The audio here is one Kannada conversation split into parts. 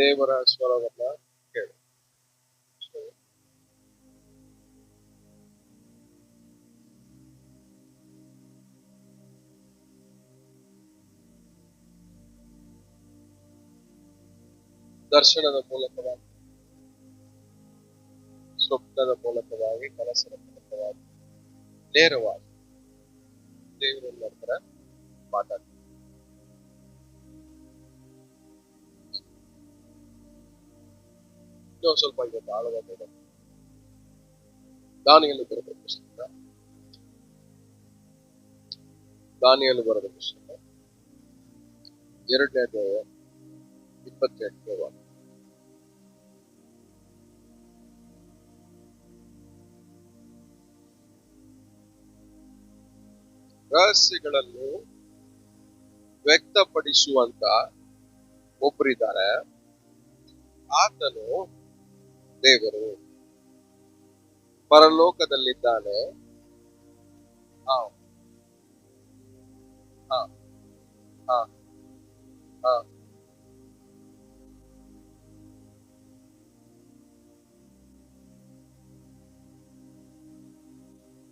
ದೇವರ ಸ್ವರವನ್ನ ಕೇಳು. ದರ್ಶನದ ಮೂಲಕವಾಗಿ, ಸ್ವಪ್ನದ ಮೂಲಕವಾಗಿ, ಕನಸಿನ ಮೂಲಕವಾಗಿ, ನೇರವಾಗಿ ದೇವರ ನಂತರ ಮಾತಾಡ್ತಾರೆ. ಇನ್ನೂ ಸ್ವಲ್ಪ ಇವತ್ತು ಆಳವಾದ ದಾನಿಯಲ್ಲಿ ಬರೆದ ಪುಸ್ತಕ, ದಾನಿಯಲ್ಲಿ ಬರೆದ ಪುಸ್ತಕ 2ನೇ ಅಧ್ಯಾಯ 28ನೇ ವಾಕ್ಯ. ರಹಸ್ಯಗಳನ್ನು ವ್ಯಕ್ತಪಡಿಸುವಂತ ಒಬ್ಬರಿದ್ದಾರೆ, ಆತನು ದೇವರು, ಪರಲೋಕದಲ್ಲಿದ್ದಾನೆ. ಆ ಆ ಆ ಆ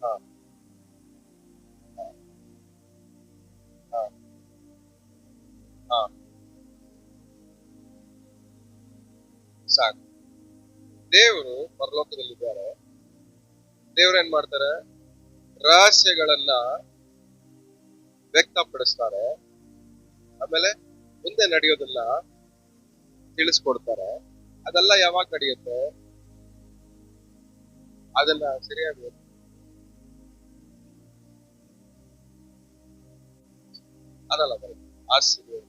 ಆ ಆ ಆ ಸಾಕು. ದೇವರು ಪರಲೋಕದಲ್ಲಿದ್ದಾರೆ. ದೇವ್ರು ಏನ್ ಮಾಡ್ತಾರೆ? ರಹಸ್ಯಗಳನ್ನ ವ್ಯಕ್ತಪಡಿಸ್ತಾರೆ, ಆಮೇಲೆ ಮುಂದೆ ನಡೆಯೋದನ್ನ ತಿಳಿಸ್ಕೊಡ್ತಾರೆ. ಅದೆಲ್ಲ ಯಾವಾಗ ನಡೆಯುತ್ತೆ? ಅದನ್ನ ಸರಿಯಾಗಿ ಅದಲ್ಲ ಬರುತ್ತೆ ಹಾಸಿಗೆ.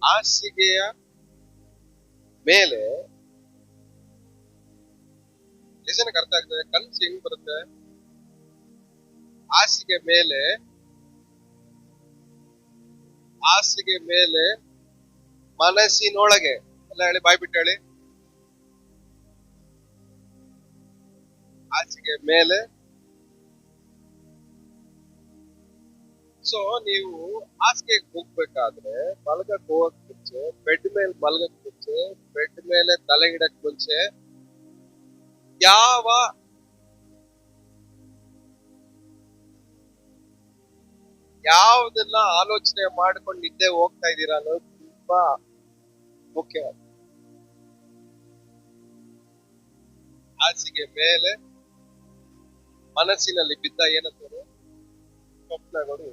ಹಾಸಿಗೆಯ ಮೇಲೆ ಜನಕ್ಕೆ ಅರ್ಥ ಆಗ್ತದೆ ಕನಸು ಹೆಂಗ್ ಬರುತ್ತೆ? ಹಾಸಿಗೆ ಮೇಲೆ ಮನಸ್ಸಿನೊಳಗೆ ಎಲ್ಲ ಹೇಳಿ, ಬಾಯ್ ಬಿಟ್ಟು ಹೇಳಿ. ಹಾಸಿಗೆ ಮೇಲೆ. ಸೊ ನೀವು ಹಾಸಿಗೆಗೆ ಹೋಗ್ಬೇಕಾದ್ರೆ ಮಲಗಕ್ ಹೋಗಕ್ ಮುಂಚೆ, ಬೆಡ್ ಮೇಲೆ ಮಲಗಕ್ ಮುಂಚೆ, ಬೆಡ್ ಮೇಲೆ ತಲೆ ಇಡಕ್ ಮುಂಚೆ ಯಾವುದನ್ನ ಆಲೋಚನೆ ಮಾಡ್ಕೊಂಡು ನಿದ್ದೆ ಹೋಗ್ತಾ ಇದ್ದೀರಾ ಅನ್ನೋದು ತುಂಬಾ ಮುಖ್ಯವಾದ. ಹಾಸಿಗೆ ಮೇಲೆ ಮನಸ್ಸಿನಲ್ಲಿ ಬಿದ್ದ ಏನಂತಾರೆ ಸ್ವಪ್ನಗಳು.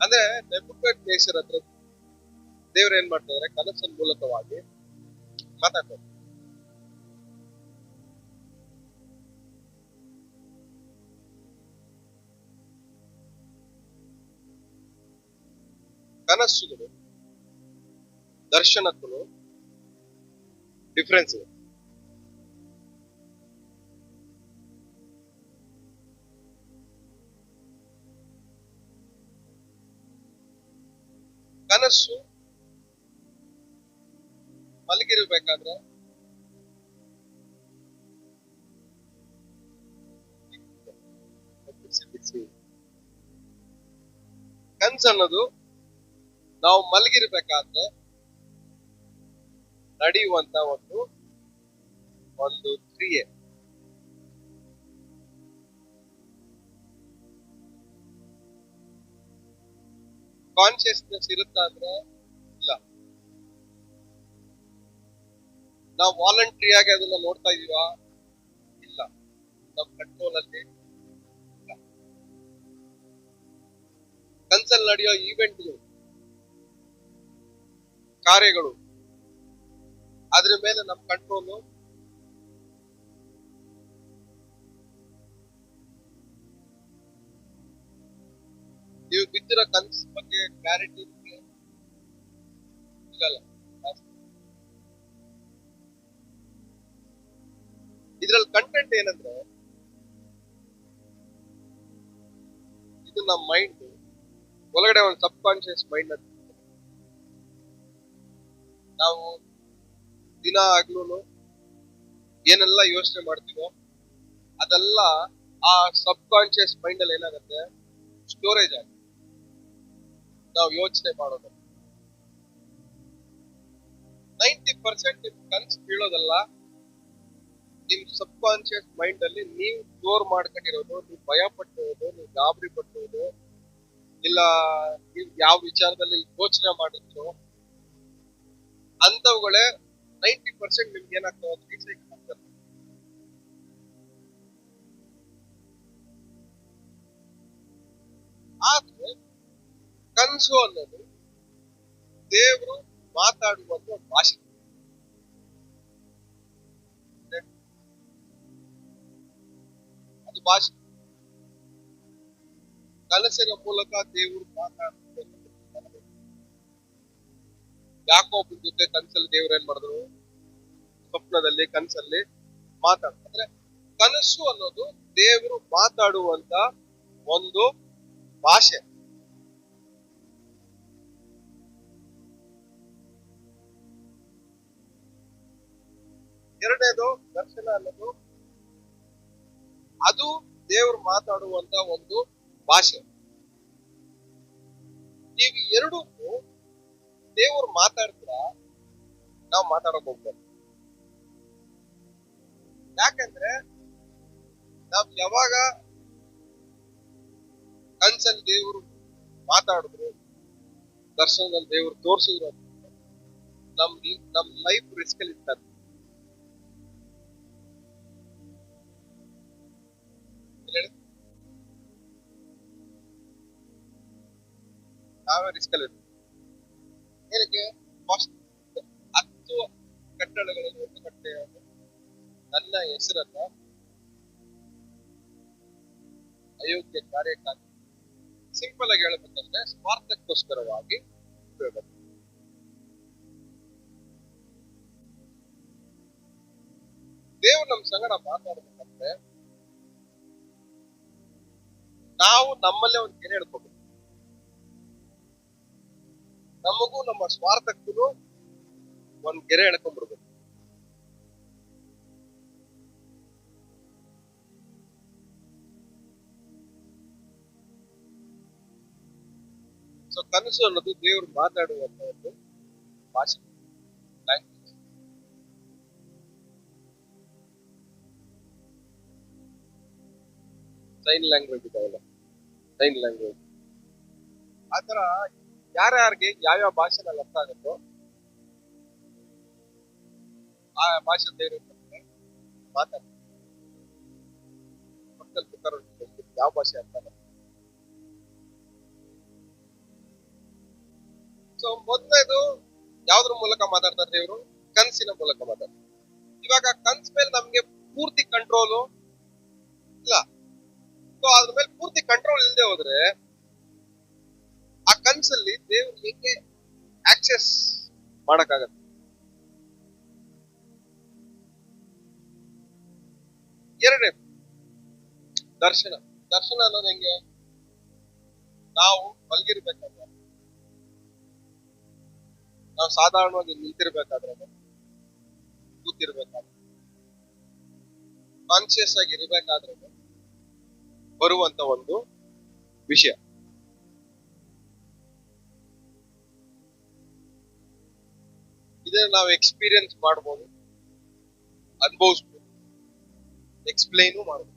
ಅಂದ್ರೆ ನೆಬೂಕದ್ನೆಚ್ಚರ್ ಹತ್ರ ದೇವ್ರ ಏನ್ ಮಾಡ್ತಾರೆ? ಕನಸಿನ ಮೂಲಕವಾಗಿ ಮಾತಾಡ್ತಾರೆ. ಕನಸುಗಳು ದರ್ಶನಕ್ಕೂ ಡಿಫ್ರೆನ್ಸ್ ಇದೆ. ಕನಸು ಮಲಗಿರ್ಬೇಕಾದ್ರೆ ಕನಸು ಅನ್ನೋದು ನಾವು ಮಲಗಿರ್ಬೇಕಾದ್ರೆ ನಡೆಯುವಂತ ಒಂದು ಕ್ರಿಯೆ. ಕಾನ್ಶಿಯಸ್ನೆಸ್ ಇರುತ್ತಾ ಅಂದ್ರೆ ಇಲ್ಲ. ನಾವು ವಾಲಂಟ್ರಿ ಆಗಿ ಅದನ್ನ ನೋಡ್ತಾ ಇದೀವಾ? ಇಲ್ಲ. ನಮ್ ಕಂಟ್ರೋಲ್ ಅಲ್ಲಿ ಇಲ್ಲ. ಕನ್ಸಲ್ಲಿ ನಡೆಯೋ ಈವೆಂಟ್ಗಳು, ಕಾರ್ಯಗಳು, ಅದ್ರ ಮೇಲೆ ನಮ್ ಕಂಟ್ರೋಲು ನೀವು ಬಿದ್ದಿರೋ ಕನ್ಸ್ ಬಗ್ಗೆ ಕ್ಲಾರಿಟಿ ಸಿಗಲ್ಲ. ಇದ್ರಲ್ಲಿ ಕಂಟೆಂಟ್ ಏನಂದ್ರೆ, ಇದು ನಮ್ಮ ಮೈಂಡ್ ಒಳಗಡೆ ಒಂದು ಸಬ್ ಕಾನ್ಶಿಯಸ್ ಮೈಂಡ್ ಅಂತ. ನಾವು ದಿನ ಆಗ್ಲೂ ಏನೆಲ್ಲ ಯೋಚನೆ ಮಾಡ್ತೀವೋ ಅದೆಲ್ಲ ಆ ಸಬ್ ಕಾನ್ಶಿಯಸ್ ಮೈಂಡ್ ಅಲ್ಲಿ ಏನಾಗುತ್ತೆ, ಸ್ಟೋರೇಜ್ ಆಗುತ್ತೆ. ನಾವು ಯೋಚನೆ ಮಾಡೋದು 90% ನಿಮ್ ಕನ್ಸು ಬೀಳೋದಲ್ಲ, ನಿಮ್ ಸಬ್ ಕಾನ್ಶಿಯಸ್ ಮೈಂಡ್ ಅಲ್ಲಿ ನೀವು ಸ್ಟೋರ್ ಮಾಡ್ಕೊಂಡಿರೋದು, ನೀವು ಭಯ ಪಟ್ಟಿರೋದು, ನೀವು ಗಾಬರಿ ಪಟ್ಟಿರೋದು, ಇಲ್ಲ ನೀವು ಯಾವ ವಿಚಾರದಲ್ಲಿ ಯೋಚನೆ ಮಾಡಿದ್ರು, ಅಂತವುಗಳೇ 90% ನಿಮ್ಗೆ ಏನಾಗ್ತವೆ, ರೀಸೈಕಲ್ ಆಗ್ತದೆ. ಆದ್ರೆ ಕನ್ಸು ಅನ್ನೋದು ದೇವರು ಮಾತಾಡುವಂತ ಭಾಷೆ. ಅದು ಭಾಷೆ. ಕನಸಿನ ಮೂಲಕ ದೇವರು ಮಾತಾಡುವಂತ. ಯಾಕೋಬನ ಜೊತೆ ಕನಸಲ್ಲಿ ದೇವ್ರು ಏನ್ ಮಾಡಿದ್ರು, ಸ್ವಪ್ನದಲ್ಲಿ ಕನಸಲ್ಲಿ ಮಾತಾಡ್ತಾರೆ. ಕನಸು ಅನ್ನೋದು ದೇವರು ಮಾತಾಡುವಂತ ಒಂದು ಭಾಷೆ. ಎರಡನೇದು ದರ್ಶನ ಅನ್ನೋದು, ಅದು ದೇವರು ಮಾತಾಡುವಂತ ಒಂದು ಭಾಷೆ. ಈಗ ಎರಡು ದೇವರು ಮಾತಾಡ್ತೀರ, ನಾವು ಮಾತಾಡಕ್ ಹೋಗ್ಬೇಕು. ಯಾಕಂದ್ರೆ ನಾವ್ ಯಾವಾಗ ಕನ್ಸಲ್ಲಿ ದೇವರು ಮಾತಾಡಿದ್ರು, ದರ್ಶನದಲ್ಲಿ ದೇವರು ತೋರಿಸಿದ್ರು, ನಮ್ ಲೈಫ್ ರಿಸ್ಕ್ ಅಲ್ಲಿ ಇರ್ತಾರೆ. ನಾವೇ ರಿಸ್ಕ್ ಅಲ್ಲಿ ಇರ್ತೀವಿ. ಏನಕ್ಕೆ? ಫಸ್ಟ್ 10 ಕಟ್ಟಡಗಳಲ್ಲಿ ಒಂದು ಕಟ್ಟೆ ನನ್ನ ಹೆಸರನ್ನ ಅಯೋಗ್ಯ ಕಾರ್ಯಕ್ಕಾಗಿ, ಸಿಂಪಲ್ ಆಗಿ ಹೇಳಬೇಕಂದ್ರೆ ಸ್ವಾರ್ಥಕ್ಕೋಸ್ಕರವಾಗಿ ಉಪಯೋಗ. ದೇವ್ರು ನಮ್ ಸಂಗಡ ಮಾತಾಡ್ಬೇಕಂದ್ರೆ ನಾವು ನಮ್ಮಲ್ಲೇ ಒಂದು ಗೆರೆ ಹೇಳ್ಕೋಬೇಕು. ನಮಗೂ ನಮ್ಮ ಸ್ವಾರ್ಥಕ್ಕೂ ಒಂದ್ ಗೆರೆ ಎಳ್ಕೊಂಡ್ಬಿಡ್ಬೇಕು. ಸೊ ಕನಸು ಅನ್ನೋದು ದೇವ್ರು ಮಾತಾಡುವಂತ ಒಂದು ಭಾಷೆ, ಲ್ಯಾಂಗ್ವೇಜ್. ಸೈನ್ ಲ್ಯಾಂಗ್ವೇಜ್ ಇದಾವಲ್ಲ, ಸೈನ್ ಲ್ಯಾಂಗ್ವೇಜ್. ಆತರ ಯಾರ್ಯಾರಿಗೆ ಯಾವ್ಯಾವ ಭಾಷೆನಲ್ಲಿ ಅರ್ಥ ಆಗುತ್ತೋ ಆ ಭಾಷೆ ದೇವ್ರು ಮಾತಾಡ್ತಾರೆ. ಯಾವ ಭಾಷೆ ಅರ್ಥ ಆಗುತ್ತೆ. ಸೊ ಮೊದಲನೇದು ಯಾವ್ದ್ರ ಮೂಲಕ ಮಾತಾಡ್ತಾರೆ ದೇವ್ರು? ಕನ್ಸಿನ ಮೂಲಕ ಮಾತಾಡ್ತಾರೆ. ಇವಾಗ ಕನ್ಸ್ ಮೇಲೆ ನಮ್ಗೆ ಪೂರ್ತಿ ಕಂಟ್ರೋಲು ಇಲ್ಲ. ಸೊ ಅದ್ರ ಮೇಲೆ ಪೂರ್ತಿ ಕಂಟ್ರೋಲ್ ಇಲ್ಲದೆ ಹೋದ್ರೆ ಆ ಕನ್ಸಲ್ಲಿ ದೇವ್ರು ಹೇಗೆ ಆಕ್ಸೆಸ್ ಮಾಡಕ್ಕಾಗತ್ತೆ? ಎರಡನೇ ದರ್ಶನ. ದರ್ಶನ ಅನ್ನೋದು ಹೆಂಗೆ? ನಾವು ಮಲಗಿರ್ಬೇಕಾದ್ರೆ, ನಾವು ಸಾಧಾರಣವಾಗಿ ನಿಂತಿರ್ಬೇಕಾದ್ರೆ, ಕೂತಿರ್ಬೇಕಾದ್ರೆ, ಕಾನ್ಶಿಯಸ್ ಆಗಿ ಇರ್ಬೇಕಾದ್ರೆ ಬರುವಂತ ಒಂದು ವಿಷಯ. ಇದನ್ನ ನಾವು ಎಕ್ಸ್ಪೀರಿಯನ್ಸ್ ಮಾಡ್ಬೋದು, ಅನುಭವಿಸ್ಬೋದು, ಎಕ್ಸ್ಪ್ಲೈನು ಮಾಡ್ಬೋದು.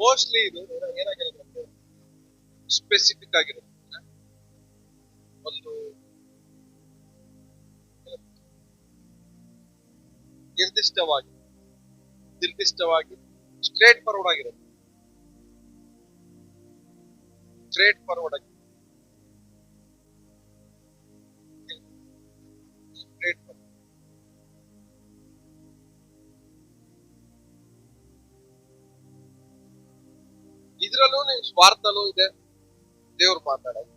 ಮೋಸ್ಟ್ಲಿ ಇದು ಏನಾಗಿರುತ್ತೆ, ಸ್ಪೆಸಿಫಿಕ್ ಆಗಿರುತ್ತೆ. ಒಂದು ನಿರ್ದಿಷ್ಟವಾಗಿ ಸ್ಟ್ರೇಟ್ ಫಾರ್ವರ್ಡ್ ಆಗಿರುತ್ತೆ. ಸ್ಟ್ರೇಟ್ ಫಾರ್ವರ್ಡ್ ಆಗಿ ಸ್ಟ್ರೇಟ್ ಫಾರ್ವರ್ಡ್. ಇದ್ರಲ್ಲೂ ನೀವು ಸ್ವಾರ್ಥನೂ ಇದೆ, ದೇವ್ರು ಮಾತಾಡೋದು.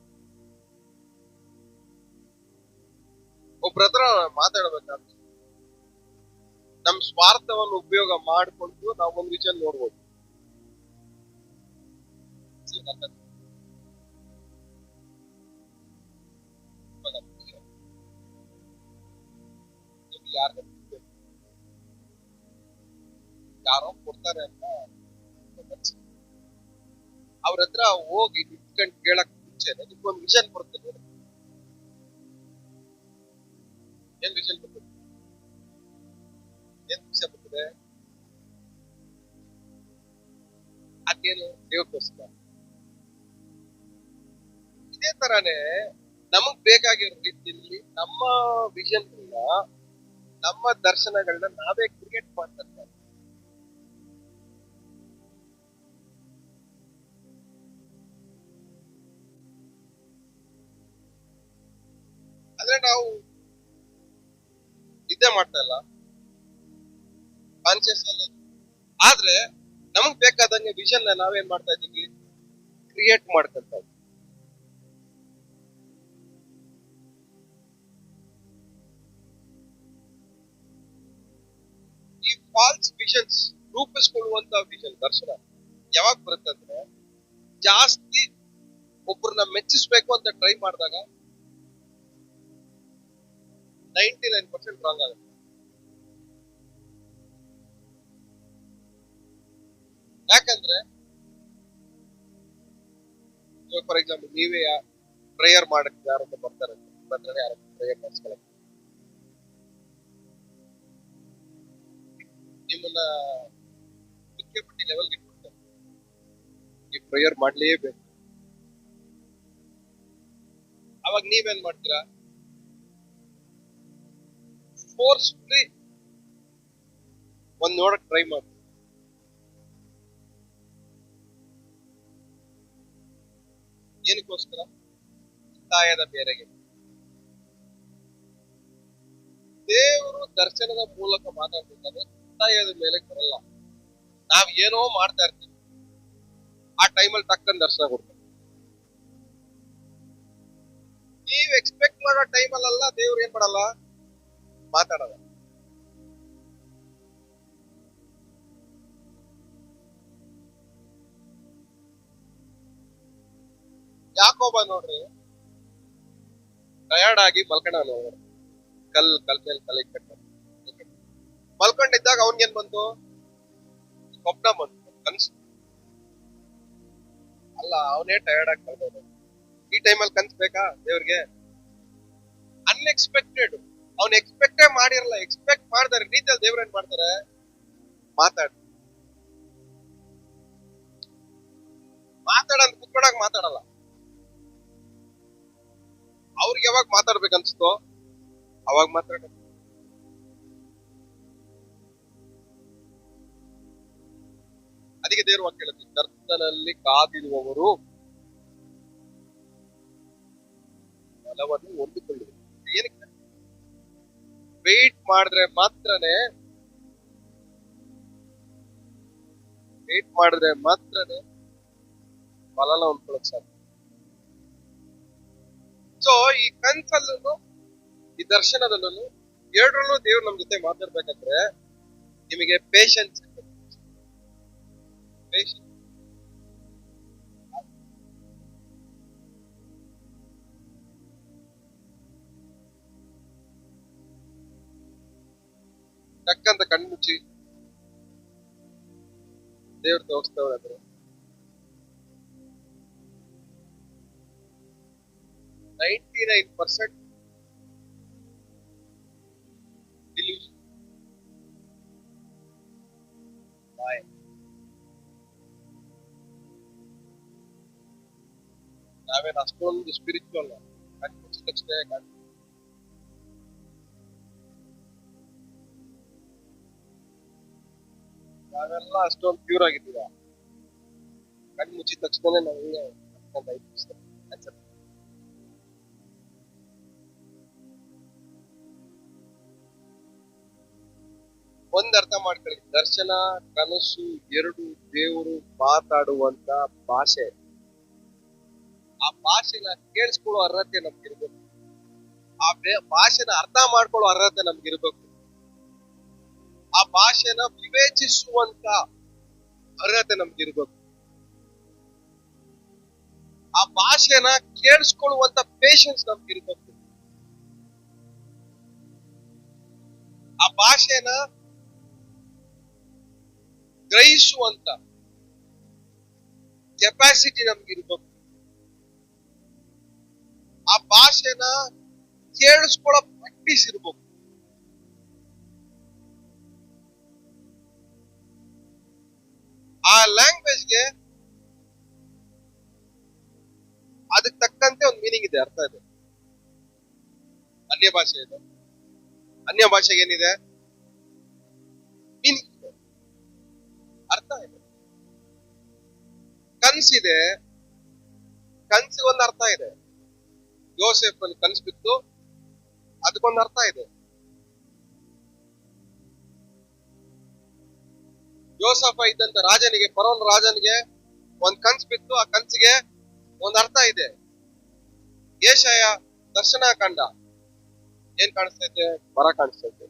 ಒಬ್ಬರ ಹತ್ರ ಮಾತಾಡ್ಬೇಕಾದ್ರೆ ನಮ್ ಸ್ವಾರ್ಥವನ್ನು ಉಪಯೋಗ ಮಾಡಿಕೊಂಡು ನಾವು ಒಂದ್ ವಿಷಯ ನೋಡ್ಬೋದು. ಯಾರು ಯಾರೋ ಕೊಡ್ತಾರೆ ಅಂತ ಅವ್ರ ಹತ್ರ ಹೋಗಿ ನಿಂತ್ಕೊಂಡು ಕೇಳಕ್ ಮುಂಚೆ ನಿಮ್ಗೊಂದು ವಿಷನ್ ಬರುತ್ತೆ ನೋಡಿ. ಏನ್ ವಿಷನ್ ಬರ್ತದೆ? ಏನ್ ವಿಷಯ ಬರ್ತದೆ? ಅದೇನು ದೇವಕ್ಕೋಸ್ಕರ. ಇದೇ ತರಾನೇ ನಮಗ್ ಬೇಕಾಗಿರೋ ರೀತಿಯಲ್ಲಿ ನಮ್ಮ ವಿಷನ್ ನಮ್ಮ ದರ್ಶನಗಳನ್ನ ನಾವೇ ಕ್ರಿಯೇಟ್ ಮಾಡ್ತಾ ಇದ್ದೀವಿ. ಅಂದ್ರೆ ನಾವು ನಿದ್ದೆ ಮಾಡ್ತಾ ಇಲ್ಲ, ಕಾನ್ಶಿಯಸ್ ಅಲ್ಲಿ. ಆದ್ರೆ ನಮಗ್ ಬೇಕಾದಂಗೆ ವಿಷನ್ ನಾವೇನ್ ಮಾಡ್ತಾ ಇದೀವಿ? ಕ್ರಿಯೇಟ್ ಮಾಡ್ಕೊಂತ ಇದ್ದೀವಿ. ಈ ಫಾಲ್ಸ್ ವಿಷನ್ಸ್ ರೂಪಿಸ್ಕೊಳ್ಳುವಂತ ವಿಷನ್ ದರ್ಶನ ಯಾವಾಗ ಬರುತ್ತೆ ಅಂದ್ರೆ, ಜಾಸ್ತಿ ಒಬ್ಬರನ್ನ ಮೆಚ್ಚಿಸ್ಬೇಕು ಅಂತ ಟ್ರೈ ಮಾಡಿದಾಗ 99% ರಾಂಗ್ ಆಗುತ್ತೆ. ಯಾಕಂದ್ರೆ ಫಾರ್ ಎಕ್ಸಾಂಪಲ್ ನೀವೇ ಪ್ರೇಯರ್ ಮಾಡಕ್ ಯಾರೊಬ್ಬ ಬರ್ತಾರೆ ಬಂದ್ರೆ ಯಾರು ಪ್ರೇಯರ್ ಮಾಡಿಸ್ಕೊಳಕ್ ನಿಮ್ಮನ್ನ ಪಟ್ಟಿ ಲೆವೆಲ್ಗೆ ಇಟ್ಬಿಡ್ತಾರೆ. ಈ ಪ್ರೇಯರ್ ಮಾಡ್ಲೇಬೇಕು. ಅವಾಗ ನೀವೇನ್ ಮಾಡ್ತೀರಾ? ಫೋರ್ಸ್ಫುಲಿ ಒಂದ್ ನೋಡಕ್ ಟ್ರೈ ಮಾಡಿ. ಏನಕ್ಕೋಸ್ಕರ? ಒತ್ತಾಯದ ಮೇರೆಗೆ. ದೇವರು ದರ್ಶನದ ಮೂಲಕ ಮಾತಾಡ್ಬೇಕಾದ್ರೆ ಒತ್ತಾಯದ ಮೇಲೆ ಬರಲ್ಲ. ನಾವ್ ಏನೋ ಮಾಡ್ತಾ ಇರ್ತೀವಿ, ಆ ಟೈಮಲ್ಲಿ ಟಕ್ಕನ್ ದರ್ಶನ ಕೊಡ್ತಾರೆ. ನೀವ್ ಎಕ್ಸ್ಪೆಕ್ಟ್ ಮಾಡೋ ಟೈಮಲ್ಲ ದೇವ್ರು ಏನ್ ಮಾಡಲ್ಲ, ಮಾತಾಡಲ್ಲ. ಯಾಕೋಬ ನೋಡ್ರಿ, ಟಯರ್ಡ್ ಆಗಿ ಮಲ್ಕೊಂಡ ಕಲ್ ಮೇಲೆ ತಲೆ ಕಟ್ಟ ಮಲ್ಕೊಂಡಿದ್ದಾಗ ಅವನ್ಗೇನ್ ಬಂತು? ಸ್ವಪ್ನ ಬಂತು, ಕನ್ಸು. ಅಲ್ಲ, ಅವನೇ ಟಯರ್ಡ್ ಆಗಿ ಮಲ್ಕೊಂಡು ಈ ಟೈಮಲ್ಲಿ ಕನ್ಸ್ ಬೇಕಾ ದೇವ್ರಿಗೆ? ಅನ್ಎಕ್ಸ್ಪೆಕ್ಟೆಡ್. ಅವ್ನ್ ಎಕ್ಸ್ಪೆಕ್ಟೇ ಮಾಡಿರಲ್ಲ. ಎಕ್ಸ್ಪೆಕ್ಟ್ ಮಾಡ್ತಾರೆ ರೀತಿಯಲ್ಲಿ ದೇವ್ರ ಏನ್ ಮಾಡ್ತಾರೆ? ಮಾತಾಡಂತ ಕುತ್ಕೊಂಡಾಗ ಮಾತಾಡಲ್ಲ. ಅವ್ರಿಗೆ ಯಾವಾಗ ಮಾತಾಡ್ಬೇಕನ್ಸುತ್ತೋ ಅವಾಗ ಮಾತಾಡ. ಅದಕ್ಕೆ ದೇವ್ರ ವಾಕ್ಯ ಹೇಳುತ್ತೆ, ಕರ್ತನಲ್ಲಿ ಕಾದಿರುವವರು ಫಲವನ್ನು ಹೊಂದಿಕೊಳ್ಳಿ. ಏನಕ್ಕೆ? ವೇಟ್ ಮಾಡಿದ್ರೆ ಮಾತ್ರನೇ ಫಲನ ಹೊಂದ್ಕೊಳ್ಳಕ್ ಸಾಧ್ಯ. ಸೊ ಈ ಕನ್ಸಲ್ಲೂ ಈ ದರ್ಶನದಲ್ಲೂ ಎರಡರಲ್ಲೂ ದೇವ್ರು ನಮ್ ಜೊತೆ ಮಾತಾಡ್ಬೇಕಂದ್ರೆ ನಿಮಗೆ ಪೇಷನ್ಸ್ ಟಕ್ಕಂತ ಕಣ್ಮುಚ್ಚಿ ದೇವ್ರು ತೋರಿಸ್ತವ್ರೆ. 99% delusion. ನಾವೇನು ಅಷ್ಟೊಂದು ಸ್ಪಿರಿಚುವಲ್ ಕಣ್ಮುಚ್ಚಿದಷ್ಟೇ ನಾವೆಲ್ಲ ಅಷ್ಟೊಂದು ಪ್ಯೂರ್ ಆಗಿದ್ದೀವ. ಕಣ್ಮುಚ್ಚಿದ ತಕ್ಷಣ ನಾವು ಒಂದ್ ಅರ್ಥ ಮಾಡ್ಕೊಳ್ಳಿ, ದರ್ಶನ ಕನಸು ಎರಡು ದೇವರು ಮಾತಾಡುವಂತ ಭಾಷೆ. ಆ ಭಾಷೆನ ಕೇಳಿಸ್ಕೊಳ್ಳೋ ಅರ್ಹತೆ ನಮ್ಗಿರ್ಬೇಕು. ಆ ಭಾಷೆನ ಅರ್ಥ ಮಾಡ್ಕೊಳ್ಳೋ ಅರ್ಹತೆ ನಮ್ಗಿರ್ಬೇಕು. ಆ ಭಾಷೆನ ವಿವೇಚಿಸುವಂತ ಅರ್ಹತೆ ನಮ್ಗಿರ್ಬೇಕು. ಆ ಭಾಷೆನ ಕೇಳಿಸ್ಕೊಳ್ಳುವಂತ ಪೇಷನ್ಸ್ ನಮ್ಗಿರ್ಬೇಕು. ಆ ಭಾಷೆನ ಗ್ರಹಿಸುವಂತ ಕೆಪಾಸಿಟಿ ನಮ್ಗಿರ್ಬೇಕು. ಆ ಭಾಷೆನ ಕೇಳಿಸ್ಕೊಳ್ಳೋ ಪ್ರಾಕ್ಟೀಸ್ ಇರ್ಬೇಕು. ಆ ಲ್ಯಾಂಗ್ವೇಜ್ಗೆ ಅದಕ್ಕೆ ತಕ್ಕಂತೆ ಒಂದು ಮೀನಿಂಗ್ ಇದೆ, ಅರ್ಥ ಇದೆ. ಅನ್ಯ ಭಾಷೆ ಇದೆ, ಅನ್ಯ ಭಾಷೆಗೆ ಏನಿದೆ? ಮೀನಿಂಗ್ ಇದೆ, ಅರ್ಥ ಇದೆ. ಕನ್ಸಿದೆ, ಕನ್ಸಿಗೊಂದು ಅರ್ಥ ಇದೆ. ಯೋಸೆಫ್ ಅಲ್ಲಿ ಕನ್ಸು ಬಿತ್ತು, ಅದಕ್ಕೊಂದು ಅರ್ಥ ಇದೆ. ಯೋಸೆಫ ಇದ್ದಂತ ರಾಜನಿಗೆ, ಫರೋನ್ ರಾಜನಿಗೆ ಒಂದ್ ಕನ್ಸು ಬಿತ್ತು, ಆ ಕನ್ಸಿಗೆ ಒಂದ್ ಅರ್ಥ ಇದೆ. ಯೆಶಾಯ ದರ್ಶನ ಕಂಡ, ಏನ್ ಕಾಣಿಸ್ತೈತೆ? ಮರ ಕಾಣಿಸ್ತೈತೆ,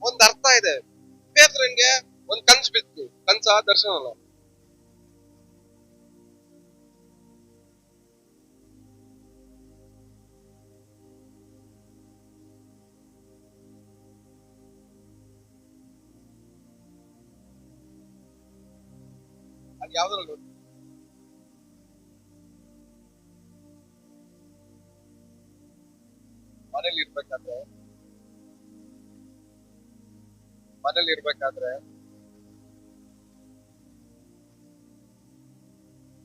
ಒಂದ್ ಅರ್ಥ ಇದೆ. ಪೇತ್ರನ್ಗೆ ಒಂದ್ ಕನ್ಸು ಬಿತ್ತು, ಕನ್ಸ ದರ್ಶನ ಅಲ್ಲ. ಅದು ಯಾವ್ದ್ರಲ್ಲಿ ಮನೇಲಿ ಇರ್ಬೇಕಾದ್ರೆ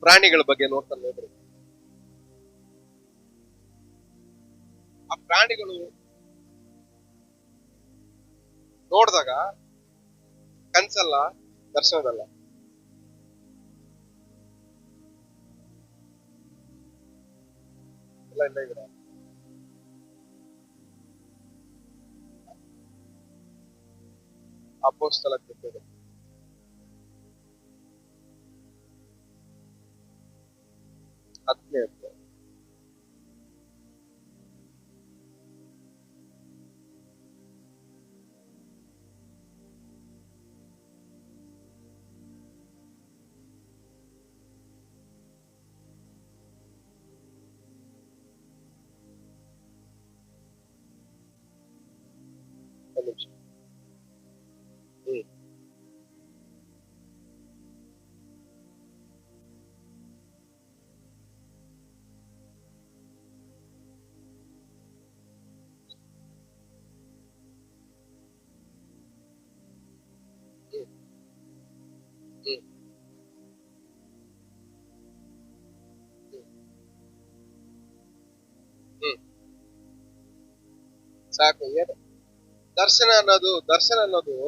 ಪ್ರಾಣಿಗಳ ಬಗ್ಗೆ ನೋಡ್ತಾನೆ ಹೋದ್ರು. ಆ ಪ್ರಾಣಿಗಳು ನೋಡಿದಾಗ ಕನ್ಸಲ್ಲ, ದರ್ಶನದಲ್ಲ. ಇಲ್ಲ ಇಲ್ಲ ಇಲ್ಲ, ಅಪೊಸ್ತಲಕ್ಕೆ 10ನೇ ಅಧ್ಯಾಯ. ಒಂದ್ ನಿಮಿಷ. ಸಾಕು. ಏನು ದರ್ಶನ ಅನ್ನೋದು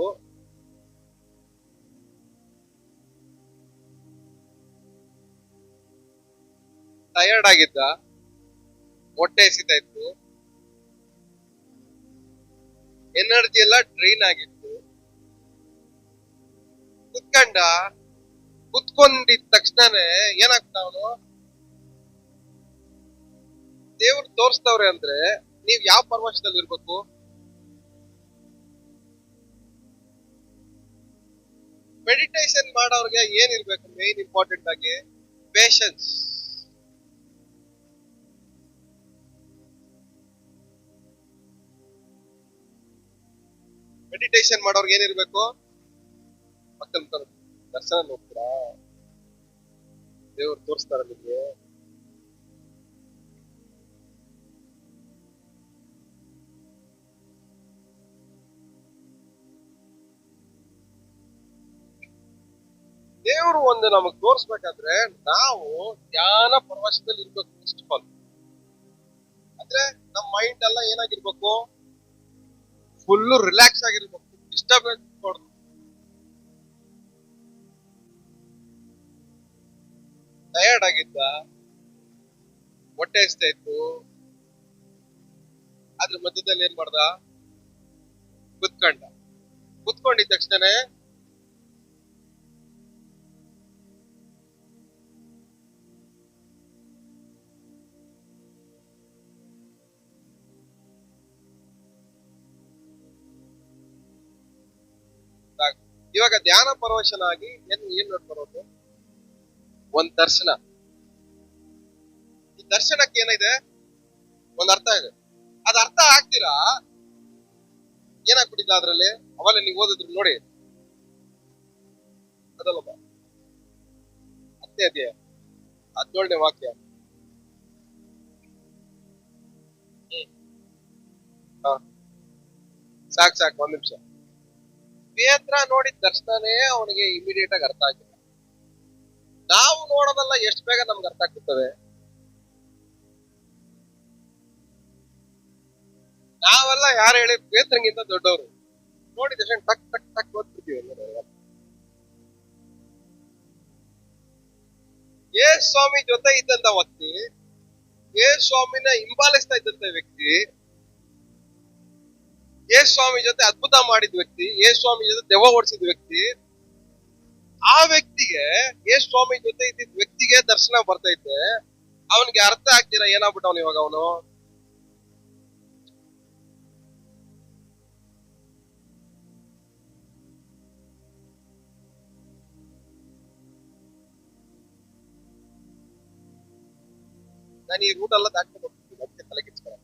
ಟಯರ್ಡ್ ಆಗಿದ್ದ, ಹೊಟ್ಟೆ ಹಸಿತಾ ಇತ್ತು, ಎನರ್ಜಿ ಎಲ್ಲ ಡ್ರೈನ್ ಆಗಿತ್ತು, ಕುತ್ಕೊಂಡಿದ ತಕ್ಷಣನೇ ಏನಾಗ್ತಾವನು? ದೇವ್ರು ತೋರಿಸ್ತವ್ರೆ ಅಂದ್ರೆ ನೀವ್ ಯಾವ ಪರವಶದಲ್ಲಿ ಇರ್ಬೇಕು? ಮೆಡಿಟೇಷನ್ ಮಾಡೋರ್ಗೆ ಏನಿರ್ಬೇಕು? ಮೇನ್ ಇಂಪಾರ್ಟೆಂಟ್ ಆಗಿ ಪೇಷನ್ಸ್. ಮೆಡಿಟೇಷನ್ ಮಾಡೋರ್ಗೆ ಏನಿರ್ಬೇಕು? ಮಕ್ಕಳ ದರ್ಶನ ನೋಡ್ತೀರಾ? ದೇವ್ರು ತೋರಿಸ್ತಾರ ನಿಮ್ಗೆ. ದೇವರು ಒಂದು ನಮಗ್ ತೋರಿಸ್ಬೇಕಾದ್ರೆ ನಾವು ಧ್ಯಾನ ಪ್ರವಾಸದಲ್ಲಿ ಇರ್ಬೇಕು. ಫಸ್ಟ್ ಆಫ್ ಆಲ್ ಅಂದ್ರೆ ನಮ್ಮ ಮೈಂಡ್ ಎಲ್ಲ ಏನಾಗಿರ್ಬೇಕು? ಫುಲ್ ರಿಲ್ಯಾಕ್ಸ್ ಆಗಿರ್ಬೇಕು, ಡಿಸ್ಟರ್ಬೆನ್ಸ್ ಕೊಡ್ದು. ಟಯರ್ಡ್ ಆಗಿದ್ದ, ಹೊಟ್ಟೆ ಹಸ್ತಾ ಇತ್ತು, ಅದ್ರ ಮಧ್ಯದಲ್ಲಿ ಏನ್ ಮಾಡ್ದ? ಕುತ್ಕೊಂಡಿದ್ದ ತಕ್ಷಣ ಇವಾಗ ಧ್ಯಾನ ಪರವಶನಾಗಿ ಏನ್ ನೋಡ್ಬರೋದು? ಒಂದ್ ದರ್ಶನ. ಈ ದರ್ಶನಕ್ಕೆ ಏನಿದೆ? ಒಂದ್ ಅರ್ಥ ಇದೆ. ಅದ್ ಅರ್ಥ ಆಗ್ತೀರಾ ಏನಾಗ್ಬಿಟ್ಟಿದ್ದ ಅದ್ರಲ್ಲಿ ಅವೆಲ್ಲ ನೀವು ಓದಿದ್ರು ನೋಡಿ ಅದಲ್ಲಪ್ಪ 10ನೇ ಅಧ್ಯಾಯ 17ನೇ ವಾಕ್ಯ. ಹಾ ಸಾಕು ಒಂದ್ ನಿಮಿಷ. ಪೇತ್ರ ನೋಡಿದ ತಕ್ಷಣನೇ ಅವನಿಗೆ ಇಮಿಡಿಯೇಟ್ ಆಗಿ ಅರ್ಥ ಆಗಿಲ್ಲ. ನಾವು ನೋಡೋದಲ್ಲ ಎಷ್ಟು ಬೇಗ ನಮ್ಗೆ ಅರ್ಥ ಆಗ್ತದೆ. ನಾವೆಲ್ಲ ಯಾರು ಹೇಳಿ ಪೇತ್ರನಿಗಿಂತ ದೊಡ್ಡವರು ನೋಡಿದ ತಕ್ಷಣ ಟಕ್ ಟಕ್ ಟಕ್ ಓದ್ಬಿಡ್ತೀವಿ. ಯೇಸು ಸ್ವಾಮಿ ಜೊತೆ ಇದ್ದಂತ ವ್ಯಕ್ತಿ, ಯೇಸು ಸ್ವಾಮಿನ ಹಿಂಬಾಲಿಸ್ತಾ ಇದ್ದಂತ ವ್ಯಕ್ತಿ, ಯೇಸು ಸ್ವಾಮಿ ಜೊತೆ ಅದ್ಭುತ ಮಾಡಿದ ವ್ಯಕ್ತಿ, ಯೇಸು ಸ್ವಾಮಿ ಜೊತೆ ದೆವ್ವ ಓಡಿಸಿದ ವ್ಯಕ್ತಿ, ಆ ವ್ಯಕ್ತಿಗೆ ಯೇಸು ಸ್ವಾಮಿ ಜೊತೆ ಇದ್ದಿದ್ದ ವ್ಯಕ್ತಿಗೆ ದರ್ಶನ ಬರ್ತೈತೆ. ಅವನಿಗೆ ಅರ್ಥ ಆಗ್ತೀರಾ ಏನಾಗ್ಬಿಟ್ಟವನು ಇವಾಗ ಅವನು? ನಾನು ಈ ರೂಟ್ ಎಲ್ಲ ದಾಟ್ಕೊಂಡು ಹೋಗ್ತೀನಿ, ಮತ್ತೆ ತಲೆ ಕೆಡ್ಸ್ಕೊಳ್ಳ.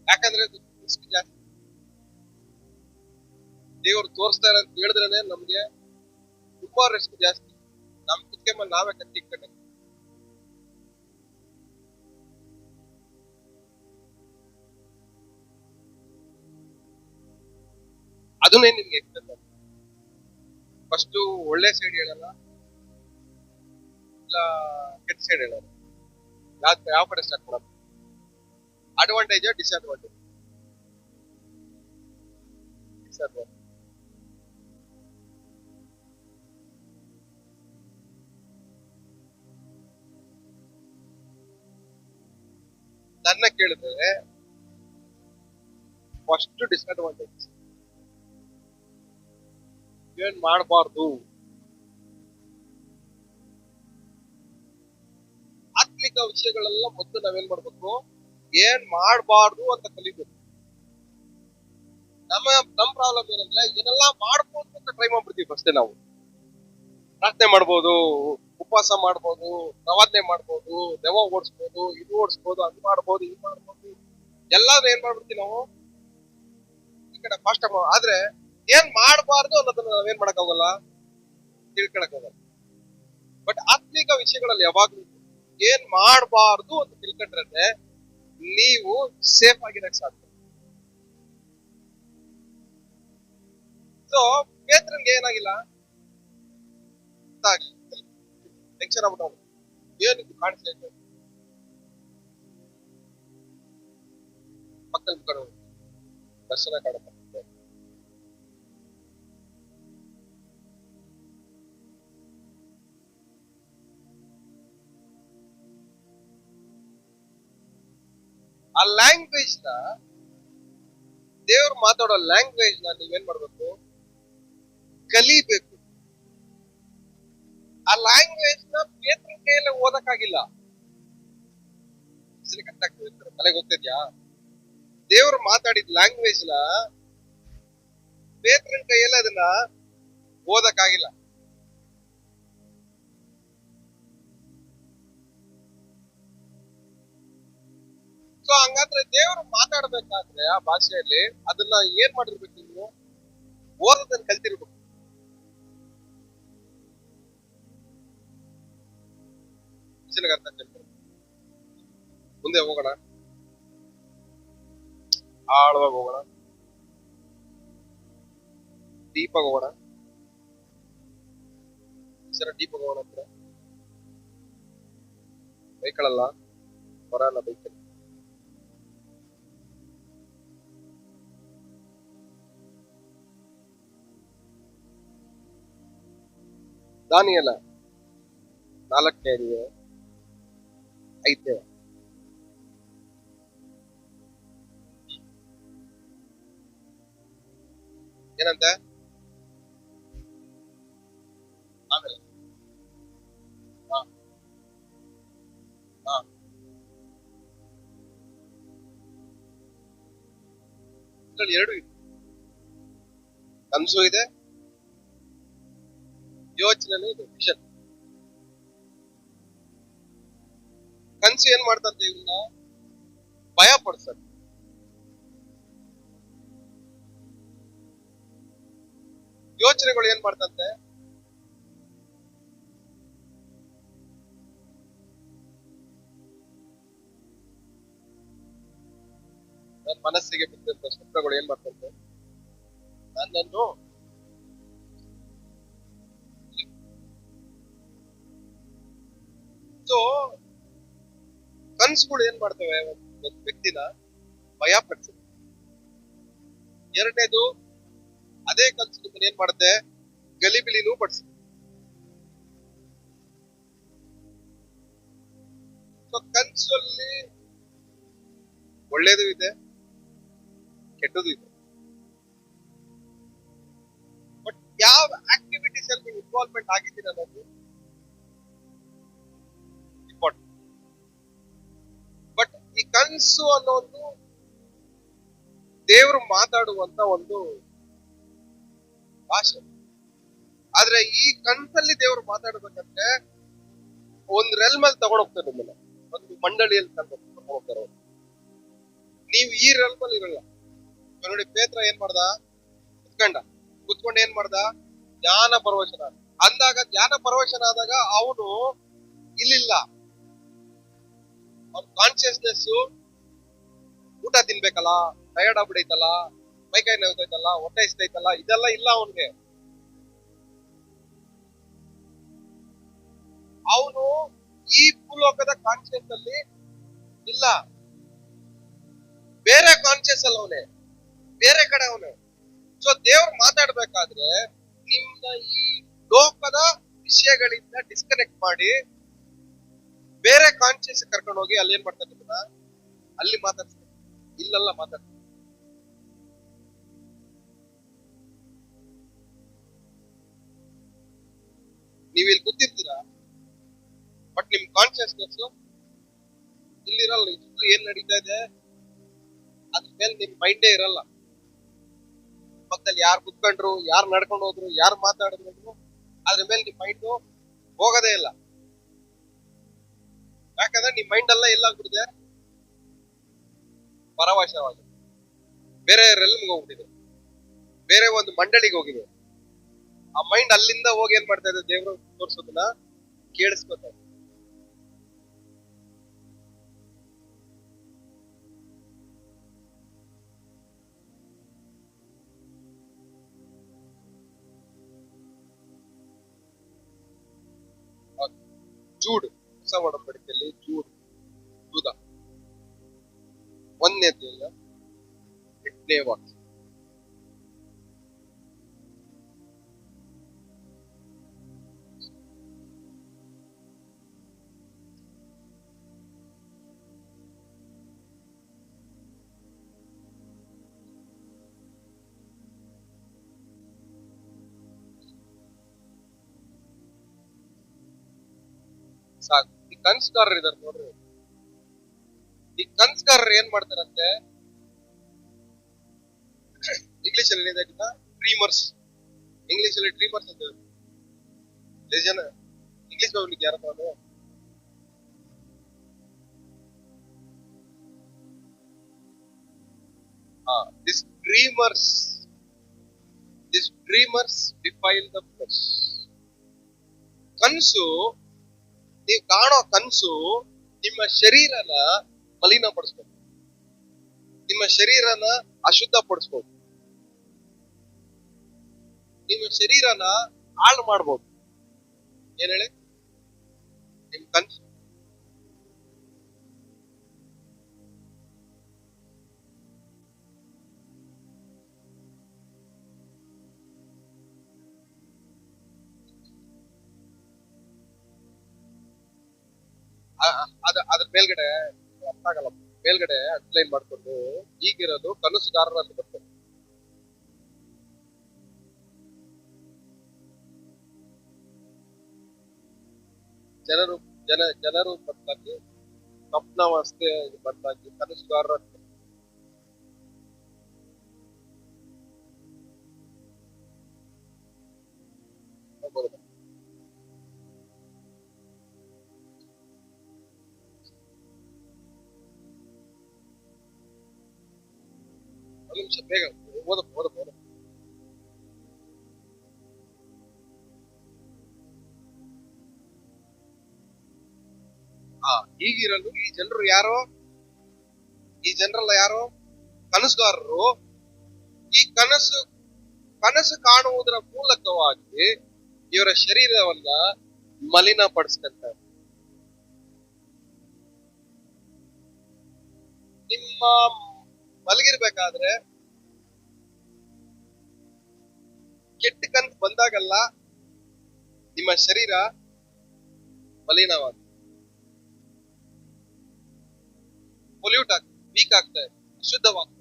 ಯಾಕಂದ್ರೆ ರಿಸ್ಕ್ ಜಾಸ್ತಿ. ದೇವ್ರು ತೋರಿಸ್ತಾರೆ ಅಂತ ಹೇಳಿದ್ರೆ ನಮ್ಗೆ ತುಂಬಾ ರಿಸ್ಕ್ ಜಾಸ್ತಿ. ನಮ್ ಕಿತ್ಕೆ ಮೇಲೆ ನಾವೇ ಕತ್ತಿ ಇಟ್ಕೊಂಡೆ. ಅದನ್ನೇ ನಿಮ್ಗೆ ಎಕ್ಸ್ಪ್ಲೇನ್. ಫಸ್ಟ್ ಒಳ್ಳೆ ಸೈಡ್ ಹೇಳಲ್ಲ, ಇಲ್ಲ ಕೆಟ್ಟ ಸೈಡ್ ಹೇಳಲ್ಲ. ಯಾವ ಕಡೆ ಸ್ಟಾರ್ಟ್ ಮಾಡೋದು? Advantage disadvantage? ಡಿಸ್ಅಡ್ವಾಂಟೇಜ್. ನನ್ನ ಕೇಳಿದ್ರೆ ಫಸ್ಟ್ ಡಿಸ್ಅಡ್ವಾಂಟೇಜ್. ಏನ್ ಮಾಡಬಾರ್ದು, ಆತ್ಮಿಕ ವಿಷಯಗಳೆಲ್ಲ ಮೊದಲು ನಾವೇನ್ ಮಾಡ್ಬೇಕು, ಏನ್ ಮಾಡಬಾರ್ದು ಅಂತ ಕಲಿಬೇಕು. ನಮ್ ಪ್ರಾಬ್ಲಮ್ ಏನಂದ್ರೆ ಏನೆಲ್ಲ ಮಾಡ್ಬೋದು ಅಂತ ಟ್ರೈ ಮಾಡ್ಬಿಡ್ತೀವಿ. ಫಸ್ಟ್ ನಾವು ಪ್ರಾರ್ಥನೆ ಮಾಡ್ಬೋದು, ಉಪವಾಸ ಮಾಡ್ಬೋದು, ಪ್ರವಾದನೆ ಮಾಡ್ಬೋದು, ದೆವ್ವ ಓಡಿಸ್ಬೋದು, ಇದು ಓಡಿಸ್ಬೋದು, ಅದು ಮಾಡ್ಬೋದು, ಇದು ಮಾಡ್ಬೋದು, ಎಲ್ಲಾದ್ರೂ ಏನ್ ಮಾಡ್ಬಿಡ್ತೀವಿ ನಾವು ಈ ಕಡೆ ಫಾಸ್ಟ್. ಆದ್ರೆ ಏನ್ ಮಾಡಬಾರ್ದು ಅನ್ನೋದನ್ನ ನಾವೇನ್ ಮಾಡಕ್ ಹೋಗಲ್ಲ, ತಿಳ್ಕೊಳಕ್ ಹೋಗಲ್ಲ. ಬಟ್ ಆತ್ಮಿಕ ವಿಷಯಗಳಲ್ಲಿ ಯಾವಾಗ್ಲೂ ಏನ್ ಮಾಡಬಾರ್ದು ಅಂತ ತಿಳ್ಕೊಂಡ್ರೆ ನೀವು ಸೇಫ್ ಆಗಿರಕ್ ಸಾಧ್ಯ. ಸೊ ಪೇತ್ರನ್ಗೆ ಏನಾಗಿಲ್ಲ, ಟೆನ್ಷನ್ ಆಗ್ಬಿಟ್ಟು ಏನಿದು ಕಾಣಿಸ್ತಾ ಮಕ್ಕಳ ಮುಖ ದರ್ಶನ ಕಾಣುತ್ತೆ. ಆ ಲ್ಯಾಂಗ್ವೇಜ್ ನ, ದೇವ್ರು ಮಾತಾಡೋ ಲ್ಯಾಂಗ್ವೇಜ್ ನ ನೀವೇನ್ ಮಾಡ್ಬೇಕು, ಕಲಿಬೇಕು. ಆ ಲ್ಯಾಂಗ್ವೇಜ್ ನ ಪೇತ್ರನ ಕೈಯಲ್ಲೇ ಓದಕ್ಕಾಗಿಲ್ಲ. ತಲೆಗೆ ಹೋಗ್ತಿದ್ಯಾ? ದೇವ್ರು ಮಾತಾಡಿದ ಲ್ಯಾಂಗ್ವೇಜ್ ನ ಪೇತ್ರನ ಕೈಯಲ್ಲೇ ಅದನ್ನ ಓದಕ್ಕಾಗಿಲ್ಲ. ಸೊ ಹಂಗಾದ್ರೆ ದೇವರು ಮಾತಾಡ್ಬೇಕಾದ್ರೆ ಆ ಭಾಷೆಯಲ್ಲಿ ಅದನ್ನ ಏನ್ ಮಾಡಿರ್ಬೇಕು, ನೀವು ಓದೋದನ್ನ ಕಲ್ತಿರ್ಬೇಕು. ಮುಂದೆ ಹೋಗೋಣ, ಆಳವಾಗಿ ಹೋಗೋಣ, ಡೀಪಾಗಿ ಹೋಗೋಣ. ಡೀಪಾಗಿ ಹೋಗೋಣ ಅಂದ್ರೆ ಬೈಕ್ಗಳಲ್ಲ, ಹೊರ ಅಲ್ಲ, ಬೈಕಲ್ಲಿ. ದಾನಿಯೇಲ 4ನೇ ಅಧ್ಯಾಯ 5ನೇ ಏನಂತ? ಆಮೇಲೆ ಇದ್ರಲ್ಲಿ 2 ಇದೆ, ಕನಸು ಇದೆ, ಯೋಚನೆ ಇದೆ, ವಿಷನ್. ಕನ್ಸು ಏನ್ ಮಾಡ್ತಂತೆ ಇವನ್ನ ಭಯ ಪಡಿಸತ್ತೆ. ಯೋಚನೆಗಳು ಏನ್ ಮಾಡ್ತಂತೆ ನನ್ನ ಮನಸ್ಸಿಗೆ ಬಿದ್ದಂತ ಶಬ್ದಗಳು ಏನ್ ಮಾಡ್ತಂತೆ ನನ್ನನ್ನು ಸೊ ಕನ್ಸುಗಳು ಏನ್ ಮಾಡ್ತವೆ ಒಂದು ವ್ಯಕ್ತಿನ ಭಯ ಪಡಿಸುತ್ತೆ. ಎರಡನೇದು ಅದೇ ಕನ್ಸು ನಿಮ್ಮನ್ನ ಏನ್ ಮಾಡುತ್ತೆ ಗಲಿಬಿಲಿನೂ ಪಡಿಸುತ್ತೆ. ಸೊ ಕನ್ಸಲ್ಲಿ ಒಳ್ಳೇದು ಇದೆ, ಕೆಟ್ಟದು ಇದೆ. ಬಟ್ ಯಾವ ಆಕ್ಟಿವಿಟೀಸ್ ಅಲ್ಲಿ ನೀವು ಇನ್ವಾಲ್ವ್ಮೆಂಟ್ ಆಗಿದ್ದೀರ ಅನ್ನೋದು ಇಂಪಾರ್ಟೆಂಟ್. ಬಟ್ ಈ ಕನ್ಸು ಅನ್ನೋದು ದೇವರು ಮಾತಾಡುವಂತ ಒಂದು ಭಾಷೆ. ಆದ್ರೆ ಈ ಕನ್ಸಲ್ಲಿ ದೇವರು ಮಾತಾಡ್ಬೇಕಂದ್ರೆ ಒಂದ್ ರೆಲ್ ಮೇಲೆ ತಗೊಂಡೋಗ್ತಾರೆ, ನಿಮ್ಮನ್ನ ಒಂದು ಮಂಡಳಿಯಲ್ಲಿ ತಗೊಂಡ್ ಹೋಗ್ತಾರೆ. ನೀವು ಈ ರೆಲ್ ಮೇಲೆ ಇರಲ್ಲ. ನೋಡಿ ಪೇತ್ರ ಏನ್ ಮಾಡ್ದ, ಕುತ್ಕೊಂಡು ಏನ್ ಮಾಡ್ದ, ಜ್ಞಾನ ಪರವಶನ ಅಂದಾಗ, ಜ್ಞಾನ ಪರವಶನ ಆದಾಗ ಅವನು ಇಲ್ಲಿಲ್ಲ. ಅವ್ನ ಕಾನ್ಶಿಯಸ್ನೆಸ್ ಊಟ ತಿನ್ಬೇಕಲ್ಲ, ಟಯರ್ಡ್ ಆಗ್ಬಿಡೈತಲ್ಲ, ಮೈಕೈ ನೋವ್ತೈತಲ್ಲ, ಹೊಟ್ಟೆ ಇಸ್ತೈತಲ್ಲ, ಇದೆಲ್ಲ ಇಲ್ಲ ಅವನ್ಗೆ. ಅವನು ಈ ಭೂಲೋಕದ ಕಾನ್ಶಿಯಸ್ ಅಲ್ಲಿ ಇಲ್ಲ, ಬೇರೆ ಕಾನ್ಶಿಯಸ್ ಅಲ್ಲಿ ಅವನೇ, ಬೇರೆ ಕಡೆ ಅವನೇ. ಸೊ ದೇವ್ರು ಮಾತಾಡ್ಬೇಕಾದ್ರೆ ನಿಮ್ನ ಈ ಲೋಕದ ವಿಷಯಗಳಿಂದ ಡಿಸ್ಕನೆಕ್ಟ್ ಮಾಡಿ ಬೇರೆ ಕಾನ್ಶಿಯಸ್ ಕರ್ಕೊಂಡು ಹೋಗಿ ಅಲ್ಲಿ ಏನ್ ಮಾಡ್ತಾರೆ ನಿಮ್ಮನ್ನ, ಅಲ್ಲಿ ಮಾತಾಡ್ತಾರೆ, ಇಲ್ಲೆಲ್ಲ ಮಾತಾಡ್ತಾರೆ. ನೀವ್ ಇಲ್ಲಿ ಗೊತ್ತಿರ್ತೀರಾ, ಬಟ್ ನಿಮ್ ಕಾನ್ಶಿಯಸ್ನೆಸ್ ಇಲ್ಲಿರಲ್ಲ. ಏನ್ ನಡೀತಾ ಇದೆ ಅದ್ರ ಮೇಲೆ ನಿಮ್ ಮೈಂಡೇ ಇರಲ್ಲ. ಪಕ್ಕದಲ್ಲಿ ಯಾರು ಕುತ್ಕೊಂಡ್ರು, ಯಾರು ನಡ್ಕೊಂಡು ಹೋದ್ರು, ಯಾರು ಮಾತಾಡಿದ್ರು, ಅದ್ರ ಮೇಲೆ ನಿಮ್ ಮೈಂಡ್ ಹೋಗೋದೇ ಇಲ್ಲ. ಯಾಕಂದ್ರೆ ನಿಮ್ ಮೈಂಡ್ ಎಲ್ಲ ಎಲ್ಲಾಗ್ಬಿಟ್ಟಿದೆ, ಪರವಶವಾಗಿ ಬೇರೆ ರೆಲ್ಮ್ಗೆ ಹೋಗ್ಬಿಟ್ಟಿದೆ, ಬೇರೆ ಒಂದು ಮಂಡಳಿಗೆ ಹೋಗಿದೆ. ಆ ಮೈಂಡ್ ಅಲ್ಲಿಂದ ಹೋಗಿ ಏನ್ ಮಾಡ್ತಾ ಇದೆ, ದೇವ್ರು ತೋರ್ಸೋದನ್ನ ಕೇಳಿಸ್ಕೊತಾ ಇದೆ. ಜೂಡ್, ಹೊಸ ಒಡಂಬಡಿಕೆಯಲ್ಲಿ ಜೂದ 1ನೇ ಅಧ್ಯಾಯ 8ನೇ ವಾಕ್ಯ. ಸಾಕು. ಈ ಕನ್ಸ್ಗಾರರು ಇದಾರೆ ನೋಡ್ರಿ, ಈ ಕನ್ಸ್ಗಾರರು ಏನ್ ಮಾಡ್ತಾರಂತೆ, ಇಂಗ್ಲಿಷ್ ಅಲ್ಲಿ ಡ್ರೀಮರ್ಸ್, ಇಂಗ್ಲಿಷ್ ಅಲ್ಲಿ ಡ್ರೀಮರ್ಸ್ ಅಂತ ಜನ. ಇಂಗ್ಲಿಷ್ ಹೋಗ್ಲಿಕ್ಕೆ ಯಾರ this dreamers defile the flesh. ಕನ್ಸು, ನೀವು ಕಾಣೋ ಕನ್ಸು ನಿಮ್ಮ ಶರೀರನ ಮಲಿನ ಪಡಿಸ್ಬೋದು, ನಿಮ್ಮ ಶರೀರನ ಅಶುದ್ಧ ಪಡಿಸ್ಬೋದು, ನಿಮ್ಮ ಶರೀರನ ಹಾಳು ಮಾಡ್ಬೋದು. ಏನ್ ಹೇಳಿ, ನಿಮ್ ಕನ್ಸು. ಅದ್ರ ಮೇಲ್ಗಡೆ ಅರ್ಥ ಆಗಲ್ಲ, ಮೇಲ್ಗಡೆ ಅಡ್ಲೈನ್ ಮಾಡ್ಕೊಂಡು ಈಗಿರೋದು ಕನಸುಗಾರರು ಅಂತ ಬರ್ತದೆ. ಜನರು ಬಂದಾಗಿ ಸ್ವಪ್ನಾವಸ್ಥೆ ಬಂದಾಗಿ ಕನಸುಗಾರರು ಅಂತ. ಒಂದ್ ನಿಮಿಷ ಬೇಗ ಓದ. ಹೀಗಿರಲು ಈ ಜನರು ಯಾರೋ, ಈ ಜನರಲ್ಲ ಯಾರೋ ಕನಸುಗಾರರು. ಈ ಕನಸು ಕಾಣುವುದರ ಮೂಲಕವಾಗಿ ಇವರ ಶರೀರವನ್ನ ಮಲಿನಪಡಿಸ್ತಾರೆ. ನಿಮ್ಮ ಮಲಗಿರ್ಬೇಕಾದ್ರೆ ಕೆಟ್ಟ ಕನಸು ಬಂದಾಗಲ್ಲ ನಿಮ್ಮ ಶರೀರ ಮಲಿನವಾದ ಪೊಲ್ಯೂಟ್ ಆಗ್ತದೆ, ವೀಕ್ ಆಗ್ತದೆ, ಅಶುದ್ಧವಾಗ್ತದೆ.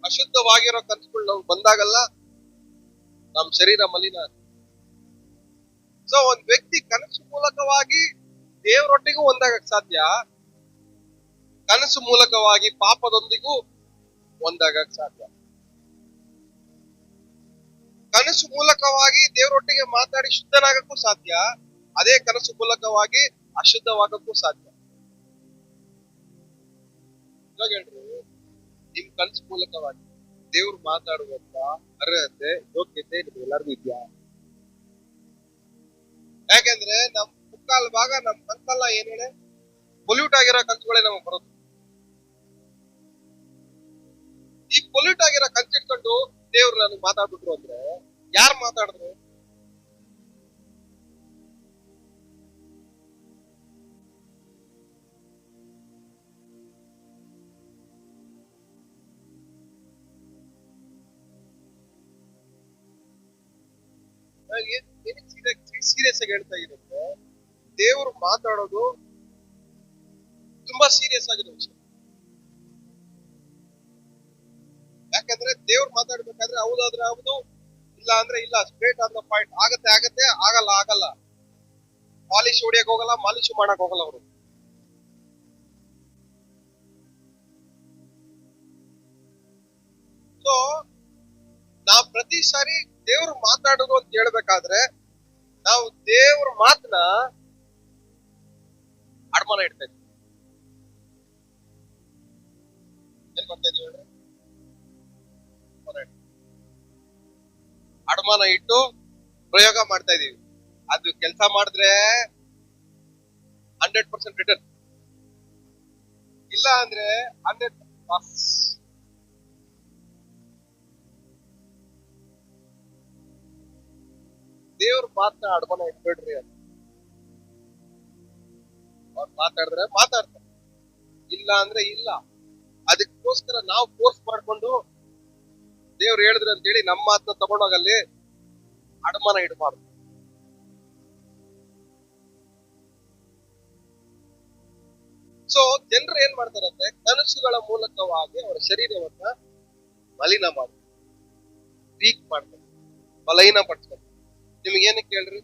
ಅಶುದ್ಧವಾಗಿರೋ ಕನಸುಗಳು ನಾವು ಬಂದಾಗಲ್ಲ ನಮ್ ಶರೀರ ಮಲಿನ. ಸೊ ಒಂದ್ ವ್ಯಕ್ತಿ ಕನಸು ಮೂಲಕವಾಗಿ ದೇವರೊಟ್ಟಿಗೂ ಒಂದಾಗಕ್ ಸಾಧ್ಯ, ಕನಸು ಮೂಲಕವಾಗಿ ಪಾಪದೊಂದಿಗೂ ಒಂದಾಗಕ್ ಸಾಧ್ಯ. ಕನಸು ಮೂಲಕವಾಗಿ ದೇವರೊಟ್ಟಿಗೆ ಮಾತಾಡಿ ಶುದ್ಧನಾಗಕ್ಕೂ ಸಾಧ್ಯ, ಅದೇ ಕನಸು ಮೂಲಕವಾಗಿ ಅಶುದ್ಧವಾಗಕ್ಕೂ ಸಾಧ್ಯ. ಇವಾಗ ಹೇಳ್ರಿ, ನಿಮ್ ಕನಸು ಮೂಲಕವಾಗಿ ದೇವ್ರು ಮಾತಾಡುವಂತ ಅರ್ಹತೆ ಯೋಗ್ಯತೆ ನಿಮ್ಗೆಲ್ಲರಿಗೂ ಇದೆಯಾ? ಯಾಕೆಂದ್ರೆ ನಮ್ ಮುಕ್ಕಾಲ್ ಭಾಗ ನಮ್ ಕನ್ಸಲ್ಲ ಏನ್ ಹೇಳಿ ಪೊಲ್ಯೂಟ್ ಆಗಿರೋ ಕನ್ಸುಗಳೇ ನಮಗ್ ಬರೋದು. ಈ ಪೊಲ್ಯೂಟ್ ಆಗಿರೋ ಕನ್ಸಿಟ್ಕೊಂಡು ದೇವ್ರು ನನಗೆ ಮಾತಾಡ್ಬಿಟ್ರು ಅಂದ್ರೆ ಯಾರು ಮಾತಾಡಿದ್ರು? ಸೀರಿಯಸ್ ಆಗಿ ಹೇಳ್ತಾ ಇರುತ್ತೆ, ದೇವ್ರು ಮಾತಾಡೋದು ತುಂಬಾ ಸೀರಿಯಸ್ ಆಗಿರೋ ವಿಷಯ. ಯಾಕಂದ್ರೆ ದೇವ್ರು ಮಾತಾಡ್ಬೇಕಾದ್ರೆ ಹೌದಾದ್ರೆ ಹೌದು, ಇಲ್ಲ ಅಂದ್ರೆ ಇಲ್ಲ, ಸ್ಟ್ರೇಟ್ ಆನ್ ದ ಪಾಯಿಂಟ್. ಆಗತ್ತೆ, ಆಗಲ್ಲ. ಪಾಲಿಶ್ ಹೊಡಿಯಕ್ ಹೋಗಲ್ಲ, ಮಾಲಿಶ್ ಮಾಡಕ್ ಹೋಗಲ್ಲ ಅವರು. ಸೊ ನಾವ್ ಪ್ರತಿ ಸಾರಿ ದೇವ್ರು ಮಾತಾಡೋದು ಅಂತ ಹೇಳ್ಬೇಕಾದ್ರೆ ನಾವು ದೇವ್ರ ಮಾತನ್ನ ಅಡಮಾನ ಇಡ್ತಾ ಇದ್ವಿ. ಏನ್ ಮಾಡ್ತಾ ಇದೀವಿ ಹೇಳ್ರಿ? ಅಡಮಾನ ಇಟ್ಟು ಪ್ರಯೋಗ ಮಾಡ್ತಾ ಇದೀವಿ. ಅದು ಕೆಲಸ ಮಾಡಿದ್ರೆ 100% ರಿಟರ್ನ್, ಇಲ್ಲ ಅಂದ್ರೆ 100% ಲಾಸ್. ದೇವ್ರ ಮಾತನ್ನ ಅಡಮಾನ ಇಟ್ಬಿಡ್ರಿ ಅಂತ. ಅವ್ರು ಮಾತಾಡಿದ್ರೆ ಮಾತಾಡ್ತಾರೆ, ಇಲ್ಲ ಅಂದ್ರೆ ಇಲ್ಲ. ಅದಕ್ಕೋಸ್ಕರ ನಾವು ಫೋರ್ಸ್ ಮಾಡ್ಕೊಂಡು ದೇವ್ರು ಹೇಳಿದ್ರು ಅಂತ ಹೇಳಿ ನಮ್ಮ ಮಾತನ್ನ ತಗೊಂಡೋಗಲ್ಲಿ ಅಡಮಾನ ಇಡಬಾರ್ದು. ಸೊ ಜನರು ಏನ್ ಮಾಡ್ತಾರಂದ್ರೆ ಕನಸುಗಳ ಮೂಲಕವಾಗಿ ಅವರ ಶರೀರವನ್ನ ಮಲಿನ ಮಾಡ್ತಾರೆ, ವೀಕ್ ಮಾಡ್ತಾರೆ, ಮಲೈನ ಪಡ್ತಾರೆ. ನಿಮ್ಗೇನಕ್ಕೆ ಹೇಳ್ರಿ,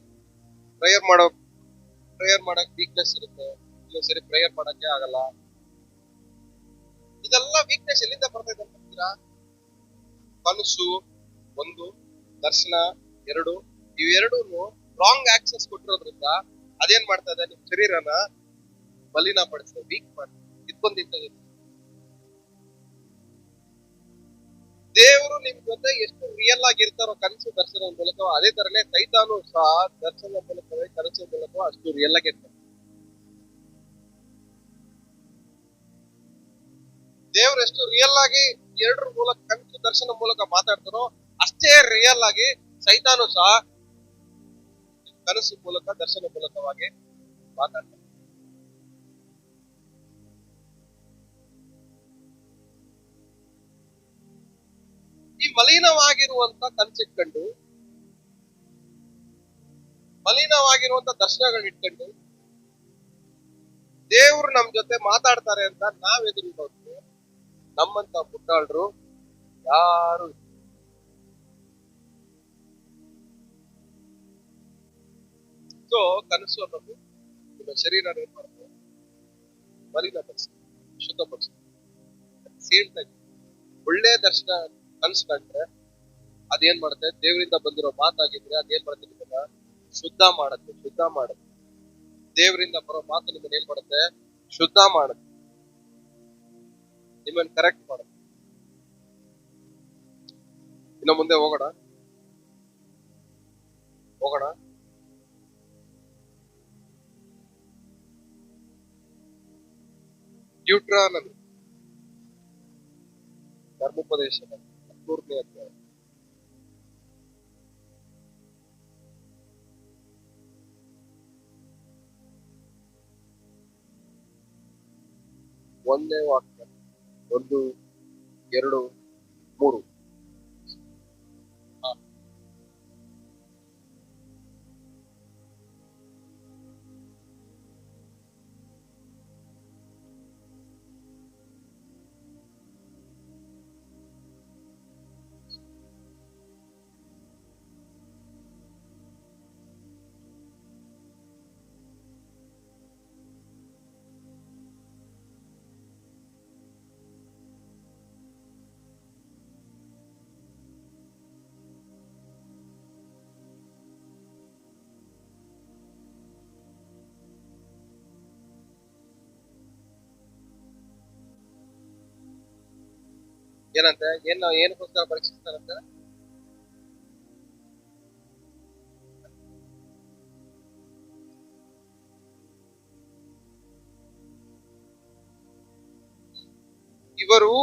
ಪ್ರೇಯರ್ ಮಾಡಕ್ ವೀಕ್ನೆಸ್ ಇರುತ್ತೆ, ಇನ್ನೊಂದ್ ಸರಿ ಪ್ರೇಯರ್ ಮಾಡಕ್ಕೆ ಆಗಲ್ಲ. ಇದೆಲ್ಲ ವೀಕ್ನೆಸ್ ಎಲ್ಲಿಂದ ಬರ್ತೈತೆ ಅಂತೀರಾ? ಕನಸು ಒಂದು, ದರ್ಶನ ಎರಡು, ಇವೆರಡೂ ರಾಂಗ್ ಆಕ್ಸೆಸ್ ಕೊಟ್ಟಿರೋದ್ರಿಂದ ಅದೇನ್ ಮಾಡ್ತಾ ಇದೆ, ನಿಮ್ ಶರೀರನ ಮಲಿನ ಪಡಿಸ್ತದೆ, ವೀಕ್ ಮಾಡ್ತದೆ, ಇದ್ಕೊಂದಿರ್ತದೆ. ದೇವರು ನಿಮ್ ಜೊತೆ ಎಷ್ಟು ರಿಯಲ್ ಆಗಿರ್ತಾರೋ ಕನಸು ದರ್ಶನ ಮೂಲಕ, ಅದೇ ತರನೇ ಸೈತಾನು ಸಹ ದರ್ಶನ ಮೂಲಕವೇ ಕನಸು ಮೂಲಕ ಅಷ್ಟು ರಿಯಲ್ ಆಗಿರ್ತಾರೆ. ದೇವ್ರು ಎಷ್ಟು ರಿಯಲ್ ಆಗಿ ಎರಡರ ಮೂಲಕ ಕನಸು ದರ್ಶನ ಮೂಲಕ ಮಾತಾಡ್ತಾರೋ ಅಷ್ಟೇ ರಿಯಲ್ ಆಗಿ ಸೈತಾನು ಸಹ ಕನಸು ಮೂಲಕ ದರ್ಶನ ಮೂಲಕವಾಗಿ ಮಾತಾಡ್ತಾರೆ. ಈ ಮಲಿನವಾಗಿರುವಂತ ಕನಸಿಟ್ಕೊಂಡು, ಮಲಿನವಾಗಿರುವಂತ ದರ್ಶನಗಳಿಟ್ಕೊಂಡು ದೇವ್ರು ನಮ್ ಜೊತೆ ಮಾತಾಡ್ತಾರೆ ಅಂತ ನಾವ್ ಎದುರು ನಮ್ಮಂತ ಪುಟ್ಟಾಳ್ರು ಯಾರು. ಸೊ ಕನಸು ಅನ್ನೋದು ನಿಮ್ಮ ಶರೀರ ಏನ್ ಮಾಡ್ತಾರೆ, ಮಲಿನಪಡಿಸ್ತದೆ, ಶುದ್ಧಪಡಿಸ್ತದೆ. ಸೇಮ್ ಟೈಮ್ ಒಳ್ಳೆ ದರ್ಶನ ಕನಸು ಕಂಡ್ರೆ ಅದೇನ್ ಮಾಡುತ್ತೆ, ದೇವರಿಂದ ಬಂದಿರೋ ಮಾತಾಗಿದ್ರೆ ಅದೇನ್ ಮಾಡುತ್ತೆ, ನಿಮ್ಮನ್ನ ಶುದ್ಧ ಮಾಡುತ್ತೆ. ದೇವರಿಂದ ಬರೋ ಮಾತು ನಿಮ್ಮನ್ನ ಏನ್ ಮಾಡುತ್ತೆ, ಶುದ್ಧ ಮಾಡುತ್ತೆ. ನಿಮ್ಮನ್ನ ಕರೆಕ್ಟ್ ಮಾಡೋದು. ಇನ್ನು ಮುಂದೆ ಹೋಗೋಣ. ಡ್ಯೂಟ್ರಾನಮಿ ಧರ್ಮೋಪದೇಶದ 13ನೇ ಅಧ್ಯಾಯ. ಒಂದನೇ ವಾಕ್ಯ, 1, 2, 3. ಏನಂತೆ? ಏನಕ್ಕೋಸ್ಕರ ಪರೀಕ್ಷಿಸ್ತಾರಂತೆ? ಇವರು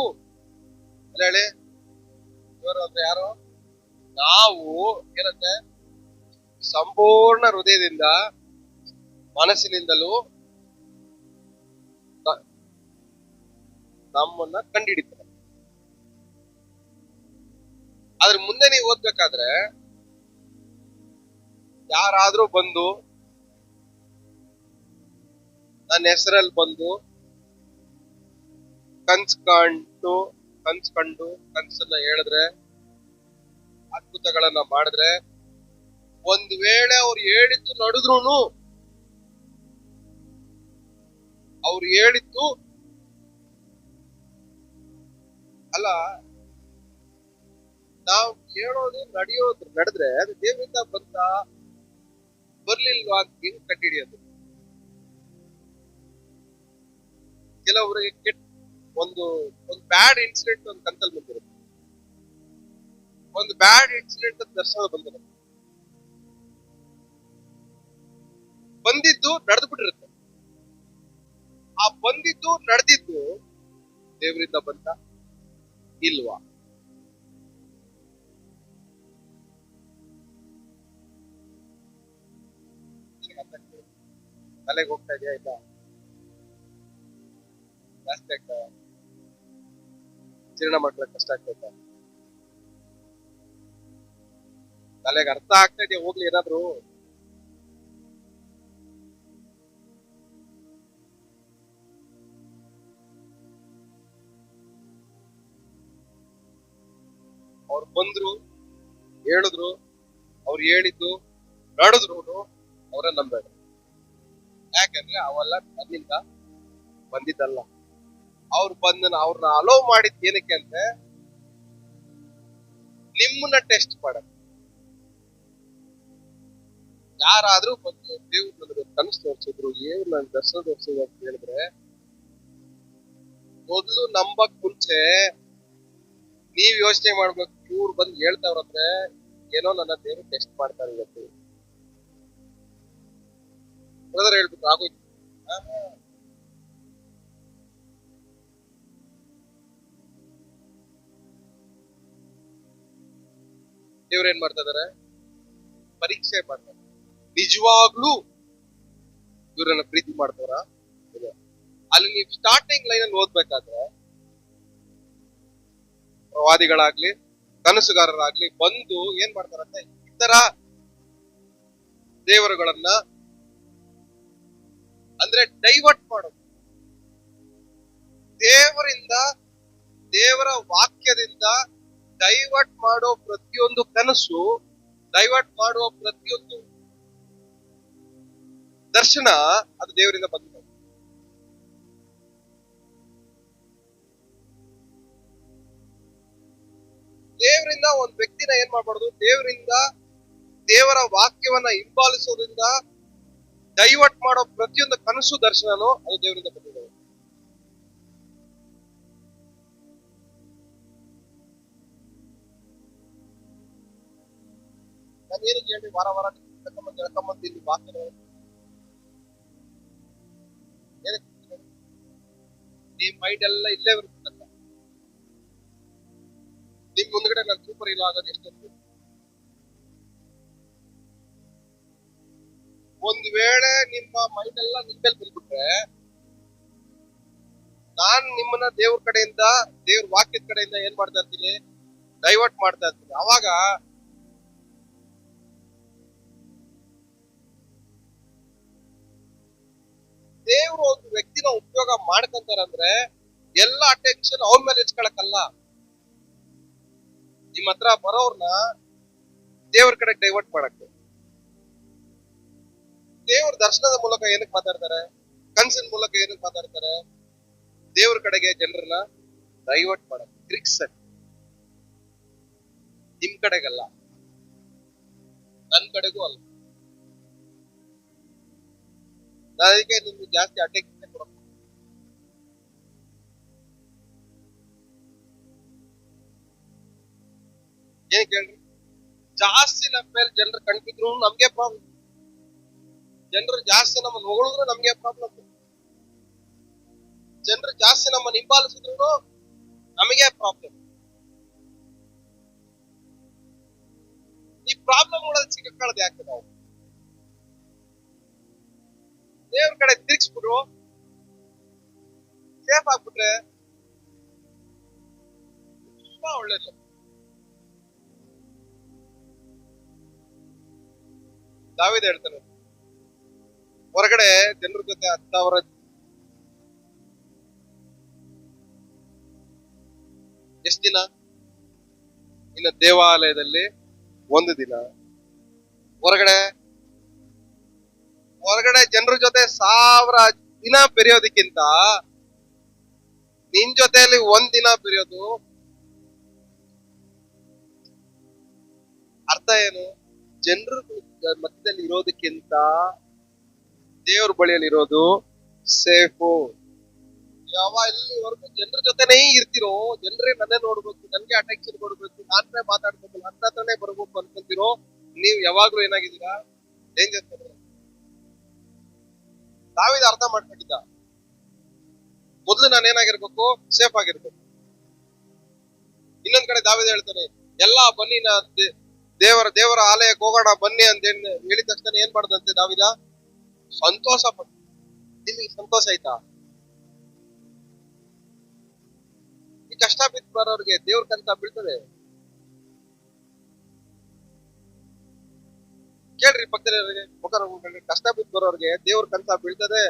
ಹೇಳಿ, ಇವರು ಅಂದ್ರೆ ಯಾರು? ನಾವು ಏನಂತೆ? ಸಂಪೂರ್ಣ ಹೃದಯದಿಂದ, ಮನಸ್ಸಿನಿಂದಲೂ ನಮ್ಮನ್ನ ಕಂಡುಹಿಡಿತಾರೆ. ಅದ್ರ ಮುಂದೆ ನೀವು ಓದ್ಬೇಕಾದ್ರೆ, ಯಾರಾದ್ರೂ ಬಂದು ನನ್ನ ಹೆಸರಲ್ಲಿ ಬಂದು ಕನ್ಸ್ಕೊಂಡು ಕನ್ಸನ್ನ ಹೇಳಿದ್ರೆ, ಅದ್ಭುತಗಳನ್ನ ಮಾಡಿದ್ರೆ, ಒಂದ್ ವೇಳೆ ಅವ್ರು ಹೇಳಿದ್ದು ನಡೆದ್ರುನು, ಅವ್ರು ಹೇಳಿದ್ದು ಅಲ್ಲ, ನಾವು ಹೇಳೋದು ನಡೆದ್ರೆ ಅದು ದೇವರಿಂದ ಬರ್ಲಿಲ್ವಾ ಅಂತ ಹೆಂಗ್ ಕಂಡುಹಿಡಿಯೋದು? ಕೆಲವರಿಗೆ ಒಂದು ಬ್ಯಾಡ್ ಇನ್ಸಿಡೆಂಟ್ ಒಂದು ಕನ್ಸಲ್ ಬಂದಿರುತ್ತೆ, ಒಂದು ಬ್ಯಾಡ್ ಇನ್ಸಿಡೆಂಟ್ ದರ್ಶನ ಬಂದಿದ್ದು ನಡೆದು ಬಿಟ್ಟಿರುತ್ತೆ. ಆ ಬಂದಿದ್ದು ನಡೆದಿದ್ದು ದೇವರಿಂದ ಬಂತ ಇಲ್ವಾ? ತಲೆಗೆ ಹೋಗ್ತಾ ಇದೆಯಾ? ಇಲ್ಲ ಜಾಸ್ತಿ ಆಗ್ತಾ ಜೀರ್ಣ ಮಾಡ್ಕೊಳಕ್ ಕಷ್ಟ ಆಗ್ತೈತ? ತಲೆಗೆ ಅರ್ಥ ಆಗ್ತಾ ಇದೆಯಾ? ಹೋಗ್ಲಿ ಏನಾದ್ರು. ಅವ್ರು ಬಂದ್ರು, ಹೇಳಿದ್ರು, ಅವ್ರು ಹೇಳಿದ್ದು ನಡೆದ್ರು, ಅವ್ರ ನಂಬೇಡ. ಯಾಕಂದ್ರೆ ಅವೆಲ್ಲ ನನ್ನಿಂದ ಬಂದಿದ್ದಲ್ಲ. ಅವ್ರನ್ನ ಅಲೋ ಮಾಡಿದ್ ಏನಕ್ಕೆ ಅಂದ್ರೆ ನಿಮ್ಮನ್ನ ಟೆಸ್ಟ್ ಮಾಡಕ್. ಯಾರಾದ್ರೂ ಬಂದು ದೇವ್ರು ನನಗೆ ಕನಸು ತೋರಿಸಿದ್ರು, ನನ್ನ ದರ್ಶನ ತೋರಿಸಿದ್ರು ಅಂತ ಹೇಳಿದ್ರೆ, ಮೊದ್ಲು ನಂಬಕ್ ಮುಂಚೆ ನೀವ್ ಯೋಚನೆ ಮಾಡ್ಬೇಕು, ಇವ್ರು ಬಂದು ಹೇಳ್ತಾವ್ರಂದ್ರೆ ಏನೋ ನನ್ನ ದೇವ್ರು ಟೆಸ್ಟ್ ಮಾಡ್ತಾರೆ ಇವತ್ತು. ಬ್ರದರ್ ಹೇಳ್ಬಿಟ್ಟು ಆಗೋಯ್ತು. ದೇವ್ರ ಏನ್ ಮಾಡ್ತಾ ಇದಾರೆ? ಪರೀಕ್ಷೆ ಮಾಡ್ತಾರೆ. ನಿಜವಾಗ್ಲೂ ಇವ್ರನ್ನ ಪ್ರೀತಿ ಮಾಡ್ತಾರ? ಅಲ್ಲಿ ನೀವು ಸ್ಟಾರ್ಟಿಂಗ್ ಲೈನ್ ಅಲ್ಲಿ ಓದ್ಬೇಕಾದ್ರೆ, ಪ್ರವಾದಿಗಳಾಗ್ಲಿ ಕನಸುಗಾರರಾಗ್ಲಿ ಬಂದು ಏನ್ ಮಾಡ್ತಾರಂತೆ, ಇತರ ದೇವರುಗಳನ್ನ ಅಂದ್ರೆ ಡೈವರ್ಟ್ ಮಾಡೋದು. ದೇವರ ವಾಕ್ಯದಿಂದ ಡೈವರ್ಟ್ ಮಾಡೋ ಪ್ರತಿಯೊಂದು ಕನಸು, ಡೈವರ್ಟ್ ಮಾಡುವ ಪ್ರತಿಯೊಂದು ದರ್ಶನ ಅದು ದೇವರಿಂದ ಬಂದಿದೆ. ದೇವರಿಂದ ಒಂದ್ ವ್ಯಕ್ತಿನ ಏನ್ ಮಾಡ್ಬಾರ್ದು? ದೇವರ ವಾಕ್ಯವನ್ನ ಹಿಂಬಾಲಿಸೋದ್ರಿಂದ ಡೈವರ್ಟ್ ಮಾಡೋ ಪ್ರತಿಯೊಂದು ಕನಸು ದರ್ಶನನೂ ಅದು ದೇವರಿಂದ ಬಂದಿದೆ. ನಾನು ಏನಕ್ಕೆ ಹೇಳಿ ವಾರ ವಾರ ಎಳ್ಕೊಂಬಂದು ಇಲ್ಲಿ ವಾಕ್ಯ ನಿಮ್ ಮೈಂಡ್ ಎಲ್ಲ ಇಲ್ಲೇ ಬರುತ್ತಲ್ಲ. ನಿಮ್ ಮುಂದ್ಗಡೆ ನಾನು ಸೂಪರ್ ಹೀರೋ ಆಗೋದು ಎಷ್ಟೊಂದು. ಒಂದ್ ವೇಳೆ ನಿಮ್ಮ ಮೈಂಡ್ ಎಲ್ಲ ನಿಮ್ ಮೇಲೆ ಬಂದ್ಬಿಟ್ರೆ, ನಾನ್ ನಿಮ್ಮನ್ನ ದೇವ್ರ ಕಡೆಯಿಂದ, ದೇವ್ರ ವಾಕ್ಯದ ಕಡೆಯಿಂದ ಏನ್ ಮಾಡ್ತಾ ಇರ್ತೀನಿ, ಡೈವರ್ಟ್ ಮಾಡ್ತಾ ಇರ್ತೀನಿ. ಅವಾಗ ದೇವ್ರು ಒಂದು ವ್ಯಕ್ತಿನ ಉಪಯೋಗ ಮಾಡ್ಕೊಂತಾರಂದ್ರೆ ಎಲ್ಲ ಅಟೆನ್ಷನ್ ಅವ್ರ ಮೇಲೆ ಇಸ್ಕೊಳಕ್ಕಲ್ಲ, ನಿಮ್ ಹತ್ರ ಬರೋರ್ನ ದೇವ್ರ ಕಡೆ ಡೈವರ್ಟ್ ಮಾಡಕ್ಕೆ. ದೇವ್ರ ದರ್ಶನದ ಮೂಲಕ ಏನಕ್ಕೆ ಮಾತಾಡ್ತಾರೆ, ಕನ್ಸಿನ ಮೂಲಕ ಏನಕ್ಕೆ ಮಾತಾಡ್ತಾರೆ, ದೇವ್ರ ಕಡೆಗೆ ಜನರನ್ನ ಡೈವರ್ಟ್ ಮಾಡಕ್ಕೆ, ತಿರುಗಿಸಕ್ಕೆ. ನಿಮ್ ಕಡೆಗಲ್ಲ, ನನ್ ಕಡೆಗೂ ಅಲ್ಲ. ಅದಕ್ಕೆ ನಿಮ್ಗೆ ಜಾಸ್ತಿ ಅಟೆನ್ಷನ್ ಕೊಡಕ್ಕೆ. ಏನ್ ಕೇಳ್ರಿ, ಜಾಸ್ತಿ ನಮ್ಮ ಮೇಲೆ ಜನರು ಕಣ್ಬಿದ್ರು ನಮ್ಗೆ ಪ್ರಾಬ್ಲಮ್. ಜನರು ಜಾಸ್ತಿ ನಮ್ಮನ್ನು ಹೊಗಳಿದ್ರು ನಮ್ಗೆ ಪ್ರಾಬ್ಲಮ್. ಜನರು ಜಾಸ್ತಿ ನಮ್ಮನ್ನು ಹಿಂಬಾಲಿಸಿದ್ರು ನಮಗೆ ಪ್ರಾಬ್ಲಮ್. ಈ ಪ್ರಾಬ್ಲಮ್ ಗಳಲ್ಲಿ ಸಿಗಕ್ಕಳದ್ ಯಾಕೆ ನಾವು? ದೇವ್ರ ಕಡೆ ತಿರ್ಗಿಸ್ಬಿಟ್ರು, ಸೇಫ್ ಆಗ್ಬಿಟ್ರೆ ತುಂಬಾ ಒಳ್ಳೇದು. ದಾವೀದ ಹೇಳ್ತಾನೆ, ಹೊರಗಡೆ ಜನರ ಜೊತೆ 10,000 ಎಷ್ಟು ದಿನ, ಇನ್ನು ದೇವಾಲಯದಲ್ಲಿ 1 ದಿನ, ಹೊರಗಡೆ ಜನರ ಜೊತೆ 1000 ದಿನ ಬೆರೆಯೋದಕ್ಕಿಂತ ನಿನ್ ಜೊತೆಯಲ್ಲಿ 1 ದಿನ ಬೆರೆಯೋದು ಅರ್ಥ ಏನು? ಜನರ ಮಧ್ಯದಲ್ಲಿ ಇರೋದಕ್ಕಿಂತ ದೇವ್ರ ಬಳಿಯಲ್ಲಿ ಇರೋದು ಸೇಫು. ಎಲ್ಲಿವರೆಗೂ ಜನರ ಜೊತೆನೇ ಇರ್ತಿರೋ, ಜನರೇ ನನ್ನೇ ನೋಡ್ಬೇಕು, ನನ್ಗೆ ಅಟೆನ್ಷನ್ ಕೊಡ್ಬೇಕು, ನಾನೇ ಮಾತಾಡ್ಬೇಕು, ನನ್ನ ಹತ್ರನೇ ಬರ್ಬೇಕು ಅನ್ಕೊಂತಿರೋ, ನೀವ್ ಯಾವಾಗ್ಲೂ ಏನಾಗಿದ್ದೀರಾ, ಡೇಂಜರ್. ದಾವೀದ ಅರ್ಥ ಮಾಡ್ಕೊಂಡಿದ್ದ, ಮೊದ್ಲು ನಾನು ಏನಾಗಿರ್ಬೇಕು, ಸೇಫ್ ಆಗಿರ್ಬೇಕು. ಇನ್ನೊಂದ್ ಕಡೆ ದಾವೀದ ಹೇಳ್ತಾನೆ, ಎಲ್ಲಾ ಬನ್ನಿ ದೇವರ ಆಲಯಕ್ಕೆ ಹೋಗೋಣ ಬನ್ನಿ ಅಂತ ಹೇಳಿದ ತಕ್ಷಣ ಏನ್ ಮಾಡ್ದಂತೆ ದಾವೀದ, ಸಂತೋಷ ಪಟ್ಟು. ನಿಮಗೆ ಸಂತೋಷ ಆಯ್ತಾ? ಈ ಕಷ್ಟ ಬಿದ್ದು ಬರೋರಿಗೆ ದೇವ್ರ ಕಂತ ಬೀಳ್ತದೆ. ಕೇಳ್ರಿ ಪಕ್ಕದವರಿಗೆ, ಕಷ್ಟ ಬಿದ್ದು ಬರೋರಿಗೆ ದೇವ್ರ ಕಂತ ಬೀಳ್ತದೆ,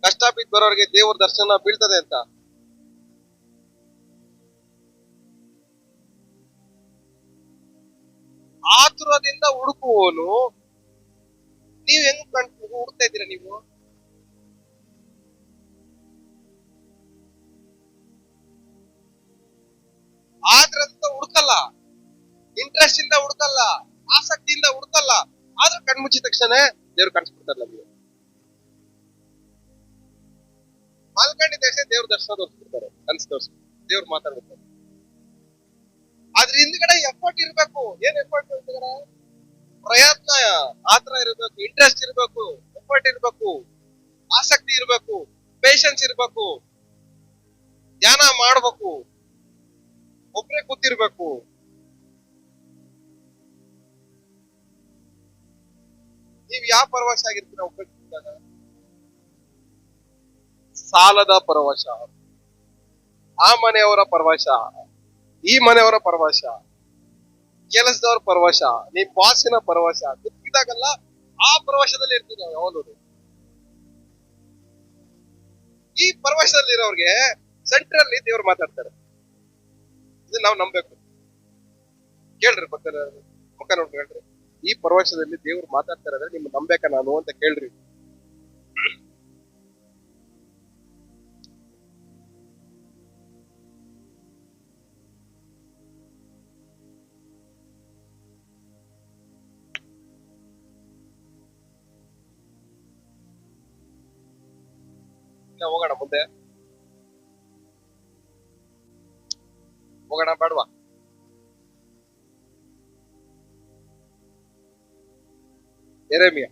ಕಷ್ಟ ಬಿದ್ದು ಬರೋರಿಗೆ ದೇವ್ರ ದರ್ಶನ ಬೀಳ್ತದೆ ಅಂತ. ಆತುರದಿಂದ ಹುಡುಕುವವನು, ನೀವ್ ಹೆಂಗ್ ಹುಡುಕ್ತಾ ಇದ್ದೀರಾ? ನೀವು ಆದ್ರಂತ ಹುಡುಕಲ್ಲ, ಇಂಟ್ರೆಸ್ಟ್ ಇಂದ ಹುಡುಕಲ್ಲ, ಆಸಕ್ತಿಯಿಂದ ಹುಡುಕಲ್ಲ. ಆದ್ರೆ ಕಣ್ಮುಚ್ಚಿದ ತಕ್ಷಣ ದೇವ್ರು ಕಾಣಿಸ್ಬಿಡ್ತಾರೆ ನಮ್ಗೆ. ಮಾಲ್ಕೊಂಡಿದ ತಕ್ಷಣ ದೇವ್ರ ದರ್ಶನ ತೋರಿಸ್ಬಿಡ್ತಾರೆ, ಕನ್ಸು ತೋರಿಸ್, ದೇವ್ರು ಮಾತಾಡ್ಬಿಡ್ತಾರೆ. ಅದ್ರ ಹಿಂದ್ಗಡೆ ಎಫರ್ಟ್ ಇರ್ಬೇಕು. ಏನ್ ಎಫರ್ಟ್ ಹಿಂದ್ಗಡೆ? ಪ್ರಯತ್ನ ಆತರ ಇರ್ಬೇಕು, ಇಂಟ್ರೆಸ್ಟ್ ಇರ್ಬೇಕು, ಎಫರ್ಟ್ ಇರ್ಬೇಕು, ಆಸಕ್ತಿ ಇರ್ಬೇಕು, ಪೇಷನ್ಸ್ ಇರ್ಬೇಕು, ಧ್ಯಾನ ಮಾಡ್ಬೇಕು, ಒಬ್ರೇ ಕೂತಿರ್ಬೇಕು. ನೀವ್ ಯಾವ ಪರವಶ ಆಗಿರ್ತೀರ ಒಬ್ಬರೇ ಕೂತಾಗ? ಸಾಲದ ಪರವಶ, ಆ ಮನೆಯವರ ಪರವಶ, ಈ ಮನೆಯವರ ಪರವಶ, ಕೆಲಸದವ್ರ ಪರವಶ, ನಿಮ್ ಬಾಸಿನ ಪರವಶ. ಗೊತ್ತಿದ್ದಾಗಲ್ಲ ಆ ಪರವಶದಲ್ಲಿ ಇರ್ತೀವಿ ನಾವು ಯಾವಾಗಲೂ. ಈ ಪರವಶದಲ್ಲಿ ಇರೋರ್ಗೆ ಸೆಂಟ್ರಲ್ಲಿ ದೇವ್ರು ಮಾತಾಡ್ತಾರೆ. ಇದು ನಾವು ನಂಬೇಕು. ಕೇಳ್ರಿ ಪಕ್ಕದ ಮುಖ ನೋಡ್ರಿ, ಹೇಳ್ರಿ, ಈ ಪರವಶದಲ್ಲಿ ದೇವ್ರು ಮಾತಾಡ್ತಾರೆ ಅಂದ್ರೆ ನಿಮ್ ನಂಬೇಕಾ ನಾನು ಅಂತ ಕೇಳ್ರಿ. ಹೋಗೋಣ ಮುಂದೆ, ಹೋಗೋಣ ಬೇಡವಾ? ಯೆರೆಮೀಯ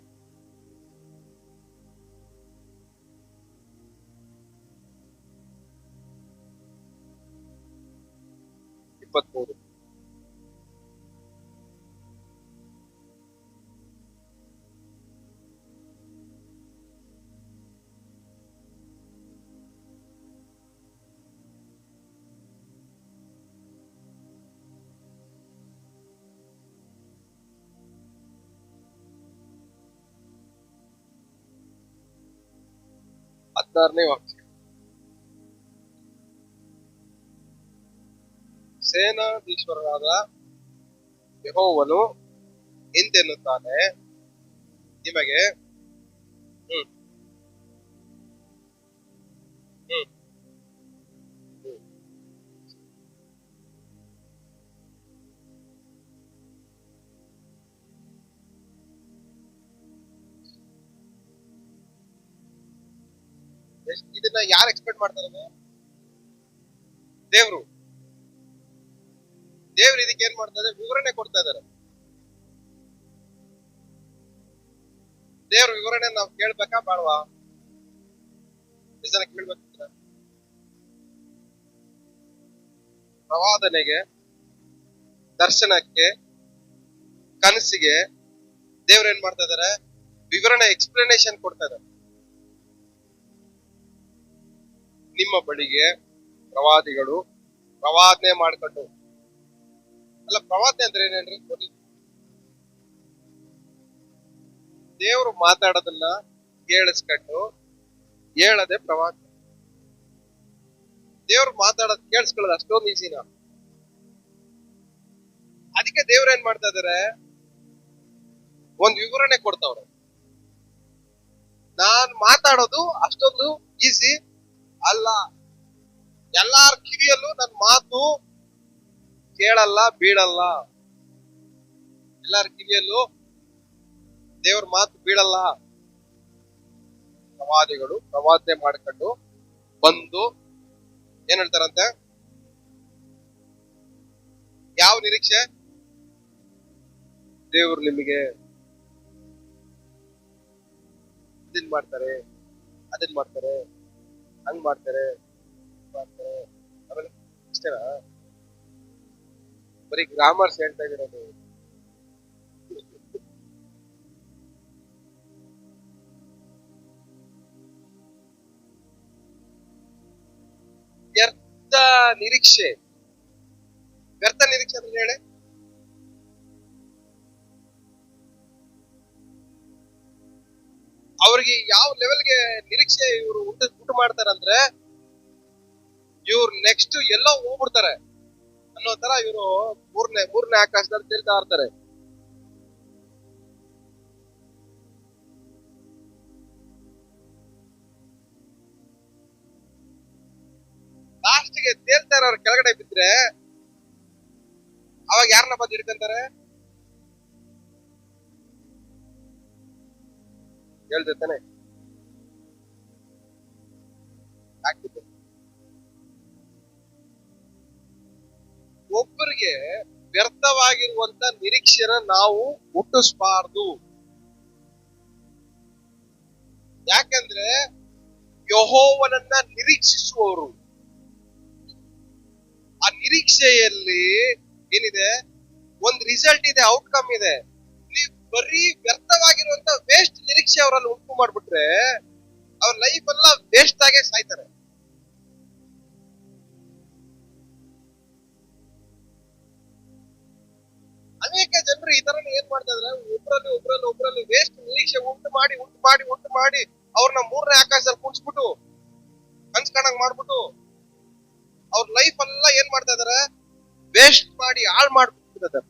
23. ಹದಿನಾರನೇ ವಾಕ್ಯ. ಸೇನಾಧೀಶ್ವರನಾದ ಯೆಹೋವನು ಇಂತೆನ್ನುತ್ತಾನೆ, ನಿಮಗೆ ಹ್ಮ್ ಹ್ಮ್ ಹ್ಮ್ ಇದನ್ನ ಯಾರು ಎಕ್ಸ್ಪೆಕ್ಟ್ ಮಾಡ್ತಾರೆ? ದೇವ್ರು. ದೇವ್ರು ಇದಕ್ಕೆ ಏನ್ ಮಾಡ್ತಾ ಇದ್ದಾರೆ? ವಿವರಣೆ ಕೊಡ್ತಾ ಇದ್ದಾರೆ. ದೇವ್ರ ವಿವರಣೆ ನಾವು ಕೇಳ್ಬೇಕಾ ಬೇಡವಾ? ನಿಜನ ಕೇಳ್ಬೇಕಿದ್ರೆ ಪ್ರವಾದನೆಗೆ, ದರ್ಶನಕ್ಕೆ, ಕನಸಿಗೆ ದೇವ್ರು ಏನ್ ಮಾಡ್ತಾ ಇದಾರೆ? ವಿವರಣೆ, ಎಕ್ಸ್ಪ್ಲನೇಷನ್ ಕೊಡ್ತಾ ಇದ್ದಾರೆ. ನಿಮ್ಮ ಬಳಿಗೆ ಪ್ರವಾದಿಗಳು ಪ್ರವಾದನೆ ಮಾಡ್ಕೊಂಡು, ಅಲ್ಲ ಪ್ರವಾದನೆ ಅಂದ್ರೆ ಏನೇನ್ರಿ? ದೇವ್ರು ಮಾತಾಡೋದನ್ನ ಕೇಳಿಸ್ಕೊಂಡು ಹೇಳದೆ ಪ್ರವಾದನೆ. ದೇವ್ರು ಮಾತಾಡೋದ್ ಕೇಳಿಸ್ಕೊಳ್ಳೋದು ಅಷ್ಟೊಂದು ಈಸಿನ? ಅದಕ್ಕೆ ದೇವ್ರ ಏನ್ ಮಾಡ್ತಾ ಇದಾರೆ? ಒಂದ್ ವಿವರಣೆ ಕೊಡ್ತಾವ್ರೆ. ನಾನ್ ಮಾತಾಡೋದು ಅಷ್ಟೊಂದು ಈಸಿ ಅಲ್ಲ. ಎಲ್ಲಾರ ಕಿವಿಯಲ್ಲೂ ನನ್ ಮಾತು ಕೇಳಲ್ಲ, ಬೀಳಲ್ಲ. ಎಲ್ಲಾರ ಕಿವಿಯಲ್ಲೂ ದೇವ್ರ ಮಾತು ಬೀಳಲ್ಲ. ಪ್ರವಾದಿಗಳು ಪ್ರವಾದನೆ ಮಾಡ್ಕೊಂಡು ಬಂದು ಏನ್ ಹೇಳ್ತಾರಂತೆ? ಯಾವ ನಿರೀಕ್ಷೆ? ದೇವ್ರು ನಿಮಗೆ ಇದನ್ ಮಾಡ್ತಾರೆ, ಅದನ್ ಮಾಡ್ತಾರೆ, ಹಂಗ್ ಮಾಡ್ತಾರೆ, ಆಮೇಲೆ ಇಷ್ಟೇನಾ? ಬರೀ ಗ್ರಾಮರ್ಸ್ ಹೇಳ್ತಾ ಇದೀರೋದು. ವ್ಯರ್ಥ ನಿರೀಕ್ಷೆ. ವ್ಯರ್ಥ ನಿರೀಕ್ಷೆ ಅಂದ್ರೆ ಹೇಳಿ. ಅವ್ರಿಗೆ ಯಾವ ಲೆವೆಲ್ಗೆ ನಿರೀಕ್ಷೆ ಇವರು ಉಂಟು ಮಾಡ್ತಾರಂದ್ರೆ, ಇವ್ರು ನೆಕ್ಸ್ಟ್ ಎಲ್ಲೋ ಹೋಗ್ಬಿಡ್ತಾರೆ ಅನ್ನೋ ತರ ಇವರು ಮೂರನೇ ಆಕಾಶದಲ್ಲಿ ತೇಲ್ತಾ ಇರ್ತಾರೆ. ಲಾಸ್ಟ್ಗೆ ತೇಲ್ತಾ ಇರೋರು ಕೆಳಗಡೆ ಬಿದ್ರೆ ಅವಾಗ ಯಾರನ್ನ ಬಂದು ಹಿಡ್ಕೊಂತಾರೆ? ಹೇಳ್ತಾನೆ ಒಬ್ಬರಿಗೆ ವ್ಯರ್ಥವಾಗಿರುವಂತ ನಿರೀಕ್ಷೆನ ನಾವು ಹುಟ್ಟಿಸಬಾರ್ದು. ಯಾಕಂದ್ರೆ ಯೆಹೋವನನ್ನ ನಿರೀಕ್ಷಿಸುವವರು, ಆ ನಿರೀಕ್ಷೆಯಲ್ಲಿ ಏನಿದೆ? ಒಂದ್ ರಿಸಲ್ಟ್ ಇದೆ, ಔಟ್ಕಮ್ ಇದೆ. ನೀವು ಬರೀ ವ್ಯರ್ಥವಾಗಿರುವಂತ ವೇಸ್ಟ್ ನಿರೀಕ್ಷೆ ಅವರಲ್ಲಿ ಉಂಟು ಮಾಡ್ಬಿಟ್ರೆ ಅವ್ರ ಲೈಫ್ ಎಲ್ಲ ವೇಸ್ಟ್ ಆಗೇ ಸಾಯ್ತಾರೆ. ಅನೇಕ ಜನರು ಈ ತರ ಏನ್ ಮಾಡ್ತಾ ಇದ್ರೆ, ಒಬ್ರಲ್ಲಿ ವೇಸ್ಟ್ ನಿರೀಕ್ಷೆ ಉಂಟು ಮಾಡಿ ಅವ್ರನ್ನ ಮೂರನೇ ಆಕಾಶದಲ್ಲಿ ಕೂಡ್ಸ್ಬಿಟ್ಟು ಕನ್ಸ್ ಕಾಣಂಗ್ ಮಾಡ್ಬಿಟ್ಟು ಅವ್ರ ಲೈಫ್ ಎಲ್ಲ ಏನ್ ಮಾಡ್ತಾ ಇದಾರೆ? ವೇಸ್ಟ್ ಮಾಡಿ ಹಾಳು ಮಾಡ್ಬಿಟ್ಟಿದ್ದಾರೆ.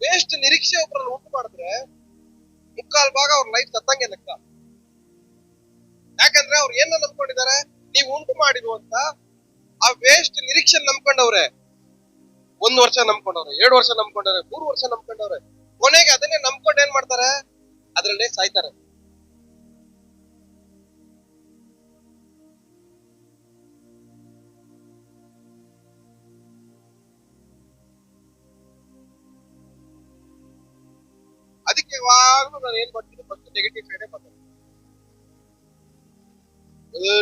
ವೇಸ್ಟ್ ನಿರೀಕ್ಷೆ ಒಬ್ಬರಲ್ಲಿ ಉಂಟು ಮಾಡಿದ್ರೆ ಮುಕ್ಕಾಲ್ ಭಾಗ ಅವ್ರ ಲೈಫ್ ಸತ್ತಂಗೆ ಲೆಕ್ಕ. ಯಾಕಂದ್ರೆ ಅವ್ರು ಏನ ನಂಬ್ಕೊಂಡಿದ್ದಾರೆ? ನೀವು ಉಂಟು ಮಾಡಿರುವಂತ ಆ ವೇಸ್ಟ್ ನಿರೀಕ್ಷೆ ನಂಬ್ಕೊಂಡವ್ರೆ. 1 ವರ್ಷ ನಂಬ್ಕೊಂಡವ್ರೆ, 2 ವರ್ಷ ನಂಬ್ಕೊಂಡವ್ರೆ, 3 ವರ್ಷ ನಂಬ್ಕೊಂಡವ್ರೆ. ಕೊನೆಗೆ ಅದನ್ನೇ ನಂಬ್ಕೊಂಡು ಏನ್ ಮಾಡ್ತಾರೆ? ಅದ್ರಲ್ಲೇ ಸಾಯ್ತಾರೆ. ಅದಕ್ಕೆ ಯಾವಾಗ್ಲೂ ನಾನು ಏನ್ ಮಾಡ್ತೀನಿ, ಫಸ್ಟ್ ನೆಗೆಟಿವ್ ಸೈಡೇ ಮಾತಾಡ್ತೀನಿ.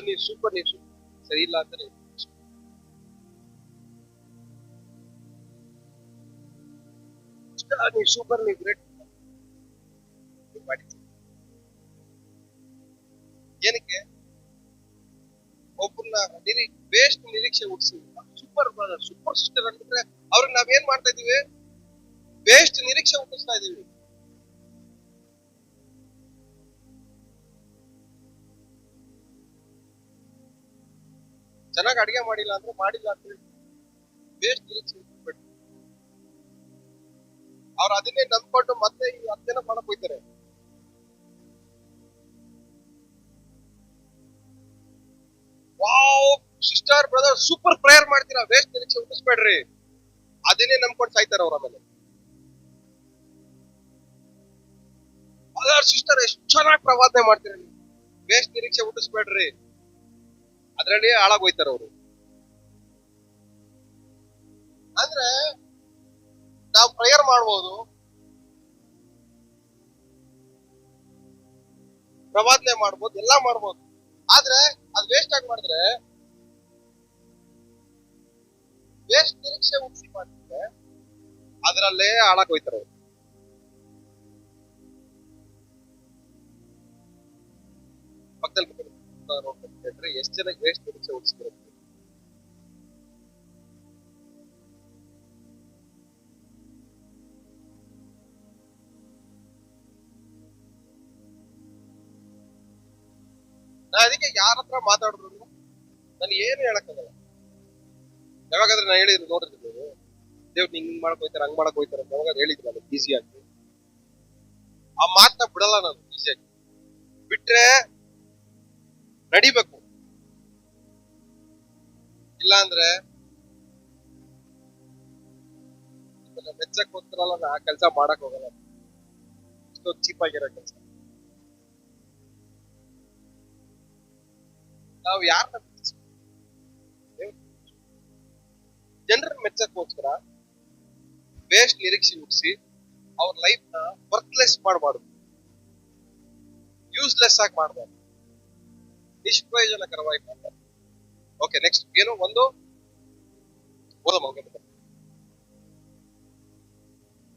ನೀವ್ ಸೂಪರ್, ನೀವ್ ಸೂಪರ್, ಸರಿ ಇಲ್ಲ ಅಂತ ನೀವ್ ಸೂಪರ್, ನೀವ್ ಗ್ರೇಟ್ ಮಾಡಿ. ಏನಕ್ಕೆ ಒಬ್ಬರನ್ನ ಬೇಸ್ಟ್ ನಿರೀಕ್ಷೆ ಹುಟ್ಟಿಸಿ ಸೂಪರ್ ಬ್ರದರ್, ಸೂಪರ್ ಸಿಸ್ಟರ್ ಅಂತಿದ್ರೆ ಅವ್ರಿಗೆ ನಾವೇನ್ ಮಾಡ್ತಾ ಇದೀವಿ, ಬೇಸ್ಟ್ ನಿರೀಕ್ಷೆ ಹುಟ್ಟಿಸ್ತಾ ಇದೀವಿ. ಚೆನ್ನಾಗಿ ಅಡಿಗೆ ಮಾಡಿಲ್ಲ ಅಂದ್ರೆ ಮಾಡಿಲ್ಲ ಅಂತ ಹೇಳಿ ಬೇಸ್ಟ್ ನಿರೀಕ್ಷೆ ಹುಟ್ಟಿಸ್ಬಿಟ್ಟು ಅವ್ರು ಅದನ್ನೇ ನಂಬ್ಕೊಂಡು ಮತ್ತೆ ಈ ಅಧ್ಯಯನ ಮಾಡಕ್ ಹೋಗ್ತಾರೆ. Wow sister brother super prayer ಮಾಡ್ತೀರಾ, ಬೇಸ್ಟ್ ನಿರೀಕ್ಷೆ ಹುಟ್ಟಿಸ್ಬೇಡ್ರಿ, ಅದನ್ನೇ ನಂಬ್ಕೊಂಡು ಸಾಯ್ತಾರ ಅವ್ರ. ಆಮೇಲೆ ಸಿಸ್ಟರ್ ಎಷ್ಟು ಚೆನ್ನಾಗಿ ಪ್ರವಾದನೆ ಮಾಡ್ತೀರ, ನೀವು ಬೇಸ್ಟ್ ನಿರೀಕ್ಷೆ ಹುಟ್ಟಿಸ್ಬೇಡ್ರಿ, ಅದ್ರಲ್ಲಿ ಹಾಳಾಗೋಯ್ತಾರ ಅವರು. ಅಂದ್ರೆ ನಾವು ಪ್ರೇಯರ್ ಮಾಡ್ಬೋದು, ಪ್ರವಾದನೆ ಮಾಡ್ಬೋದು, ಎಲ್ಲಾ ಮಾಡ್ಬೋದು, ಆದ್ರೆ ಅದ್ ವೇಸ್ಟ್ ಆಗಿ ಮಾಡಿದ್ರೆ, ವೇಸ್ಟ್ ನಿರೀಕ್ಷೆ ಹುಟ್ಟಿಸಿ ಮಾಡಿದ್ರೆ ಅದರಲ್ಲೇ ಹಾಳಾಗೋಯ್ತಾರ ಅವರು. ಪಕ್ಕದಲ್ಲಿ ಎಷ್ಟು ಜನಕ್ಕೆ ವೇಸ್ಟ್ ನಿರೀಕ್ಷೆ ಹುಟ್ಟಿಸ್ತಾರೆ. ನಾ ಅದಕ್ಕೆ ಯಾರ ಹತ್ರ ಮಾತಾಡಿದ್ರು ನಾನು ಏನು ಹೇಳಕ್ಕಾಗಲ್ಲ. ಯಾವಾಗಾದ್ರೆ ನಾ ಹೇಳಿದ್ರು ನೋಡಿದ್ರು ನೀವು ದೇವ್ರು ಹಿಂಗ್ ಮಾಡಕ್ ಹೋಯ್ತಾರೆ, ಹಂಗ್ ಮಾಡಕ್ ಹೋಯ್ತಾರೆ ಅಂತ ಯಾವಾಗ ಹೇಳಿದ್ರು ನಾನು ಈಸಿ ಆಗಿ. ಆ ಮಾತನ್ನ ಬಿಡಲ್ಲ ನಾನು ಈಸಿಯಾಗಿ. ಬಿಟ್ರೆ ನಡಿಬೇಕು, ಇಲ್ಲ ಅಂದ್ರೆ ಮೆಚ್ಚಕ್ ಹೋಗ್ತಾರಲ್ಲ, ನಾ ಆ ಕೆಲ್ಸ ಮಾಡಕ್ ಹೋಗಲ್ಲ. ಇಷ್ಟೊಂದು ಚೀಪ್ ಆಗಿರೋ ಕೆಲಸ. ನಾವು ಯಾರನ್ನ ಜನರ ಮೆಚ್ಚಕ್ಕೋಸ್ಕರ ಬೇಸ್ಟ್ ನಿರೀಕ್ಷೆ ಹುಟ್ಟಿಸಿ ಅವ್ರ ಲೈಫ್ ನ ವರ್ಕ್ಲೆಸ್ ಮಾಡಬಾರ್ದು, ಯೂಸ್ಲೆಸ್ ಆಗಿ ಮಾಡಬಾರ್ದು, ನಿಷ್ಪ್ರಯೋಜನಕರವಾಗಿ ಮಾಡಬಾರ್ದು. ಓಕೆ, ನೆಕ್ಸ್ಟ್ ಏನು ಒಂದು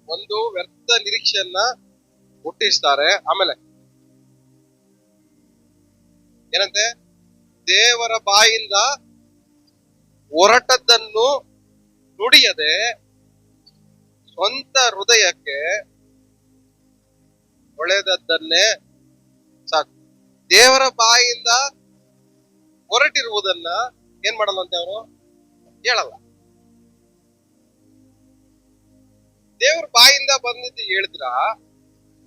ಒಂದು ವ್ಯರ್ಥ ನಿರೀಕ್ಷೆಯನ್ನ ಹುಟ್ಟಿಸ್ತಾರೆ. ಆಮೇಲೆ ಏನಂತೆ, ದೇವರ ಬಾಯಿಂದ ಹೊರಟದ್ದನ್ನು ನುಡಿಯದೆ ಸ್ವಂತ ಹೃದಯಕ್ಕೆ ಒಳ್ಳೆದದ್ದನ್ನೇ ಸಾಕು. ದೇವರ ಬಾಯಿಂದ ಹೊರಟಿರುವುದನ್ನ ಏನ್ ಮಾಡಲ್ಲಂತೆ ಅವರು ಹೇಳಲ್ಲ. ದೇವ್ರ ಬಾಯಿಂದ ಬಂದಿದ್ದು ಹೇಳಿದ್ರ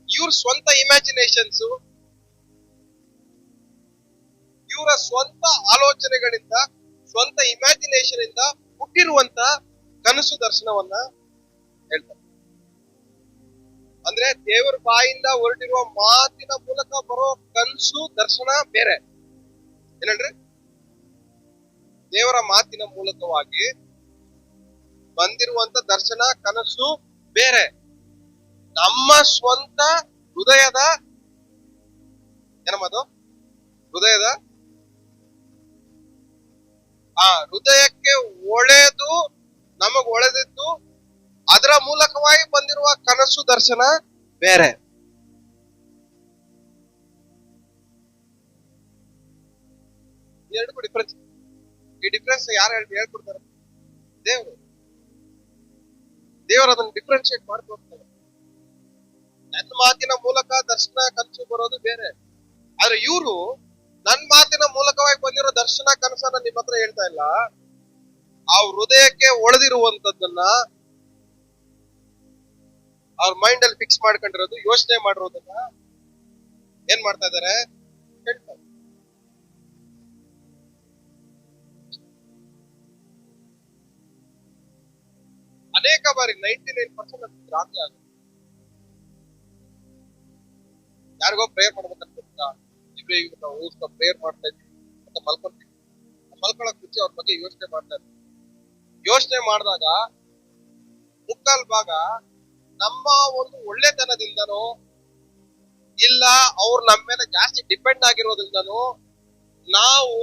ಇವ್ರ ಸ್ವಂತ ಇಮ್ಯಾಜಿನೇಷನ್ಸ್, ಇವರ ಸ್ವಂತ ಆಲೋಚನೆಗಳಿಂದ, ಸ್ವಂತ ಇಮ್ಯಾಜಿನೇಷನ್ ಇಂದ ಹುಟ್ಟಿರುವಂತ ಕನಸು ದರ್ಶನವನ್ನ ಹೇಳ್ತಾರೆ. ಅಂದ್ರೆ ದೇವರ ಬಾಯಿಂದ ಹೊರಟಿರುವ ಮಾತಿನ ಮೂಲಕ ಬರೋ ಕನಸು ದರ್ಶನ ಬೇರೆ. ಏನಂದ್ರೆ ದೇವರ ಮಾತಿನ ಮೂಲಕವಾಗಿ ಬಂದಿರುವಂತ ದರ್ಶನ ಕನಸು ಬೇರೆ. ನಮ್ಮ ಸ್ವಂತ ಹೃದಯದ ಏನಮ್ಮದು ಹೃದಯದ ಹೃದಯಕ್ಕೆ ಒಳೆದು ನಮಗ್ ಒಳೆದಿದ್ದು ಅದರ ಮೂಲಕವಾಗಿ ಬಂದಿರುವ ಕನಸು ದರ್ಶನ ಬೇರೆ. ಎರಡಕ್ಕೂ ಡಿಫ್ರೆನ್ಸ್. ಈ ಡಿಫ್ರೆನ್ಸ್ ಯಾರು ಹೇಳ್ಕೊಡ್ತಾರೆ? ದೇವರು. ದೇವರು ಅದನ್ನ ಡಿಫ್ರೆನ್ಶಿಯೇಟ್ ಮಾಡ್ಕೊಡ್ತಾರೆ. ನನ್ನ ಮಾತಿನ ಮೂಲಕ ದರ್ಶನ ಕನಸು ಬರೋದು ಬೇರೆ, ಆದ್ರೆ ಇವರು ನನ್ನ ಮಾತಿನ ಮೂಲಕವಾಗಿ ಬಂದಿರೋ ದರ್ಶನ ಕನಸನ್ನ ನಿಮ್ಮ ಹತ್ರ ಹೇಳ್ತಾ ಇಲ್ಲ, ಆ ಹೃದಯಕ್ಕೆ ಒಳೆದಿರುವಂತದ್ದನ್ನ ಅವ್ರ ಮೈಂಡ್ ಅಲ್ಲಿ ಫಿಕ್ಸ್ ಮಾಡ್ಕೊಂಡಿರೋದು, ಯೋಚನೆ ಮಾಡಿರೋದನ್ನ ಏನ್ ಮಾಡ್ತಾ ಇದಾರೆ ಹೇಳ್ತಾರೆ. ಅನೇಕ ಬಾರಿ 99% ಅದು ಭ್ರಾಂತಿ ಆಗುತ್ತೆ. ಯಾರಿಗೋ ಪ್ರೇಯರ್ ಮಾಡ್ಬೇಕಂತ ನಾವು ಪ್ರೇಯರ್ ಮಾಡ್ತಾ ಇದ್ವಿ ಅಂತ ಮಲ್ಕೊಂತೀವಿ. ಮಲ್ಕೊಳಕ್ ಮುಂಚೆ ಅವ್ರ ಬಗ್ಗೆ ಯೋಚನೆ ಮಾಡ್ತಾ ಇದ್ವಿ. ಯೋಚನೆ ಮಾಡಿದಾಗ ಮುಕ್ಕಾಲ್ ಭಾಗ ನಮ್ಮ ಒಂದು ಒಳ್ಳೆತನದಿಂದನೋ ಇಲ್ಲ ಅವ್ರು ನಮ್ಮ ಮೇಲೆ ಜಾಸ್ತಿ ಡಿಪೆಂಡ್ ಆಗಿರೋದ್ರಿಂದನೂ ನಾವು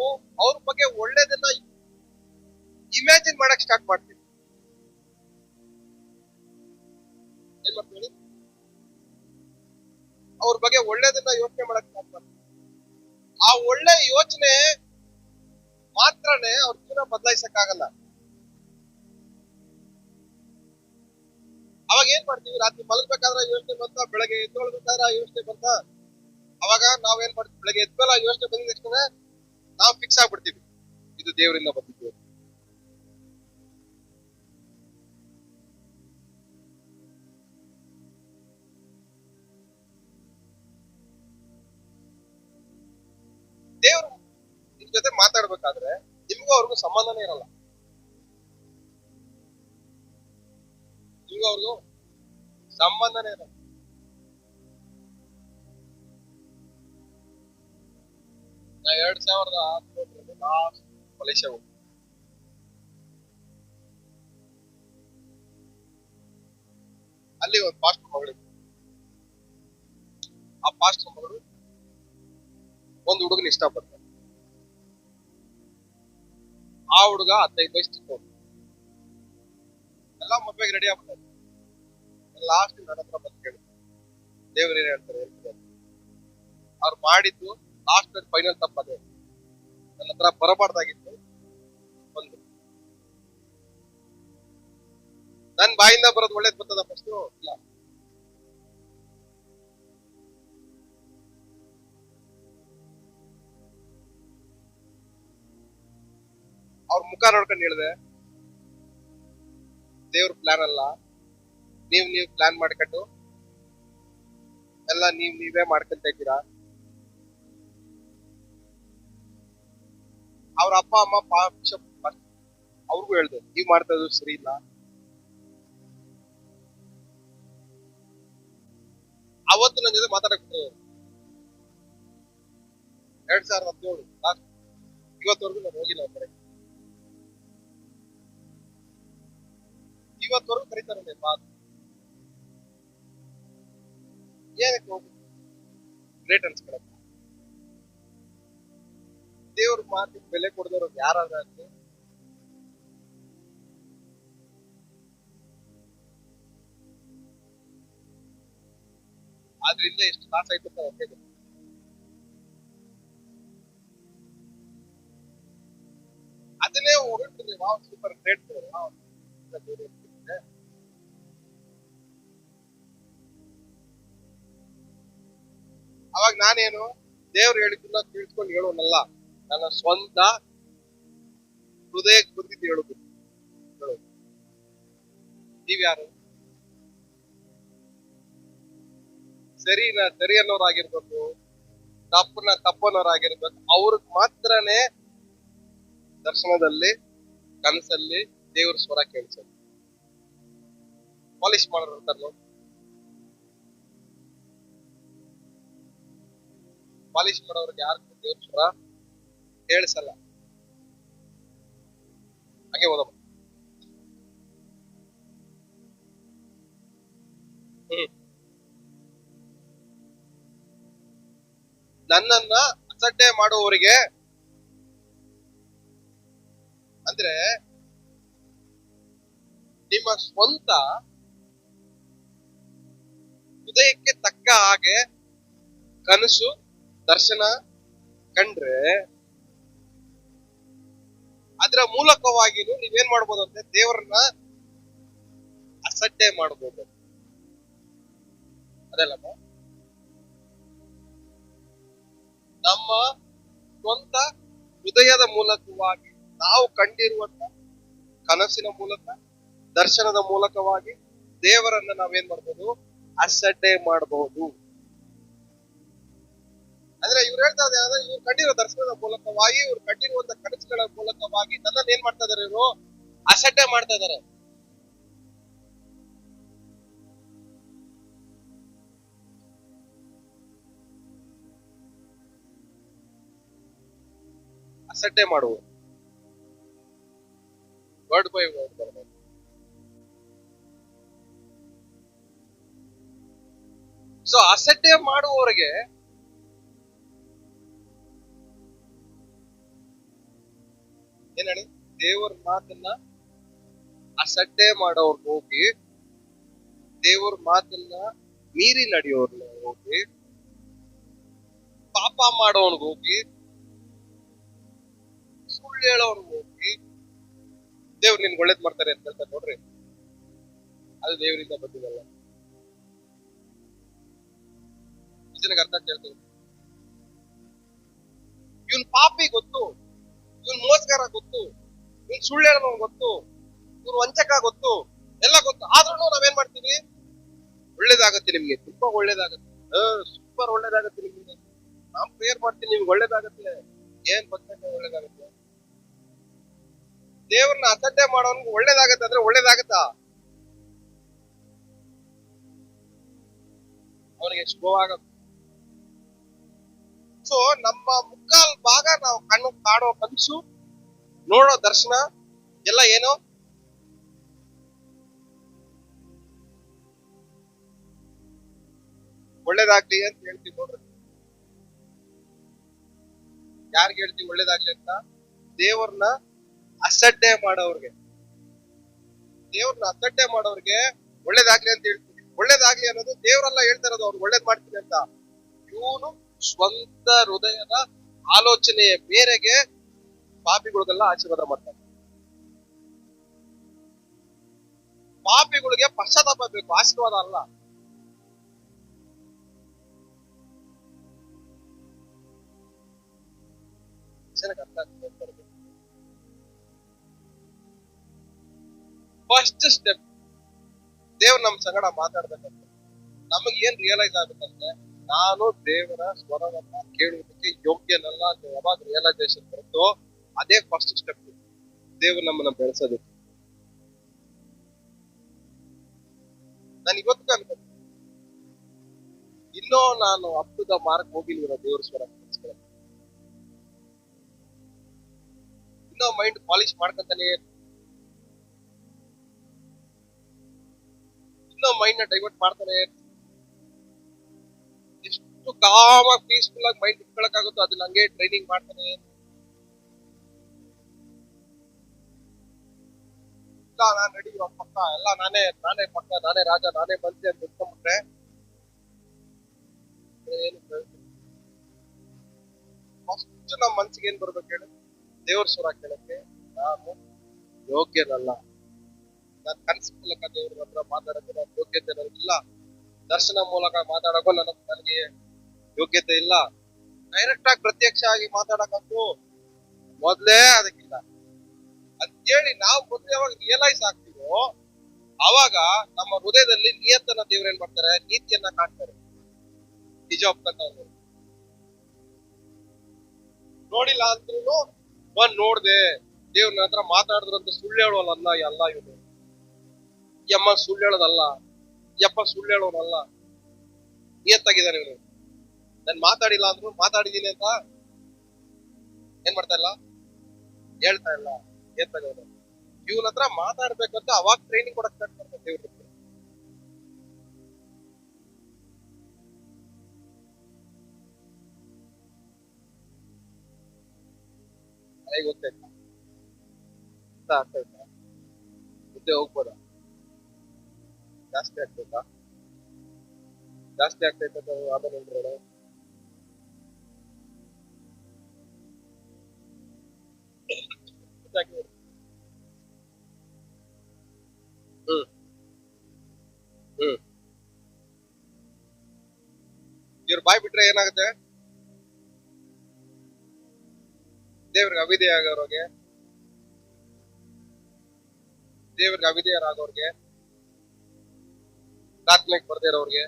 ಅವ್ರ ಬಗ್ಗೆ ಒಳ್ಳೇದನ್ನ ಇಮ್ಯಾಜಿನ್ ಮಾಡಕ್ ಸ್ಟಾರ್ಟ್ ಮಾಡ್ತೀವಿ. ಏನ್ ಮಾಡ್ತೀವಿ? ಅವ್ರ ಬಗ್ಗೆ ಒಳ್ಳೇದನ್ನ ಯೋಚನೆ ಮಾಡಕ್ ಸ್ಟಾರ್ಟ್ ಮಾಡ್ತೀವಿ. ಆ ಒಳ್ಳೆ ಯೋಚನೆ ಮಾತ್ರನೇ ಅವ್ರ ಜೀವನ ಬದಲಾಯಿಸಕ್ ಆಗಲ್ಲ. ಅವಾಗ ಏನ್ ಮಾಡ್ತೀವಿ? ರಾತ್ರಿ ಮಲಗ್ಬೇಕಾದ್ರೆ ಯೋಚನೆ ಬಂತ, ಬೆಳಗ್ಗೆ ಎದ್ದೊಳ್ಬೇಕಾದ್ರೆ ಯೋಚನೆ ಬಂತ, ಅವಾಗ ನಾವೇನ್ ಮಾಡ್ತೀವಿ? ಬೆಳಗ್ಗೆ ಎದ್ಮೇಲೆ ಯೋಚನೆ ಬಂದಿದ ತಕ್ಷಣ ನಾವು ಫಿಕ್ಸ್ ಆಗ್ಬಿಡ್ತೀವಿ, ಇದು ದೇವರಿಂದ ಬಂದಿದ್ದು. ದೇವ್ರು ನಿಮ್ ಜೊತೆ ಮಾತಾಡ್ಬೇಕಾದ್ರೆ ನಿಮ್ಗೂ ಅವ್ರಿಗೂ ಸಂಬಂಧನೇ ಇರಲ್ಲ. ನಿಮ್ಗೂ ಅವ್ರಿಗೂ ಸಂಬಂಧನೇ ಇರಲ್ಲ. ನಾ 2016 ಲಾಸ್ಟ್ ಮಲೇಷ್ಯಾ ಹೋಗಿ, ಅಲ್ಲಿ ಒಂದು ಪಾಸ್ಟರ್ ಮಗಳು, ಆ ಪಾಸ್ಟರ್ ಮಗಳು ಒಂದು ಹುಡುಗನ ಇಷ್ಟಪಡ್ತಾರೆ. ಆ ಹುಡುಗ 15 ವಯಸ್ಸು ಚಿಕ್ಕವನು. ಎಲ್ಲ ಮದ್ವೆಗೆ ರೆಡಿ ಆಗ್ಬಿಟ್ಟಾರೆ. ಲಾಸ್ಟ್ ನನ್ನ ಹತ್ರ ಬಂದು ಕೇಳಿ, ದೇವ್ರು ಏನ್ ಹೇಳ್ತಾರೆ ಹೇಳ್ತಾರೆ. ಅವ್ರು ಮಾಡಿದ್ದು ಲಾಸ್ಟ್ ಫೈನಲ್ ತಪ್ಪದೆ, ನನ್ನ ಹತ್ರ ಬರಬಾರ್ದಾಗಿತ್ತು. ಒಂದು ನನ್ ಬಾಯಿಂದ ಬರೋದು ಒಳ್ಳೇದ್ ಬರ್ತದ ಫಸ್ಟ್? ಇಲ್ಲ. ಅವ್ರ ಮುಖ ನೋಡ್ಕೊಂಡು ಹೇಳಿದೆ, ದೇವ್ರ ಪ್ಲಾನ್ ಅಲ್ಲ, ನೀವ್ ಪ್ಲಾನ್ ಮಾಡ್ಕೊಂಡು ಎಲ್ಲ ನೀವೇ ಮಾಡ್ಕೊಂತ ಇದ್ದೀರಾ. ಅವ್ರ ಅಪ್ಪ ಅಮ್ಮ ಅವ್ರಿಗೂ ಹೇಳ್ದೆ, ನೀವ್ ಮಾಡ್ತಾ ಇರೋದು ಸರಿ ಇಲ್ಲ. ಅವತ್ತು ನನ್ನ ಜೊತೆ ಮಾತಾಡಕ್ 2017 ಲಾಸ್ಟ್ ಇವತ್ತವರೆಗೂ ನಾನು ಹೋಗಿಲ್ಲ ಅವ್ರ ಕಡೆ. ಇವತ್ತವರೆಗೂ ಕರೀತಾರೆ ಮಾತು. ಏನಕ್ಕೆ ಹೋಗಿ ಗ್ರೇಟ್ ಅನ್ಸ್ಕೊಳಕ್ಕೆ? ದೇವ್ರ ಮಾತಿಗೆ ಬೆಲೆ ಕೊಡದವ್ರು ಯಾರಾದ್ರೂ ಆದ್ರಿಂದ ಎಷ್ಟು ಲಾಸ್ ಆಯ್ತು ಅಂತ ಅವ್ರಿಗೆ. ಅದನ್ನೇ ಹೊರಟಿದ್ವಿ ನಾವು, ಸೂಪರ್ ಗ್ರೇಟ್. ಅವಾಗ ನಾನೇನು ದೇವ್ರು ಹೇಳಿದ್ದನ್ನ ತಿಳ್ಕೊಂಡು ಹೇಳೋನಲ್ಲ, ನನ್ನ ಸ್ವಂತ ಹೃದಯಕ್ಕೆ ಬಂದಿದ್ದು ಹೇಳುದು. ನೀವ್ಯಾರು? ಸರಿ ಅನ್ನೋರಾಗಿರ್ಬೇಕು, ತಪ್ಪನ್ನೋರಾಗಿರ್ಬೇಕು. ಅವ್ರಿಗೆ ಮಾತ್ರನೇ ದರ್ಶನದಲ್ಲಿ ಕನಸಲ್ಲಿ ದೇವ್ರ ಸ್ವರ ಕೇಳಿಸೋದು. ಪಾಲಿಶ್ ಮಾಡೋರು ಪಾಲಿಶ್ ಮಾಡೋರ್ಗೆ ಯಾರು ದೇವ್ರ ಸ್ವರ ಕೇಳಿಸಲ್ಲ. ಹಾಗೆ ಓದಮ್ಮ. ನನ್ನನ್ನ ಅಸಡ್ಡೆ ಮಾಡುವವರಿಗೆ, ಅಂದ್ರೆ ನಿಮ್ಮ ಸ್ವಂತ ಹೃದಯಕ್ಕೆ ತಕ್ಕ ಹಾಗೆ ಕನಸು ದರ್ಶನ ಕಂಡ್ರೆ ಅದರ ಮೂಲಕವಾಗಿನೂ ನೀವೇನ್ ಮಾಡ್ಬೋದು ಅಂದ್ರೆ ದೇವರನ್ನ ಅಸಡ್ಡೆ ಮಾಡ್ಬೋದು. ಅದಲ್ಲಮ್ಮ, ನಮ್ಮ ಸ್ವಂತ ಹೃದಯದ ಮೂಲಕವಾಗಿ ನಾವು ಕಂಡಿರುವಂತ ಕನಸಿನ ಮೂಲಕ, ದರ್ಶನದ ಮೂಲಕವಾಗಿ ದೇವರನ್ನ ನಾವೇನ್ ಮಾಡ್ಬೋದು? ಅಸಡ್ಡೆ ಮಾಡಬಹುದು. ಅಂದ್ರೆ ಇವ್ರು ಹೇಳ್ತಾ ಇದ್ದಾರೆ, ಇವ್ರು ಕಂಡಿರೋ ದರ್ಶನದ ಮೂಲಕವಾಗಿ, ಇವ್ರು ಕಂಡಿರುವಂತ ಕನಸುಗಳ ಮೂಲಕವಾಗಿ ನನ್ನನ್ನು ಏನ್ ಮಾಡ್ತಾ ಇದಾರೆ? ಇವರು ಅಸಡ್ಡೆ ಮಾಡ್ತಾ ಇದಾರೆ. ಅಸಡ್ಡೆ ಮಾಡುವ ವರ್ಡ್ ಬೈ ವರ್ಡ್ ಬರಬೇಕು. ಸೊ ಅಸಡ್ಡೆ ಮಾಡುವವರಿಗೆ ಏನ್ ಹೇಳಿ, ದೇವರ ಮಾತನ್ನ ಅಸಡ್ಡೆ ಮಾಡೋರ್ಗೆ ಹೋಗಿ, ದೇವರ ಮಾತನ್ನ ಮೀರಿ ನಡೆಯೋರ್ನ ಹೋಗಿ, ಪಾಪ ಮಾಡೋನ್ಗೆ ಹೋಗಿ, ಸುಳ್ಳು ಹೇಳೋರ್ಗೆ ಹೋಗಿ ದೇವ್ರು ನಿನ್ಗೆ ಒಳ್ಳೇದ್ ಮಾಡ್ತಾರೆ ಅಂತ ಹೇಳ್ತಾರೆ ನೋಡ್ರಿ. ಅದು ದೇವರಿಂದ ಬಂದಿದಲ್ಲ. ಜನಕ್ಕೆ ಅರ್ಥ ಕೇಳ್ತೀವಿ. ಇವನ್ ಪಾಪಿ ಗೊತ್ತು, ಇವನ್ ಮೋಸಗಾರ ಗೊತ್ತು, ಇವನ್ ಸುಳ್ಳು ಹೇಳೋನು ಗೊತ್ತು, ಇವ್ರು ವಂಚಕ ಗೊತ್ತು, ಎಲ್ಲ ಗೊತ್ತು. ಆದ್ರೂ ನಾವೇನ್ ಮಾಡ್ತೀವಿ? ಒಳ್ಳೇದಾಗತ್ತೆ ನಿಮ್ಗೆ, ತುಂಬಾ ಒಳ್ಳೇದಾಗತ್ತೆ, ಸೂಪರ್ ಒಳ್ಳೇದಾಗತ್ತೆ ನಿಮ್ಗೆ, ನಾನ್ ಪ್ರೇಯರ್ ಮಾಡ್ತೀನಿ ನಿಮ್ಗೆ ಒಳ್ಳೇದಾಗತ್ತೆ. ಏನ್ ಪರ್ಸೆಂಟ್ ಒಳ್ಳೇದಾಗತ್ತೆ? ದೇವ್ರನ್ನ ಅಸಡ್ಡೆ ಮಾಡೋನ್ಗೆ ಒಳ್ಳೇದಾಗತ್ತೆ ಅಂದ್ರೆ ಒಳ್ಳೇದಾಗತ್ತಾ? ಅವನಿಗೆ ಸ್ಲೋ ಆಗತ್ತೆ. ಸೊ ನಮ್ಮ ಮುಕ್ಕಾಲ್ ಭಾಗ ನಾವು ಕಣ್ಣು ಕಾಣೋ ಕನಸು, ನೋಡೋ ದರ್ಶನ ಎಲ್ಲ ಏನೋ ಒಳ್ಳೇದಾಗ್ಲಿ ಅಂತ ಹೇಳ್ತೀವಿ ನೋಡ್ರಿ. ಯಾರಿಗೆ ಹೇಳ್ತೀವಿ ಒಳ್ಳೇದಾಗ್ಲಿ ಅಂತ? ದೇವ್ರನ್ನ ಅಸಡ್ಡೆ ಮಾಡೋರ್ಗೆ. ದೇವ್ರನ್ನ ಅಸಡ್ಡೆ ಮಾಡೋರ್ಗೆ ಒಳ್ಳೇದಾಗ್ಲಿ ಅಂತ ಹೇಳ್ತೀವಿ. ಒಳ್ಳೇದಾಗ್ಲಿ ಅನ್ನೋದು ದೇವ್ರೆಲ್ಲ ಹೇಳ್ತಾ ಇರೋದು ಅವ್ರು ಒಳ್ಳೇದ್ ಮಾಡ್ತೀನಿ ಅಂತ. ಇವನು ಸ್ವಂತ ಹೃದಯದ ಆಲೋಚನೆಯ ಮೇರೆಗೆ ಪಾಪಿಗಳಿಗೆಲ್ಲ ಆಶೀರ್ವಾದ ಮಾಡ್ತಾರೆ. ಪಾಪಿಗಳಿಗೆ ಪಶ್ಚಾತ್ತಾಪ ಬೇಕು, ಆಶೀರ್ವಾದ ಅಲ್ಲ. ಫಸ್ಟ್ ಸ್ಟೆಪ್, ದೇವ್ರು ನಮ್ ಸಂಗಡ ಮಾತಾಡ್ಬೇಕಂತ ನಮಗ್ ಏನ್ ರಿಯಲೈಸ್ ಆಗುತ್ತಂದ್ರೆ, ನಾನು ದೇವರ ಸ್ವರವನ್ನ ಕೇಳುವುದಕ್ಕೆ ಯೋಗ್ಯನಲ್ಲ ಅಂತ ಯಾವಾಗ ರಿಯಲೈಸೇಷನ್ ಬರುತ್ತೋ ಅದೇ ಫಸ್ಟ್ ಸ್ಟೆಪ್ ದೇವ್ರು ನಮ್ಮನ್ನ ಬೆಳೆಸೋದಕ್ಕೆ. ನಾನು ಇವತ್ತು ಅನ್ಕೊಂಡು ಇನ್ನೂ ನಾನು ಅಪ್ಪದ ಮಾರ್ಕ್ ಹೋಗಿಲ್ವ ದೇವ್ರ ಸ್ವರ ಕೇಳಿಸ್ಕೊಳ್ಳೋದು. ಇನ್ನೂ ಮೈಂಡ್ ಪಾಲಿಶ್ ಮಾಡ್ಕೊಂತಾನೆ, ಇನ್ನೂ ಮೈಂಡ್ ನ ಡೈವರ್ಟ್ ಮಾಡ್ತಾನೆ. ಎಷ್ಟು ಕಾಮಾಗಿ ಪೀಸ್ಫುಲ್ ಆಗಿ ಮೈಂಡ್ ಇಟ್ಕೊಳಕ್ಕಾಗುತ್ತೋ ಅದನ್ನ ಹಂಗೆ ಟ್ರೈನಿಂಗ್ ಮಾಡ್ತಾನೆ. ಇಲ್ಲ ನಾನ್ ರೆಡಿ ಪಕ್ಕ, ಎಲ್ಲ ನಾನೇ ಪಕ್ಕ, ನಾನೇ ರಾಜ, ನಾನೇ ಮಂತ್ರಿ ಅಂತ ಇಟ್ಕೊಂಡ್ಬಿಟ್ರೆ ಏನು ಫಸ್ಟ್ ನಮ್ ಮನ್ಸಿಗೆ ಏನ್ ಬರ್ಬೇಕು ಹೇಳಿ? ದೇವ್ರ ಸ್ವರ ಕೇಳಕ್ಕೆ ನಾನು ಯೋಗ್ಯನಲ್ಲ. ನಾನು ಕನಸು ಮೂಲಕ ದೇವ್ರ ಹತ್ರ ಮಾತಾಡಕ್ಕೆ ನಾನು ಯೋಗ್ಯತೆ ನನಗಿಲ್ಲ. ದರ್ಶನ ಮೂಲಕ ಮಾತಾಡಕ್ಕೂ ನನಗೆ ಯೋಗ್ಯತೆ ಇಲ್ಲ. ಡೈರೆಕ್ಟ್ ಆಗಿ ಪ್ರತ್ಯಕ್ಷ ಆಗಿ ಮಾತಾಡಕ್ಕಂತೂ ಮೊದ್ಲೇ ಅದಕ್ಕಿಲ್ಲ ಅಂತೇಳಿ ನಾವು ಮೊದ್ಲು ಯಾವಾಗ ರಿಯಲೈಸ್ ಆಗ್ತೀವೋ ಅವಾಗ ನಮ್ಮ ಹೃದಯದಲ್ಲಿ ನಿಯತ್ತನ್ನ ದೇವ್ರ ಏನ್ ಮಾಡ್ತಾರೆ? ನೀತಿಯನ್ನ ಕಾಣ್ತಾರೆ. ನಿಜ ಒಪ್ಕೊಂತ ನೋಡಿಲ್ಲ ಅಂದ್ರೂ ಒಂದ್ ನೋಡ್ದೆ ದೇವ್ರ ಹತ್ರ ಮಾತಾಡಿದ್ರು ಅಂತ ಸುಳ್ಳು ಹೇಳೋಲ್ಲ ಎಲ್ಲ. ಇವನು ಯಮ್ಮ ಸುಳ್ಳು ಹೇಳೋದಲ್ಲ, ಯಪ್ಪ ಸುಳ್ಳು ಹೇಳೋನಲ್ಲ, ನಿಯತ್ತಾಗಿದ್ದಾನೆ ಇವನು. ನಾನು ಮಾತಾಡಿಲ್ಲ ಅಂದ್ರು ಮಾತಾಡಿದೀನಿ ಅಂತ ಏನ್ ಮಾಡ್ತಾ ಇಲ್ಲ, ಹೇಳ್ತಾ ಇಲ್ಲ, ನಿಯತ್ತಾಗ ಇವನ ಹತ್ರ ಮಾತಾಡ್ಬೇಕಂತ ಅವಾಗ ಟ್ರೈನಿಂಗ್ ಕೊಡಕ್ ಸ್ಟಾರ್ಟ್ ಮಾಡ್ತಾರೆ ದೇವ್ರ. ಗೊತ್ತಾಯ್ತಾ? ಆಗ್ತಾಯ್ತಾ? ಮುದ್ದೆ ಹೋಗ್ಬೋದಾ? ಜಾಸ್ತಿ ಆಗ್ತೈತಾ? ಜಾಸ್ತಿ ಆಗ್ತೈತ ಆಮೇಲೆ ನೋಡ್ರೋಣ. ಇವ್ರ ಬಾಯ್ ಬಿಟ್ರೆ ಏನಾಗುತ್ತೆ? ದೇವ್ರಿಗೆ ಅವಿಧೇಯರಾಗೋರ್ಗೆ, ದೇವ್ರಿಗೆ ಅವಿಧೇಯರಾಗೋರ್ಗೆ, ಪ್ರಾರ್ಥನೆಗೆ ಬರ್ದೇ ಇರೋರ್ಗೆ,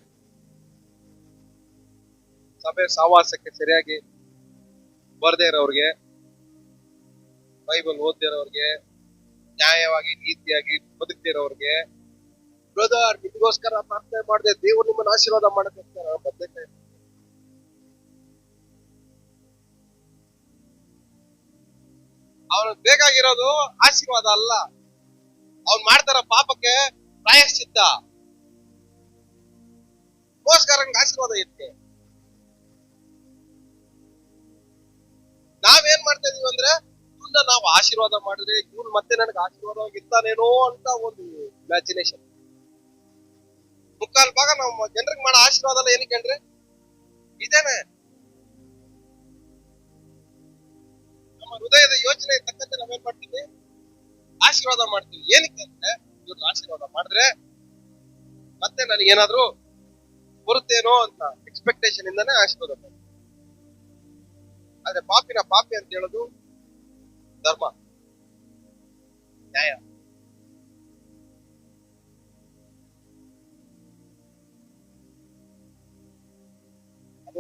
ಸಭೆ ಸಹವಾಸಕ್ಕೆ ಸರಿಯಾಗಿ ಬರ್ದೇ ಇರೋರ್ಗೆ, ಬೈಬಲ್ ಓದ್ದೇ ಇರೋರ್ಗೆ, ನ್ಯಾಯವಾಗಿ ನೀತಿಯಾಗಿ ಬದುಕ್ತಿರೋರ್ಗೆ, ಬ್ರದರ್ ನಿಮಗೋಸ್ಕರ ಪ್ರಾರ್ಥನೆ ಮಾಡದೆ ದೇವ್ರು ನಿಮ್ಮನ್ನ ಆಶೀರ್ವಾದ ಮಾಡಕ್ಕೋಸ್ಕರ ಬದನೆಕಾಯಿ. ಅವನಿಗೆ ಬೇಕಾಗಿರೋದು ಆಶೀರ್ವಾದ ಅಲ್ಲ, ಅವ್ನ್ ಮಾಡ್ತಾರ ಪಾಪಕ್ಕೆ ಪ್ರಾಯಶ್ಚಿತ್ತ. ಮೋಸಗಾರಂಗ್ ಆಶೀರ್ವಾದ ಇರುತ್ತೆ. ನಾವೇನ್ ಮಾಡ್ತಾ ಇದೀವಿ ಅಂದ್ರೆ ಇವ್ರನ್ನ ನಾವು ಆಶೀರ್ವಾದ ಮಾಡಿದ್ರೆ ಇವ್ರು ಮತ್ತೆ ನನಗೆ ಆಶೀರ್ವಾದವಾಗಿರ್ತಾನೇನೋ ಅಂತ ಒಂದು ಇಮ್ಯಾಜಿನೇಷನ್. ಮುಕ್ಕಾಲ್ ಭಾಗ ನಾವು ಜನರಿಗೆ ಮಾಡೋ ಆಶೀರ್ವಾದ ಎಲ್ಲ ಏನಕ್ಕೆ ಅಂದ್ರೆ ಇದೇನೆ. ನಮ್ಮ ಹೃದಯದ ಯೋಚನೆ ತಕ್ಕಂತೆ ನಾವೇನ್ ಮಾಡ್ತೀವಿ, ಆಶೀರ್ವಾದ ಮಾಡ್ತೀವಿ. ಏನಕ್ಕೆ ಅಂದ್ರೆ ಇವ್ರನ್ನ ಆಶೀರ್ವಾದ ಮಾಡಿದ್ರೆ ಮತ್ತೆ ನನಗೇನಾದ್ರೂ ಬರುತ್ತೇನೋ ಅಂತ ಎಕ್ಸ್ಪೆಕ್ಟೇಷನ್ ಇಂದಾನೆ ಆಶೀರ್ವಾದ ಮಾಡ್ತೀವಿ. ಆದ್ರೆ ಪಾಪಿ ಅಂತ ಹೇಳೋದು ಧರ್ಮ, ನ್ಯಾಯ.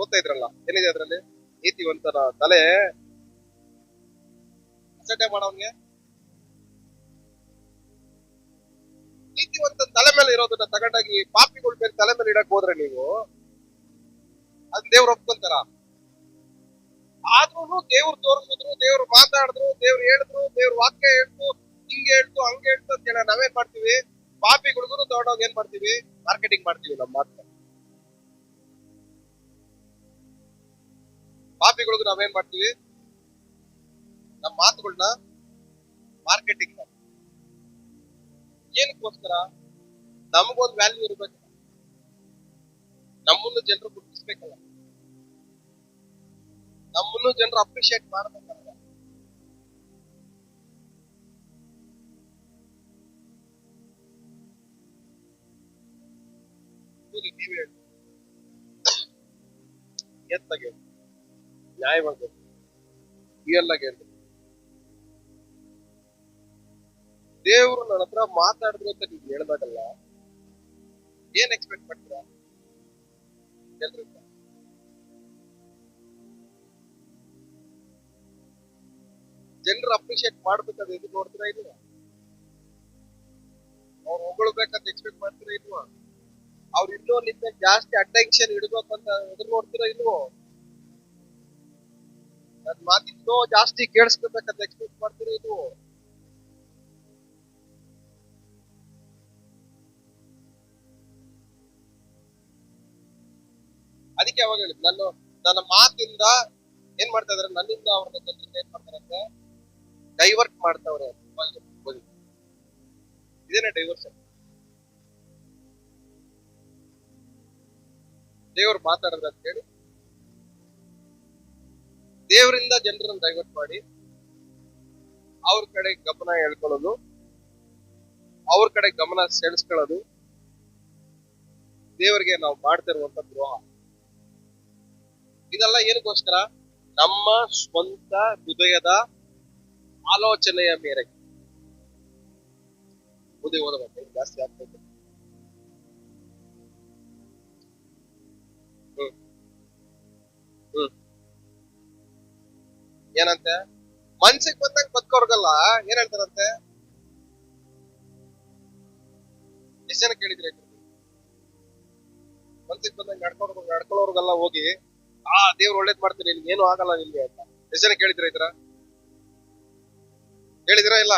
ಓದ್ತಾ ಇದ್ರಲ್ಲ, ಏನಿದೆ ಅದ್ರಲ್ಲಿ? ನೀತಿವಂತನ ತಲೆ ಅಸಡ್ಡೆ ಮಾಡೋನ್ಗೆ, ನೀತಿವಂತನ ತಲೆ ಮೇಲೆ ಇರೋದನ್ನ ತಗೊಂಡಾಗಿ ಪಾಪಿಗಳ ಮೇಲೆ ತಲೆ ಮೇಲೆ ಇಡಕ್ ಹೋದ್ರೆ ನೀವು ಅದ್ ದೇವ್ರು ಒಪ್ಕೊಂತಾರ? ಆದ್ರೂ ದೇವ್ರು ತೋರಿಸಿದ್ರು, ದೇವ್ರು ಮಾತಾಡಿದ್ರು, ದೇವ್ರು ಹೇಳಿದ್ರು, ದೇವ್ರ ವಾಕ್ಯ ಹೇಳ್ತು, ಹಿಂಗ್ ಹೇಳ್ತು ಹಂಗ ಹೇಳ್ತು ಅಂತ ಹೇಳ ನಾವೇನ್ ಮಾಡ್ತೀವಿ? ಪಾಪಿಗಳಿಗೂ ತಗೊಂಡೋಗಿ ಏನ್ ಮಾಡ್ತೀವಿ? ಮಾರ್ಕೆಟಿಂಗ್ ಮಾಡ್ತೀವಿ ನಮ್ಮ ಮಾತ್ರ. ಪಾಪಿಗಳಿಗೂ ನಾವೇನ್ ಮಾಡ್ತೀವಿ? ನಮ್ಮ ಮಾತುಗಳನ್ನ ಮಾರ್ಕೆಟಿಂಗ್ ಮಾಡ್ತೀವಿ. ಏನಕ್ಕೋಸ್ಕರ? ನಮಗೊಂದು ವ್ಯಾಲ್ಯೂ ಇರ್ಬೇಕು, ನಮ್ಮನ್ನು ಜನರು ಗುರುತಿಸ್ಬೇಕಲ್ಲ, ನಮ್ಮನ್ನು ಜನರು ಅಪ್ರಿಶಿಯೇಟ್ ಮಾಡ್ಬೇಕಲ್ಲ. ನೀವೇ ಹೇಳಿ, ಎತ್ತಾಗಿ ಹೇಳಿ, ನ್ಯಾಯವಾಗಿ ಹೇಳಿ, ರಿಯಲ್ ಆಗಿ ಹೇಳಿ. ದೇವ್ರು ನನ್ನ ಹತ್ರ ಮಾತಾಡಿದ್ರು ಅಂತ ನೀವು ಹೇಳ್ದಾಗಲ್ಲ, ಏನ್ ಎಕ್ಸ್ಪೆಕ್ಟ್ ಮಾಡ್ತೀರಾ ಎಲ್ರಿಂದ? ಜನರು ಅಪ್ರಿಶಿಯೇಟ್ ಮಾಡ್ಬೇಕಾದ್ರೆ ಎದು ನೋಡ್ತೀರಾ ಇಲ್ವಾ? ಅವ್ರು ಹೊಗಳ್ಬೇಕಂತ ಎಕ್ಸ್ಪೆಕ್ಟ್ ಮಾಡ್ತೀರಾ ಇಲ್ವಾ? ಅವ್ರು ಇನ್ನೂ ನಿಮ್ಗೆ ಜಾಸ್ತಿ ಅಟೆನ್ಷನ್ ಇಡ್ಬೇಕಂತ ಎದುರು ನೋಡ್ತೀರಾ ಇಲ್ವೋ? ನನ್ ಮಾತಿನ್ನೋ ಜಾಸ್ತಿ ಕೇಳಿಸ್ಕೋಬೇಕಂತ ಎಕ್ಸ್ಪೆಕ್ಟ್ ಮಾಡ್ತೀರಾ ಇಲ್ವೋ? ಅದಕ್ಕೆ ಅವಾಗ ಹೇಳಿದ್, ನನ್ನ ಮಾತಿಂದ ಏನ್ ಮಾಡ್ತಾ ಇದಾರೆ, ನನ್ನಿಂದ ಅವ್ರನ್ನ ಜನರಿಂದ ಏನ್ ಮಾಡ್ತಾರಂತೆ, ಡೈವರ್ಟ್ ಮಾಡ್ತಾವ್ರೆ. ಇದೇನೆ ಡೈವರ್ಷನ್. ದೇವ್ರು ಮಾತಾಡೋದು ಅಂತ ಹೇಳಿ ದೇವರಿಂದ ಜನರನ್ನ ಡೈವರ್ಟ್ ಮಾಡಿ ಅವ್ರ ಕಡೆ ಗಮನ ಹೇಳ್ಕೊಳ್ಳೋದು, ಅವ್ರ ಕಡೆ ಗಮನ ಸೆಳೆಸ್ಕೊಳ್ಳೋದು ದೇವರಿಗೆ ನಾವು ಮಾಡ್ತಿರುವಂತ ದ್ರೋಹ. ಇದೆಲ್ಲ ಏನಕ್ಕೋಸ್ಕರ? ನಮ್ಮ ಸ್ವಂತ ಹೃದಯದ ಆಲೋಚನೆಯ ಮೇರೆಗೆ. ಓದಬೇಕು, ಜಾಸ್ತಿ ಆಗ್ತದೆ. ಏನಂತೆ? ಮನ್ಸಿಗೆ ಬಂದಂಗ ಬದುಕೋರ್ಗಲ್ಲ ಏನ್ ಹೇಳ್ತಾರಂತೆ? ಎಷ್ಟು ಜನ ಕೇಳಿದ್ರೆ? ಮನ್ಸಿಗೆ ಬಂದಂಗ ನಡ್ಕೊಳ್ಳೋರ್ಗೆಲ್ಲ ಹೋಗಿ ದೇವ್ರು ಒಳ್ಳೇದ್ ಮಾಡ್ತೀನಿ, ನಿನ್ಗೆ ಏನು ಆಗಲ್ಲ ನಿನ್ಗೆ ಅಂತ ಎಷ್ಟು ಜನ ಕೇಳಿದ್ರ? ಹೇಳಿದಿರಾ ಇಲ್ಲ?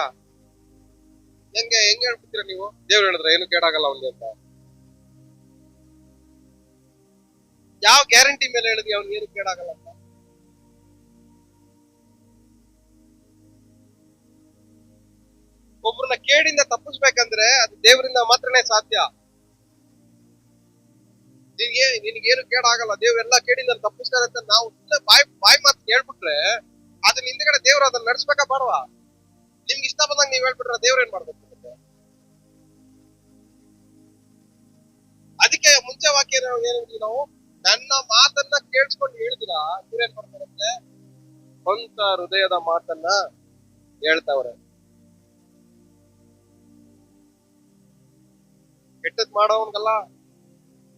ಹೆಂಗ್ ಹೇಳ್ಬಿಡ್ತೀರಾ ನೀವು? ದೇವ್ರು ಹೇಳಿದ್ರ ಏನು ಕೇಳಾಗಲ್ಲ ಅವ್ನಿಗೆ ಅಂತ? ಯಾವ ಗ್ಯಾರಂಟಿ ಮೇಲೆ ಹೇಳಿದ್ವಿ ಅವ್ನಿಗೆ ಏನು ಕೇಳಾಗಲ್ಲ ಅಂತ? ಒಬ್ಬರನ್ನ ಕೇಡಿಂದ ತಪ್ಪಿಸ್ಬೇಕಂದ್ರೆ ಅದು ದೇವರಿಂದ ಮಾತ್ರನೇ ಸಾಧ್ಯ. ನಿನಗೇನು ಕೇಡಾಗಲ್ಲ, ದೇವ್ರೆಲ್ಲ ಕೇಡಿಂದ ತಪ್ಪಿಸ್ತಾರೆ ಅಂತ ನಾವು ಬಾಯಿ ಮಾತು ಹೇಳ್ಬಿಟ್ರೆ ಅದನ್ನ ಹಿಂದ್ಗಡೆ ದೇವ್ರು ಅದನ್ನ ನಡ್ಸ್ಬೇಕಾ ಬಾರವಾ? ನಿಮ್ಗೆ ಇಷ್ಟ ಬಂದಂಗ ನೀವ್ ಹೇಳ್ಬಿಟ್ರೆ ದೇವ್ರ ಏನ್ ಮಾಡ್ಬೇಕು? ಅದಕ್ಕೆ ಮುಂಚೆ ವಾಕ್ಯ ಏನಿದ್ವಿ ನಾವು, ನನ್ನ ಮಾತನ್ನ ಕೇಳಿಸ್ಕೊಂಡು ಹೇಳಿದಿರಾ, ಇವ್ರೇನ್ ಮಾಡ್ತಾರಂತೆ? ಸ್ವಂತ ಹೃದಯದ ಮಾತನ್ನ ಹೇಳ್ತಾವ್ರೆ. ಕೆಟ್ಟದ್ ಮಾಡೋವನ್ಗಲ್ಲ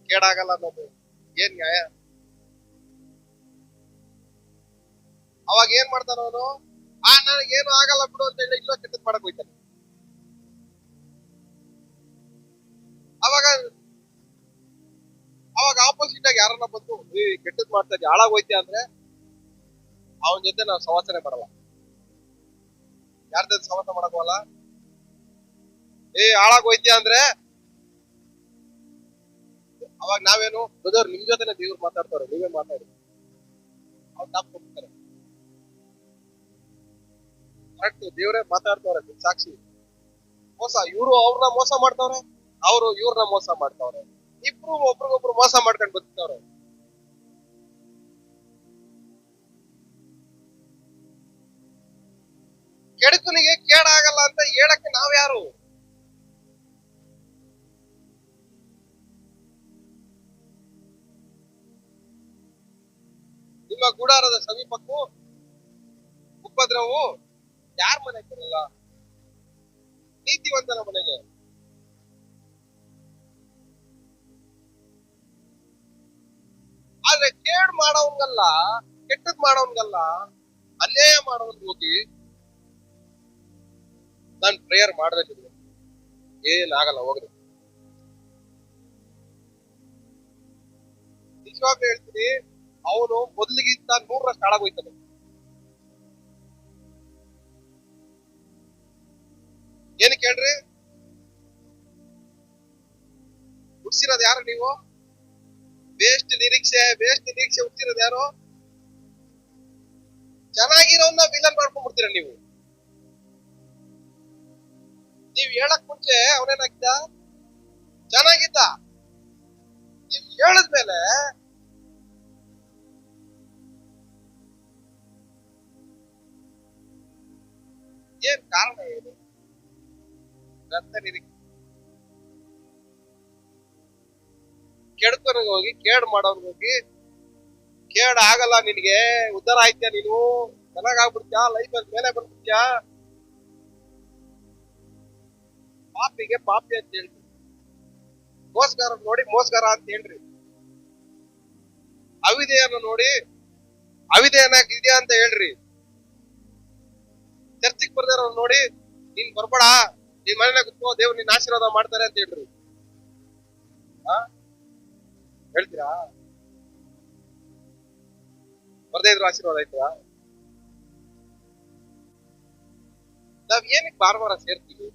ಕೇಡಾಗಲ್ಲ ಅನ್ನೋದು ಏನ್ ನ್ಯಾಯ? ಅವಾಗ ಏನ್ ಮಾಡ್ತಾನ ಅವನು? ನನಗೇನು ಆಗಲ್ಲ ಬಿಡು ಅಂತ ಹೇಳಿ ಇಲ್ಲೋ ಕೆಟ್ಟದ್ ಮಾಡಕ್ ಹೋಯ್ತಾನೆ. ಅವಾಗ ಆಪೋಸಿಟ್ ಆಗಿ ಯಾರನ್ನ ಬಂದು ಕೆಟ್ಟದ್ ಮಾಡ್ತಾ ಇದ್ದೆ ಹಾಳಾಗೋಯ್ತೆ ಅಂದ್ರೆ ಅವನ ಜೊತೆ ನಾವು ಸವಾಸನೆ ಮಾಡಲ್ಲ. ಯಾರ ಜೊತೆ ಸವಾಸ ಮಾಡಕೋಲ್ಲ? ಹಾಳಾಗೋಯ್ತೆ ಅಂದ್ರೆ ಅವಾಗ ನಾವೇನು ಬ್ರದರ್ ನಿಮ್ ಜೊತೆನೆ ದೇವ್ರು ಮಾತಾಡ್ತಾರೆ, ನೀವೇ ಮಾತಾಡಿ, ಅವ್ರು ಟಾಪ್ ಹೋಗ್ತಾರೆ. ಕರೆಕ್ಟ್, ದೇವ್ರೇ ಮಾತಾಡ್ತವ್ರೆ, ಸಾಕ್ಷಿ. ಮೋಸ, ಇವ್ರು ಅವ್ರನ್ನ ಮೋಸ ಮಾಡ್ತವ್ರೆ, ಅವರು ಇವ್ರನ್ನ ಮೋಸ ಮಾಡ್ತವ್ರೆ, ಇಬ್ರು ಒಬ್ರಿಗೊಬ್ರು ಮೋಸ ಮಾಡ್ಕೊಂಡು ಬದುಕ್ತವ್ರೆ. ಕೆಡುಕನಿಗೆ ಕೇಡಾಗಲ್ಲ ಅಂತ ಹೇಳಕ್ಕೆ ನಾವ್ ಯಾರು? ನಿಮ್ಮ ಗುಡಾರದ ಸಮೀಪಕ್ಕೂ ಉಪದ್ರವವು ಯಾರ ಮನೆಗೆ ಬರಲ್ಲ? ನೀತಿವಂತನ ಮನೆಗೆ. ಆದ್ರೆ ಕೇಡ್ ಮಾಡೋನ್ಗಲ್ಲ, ಕೆಟ್ಟದ್ ಮಾಡೋನ್ಗಲ್ಲ, ಅನ್ಯಾಯ ಮಾಡೋನ್ ಹೋಗಿ ನಾನ್ ಪ್ರೇಯರ್ ಮಾಡ್ಬೇಕಿದ್ರು ಏನಾಗಲ್ಲ, ಹೋಗ್ರಿ. ನಿಜವಾಗ್ಲೂ ಹೇಳ್ತೀನಿ, ಅವನು ಮೊದ್ಲಿಗಿಂತ 100ರಷ್ಟು ಹಾಳಾಗೋಯ್ತಾನೆ. ಏನಕ್ಕೆ ಹೇಳ್ರಿ? ಹುಡ್ಸಿರೋದು ಯಾರು ನೀವು? ವೇಸ್ಟ್ ನಿರೀಕ್ಷೆ ಹುಡ್ಸಿರೋದು ಯಾರು? ಚೆನ್ನಾಗಿರೋನ್ನ ವಿಲನ್ ಮಾಡ್ಕೊಂಡ್ಬಿಡ್ತೀರ ನೀವು. ನೀವ್ ಹೇಳಕ್ ಮುಂಚೆ ಅವನೇನಾಗಿದ್ದ? ಚೆನ್ನಾಗಿದ್ದ. ನೀವ್ ಹೇಳಿದ್ಮೇಲೆ ಏನ್ ಕಾರಣ ಏನು? ನಿರೀಕ್ಷೆ. ಕೆಡ್ಕೊನಿಗೆ ಹೋಗಿ, ಕೇಡ್ ಮಾಡೋರ್ಗೆ ಹೋಗಿ, ಕೇಡ್ ಆಗಲ್ಲ ನಿನ್ಗೆ, ಉದ್ಧಾರ ಆಯ್ತ್ಯಾ, ನೀನು ಚೆನ್ನಾಗಾಗ್ಬಿಡ್ತ್ಯಾ, ಲೈಫಲ್ಲಿ ಮೇಲೆ ಬರ್ಬಿಡ್ತ್ಯಾ, ಪಾಪಿಗೆ ಪಾಪಿ ಅಂತ ಹೇಳ್ರಿ, ಮೋಸಗಾರ ನೋಡಿ ಮೋಸಗಾರ ಅಂತ ಹೇಳ್ರಿ, ಅವಿದೆಯನ್ನ ನೋಡಿ ಅವಿದೆಯನ್ನಾಗಿದ್ಯಾ ಅಂತ ಹೇಳ್ರಿ, ಚರ್ಚಿಗೆ ಬರ್ದಾರ ನೋಡಿ ನೀನ್ ಬರ್ಬೇಡ, ನಿನ್ ಮನೇಲೆ ಕುತ್ಕೋ, ದೇವ್ರು ನಿನ್ನ ಆಶೀರ್ವಾದ ಮಾಡ್ತಾರೆ ಅಂತ ಹೇಳ್ರಿ. ಹೇಳ್ತೀರಾ? ಬರ್ದೇ ಇದ್ರು ಆಶೀರ್ವಾದ ಆಯ್ತಾ? ನಾವ್ ಏನಕ್ಕೆ ಬಾರ ಸೇರ್ತೀವಿ?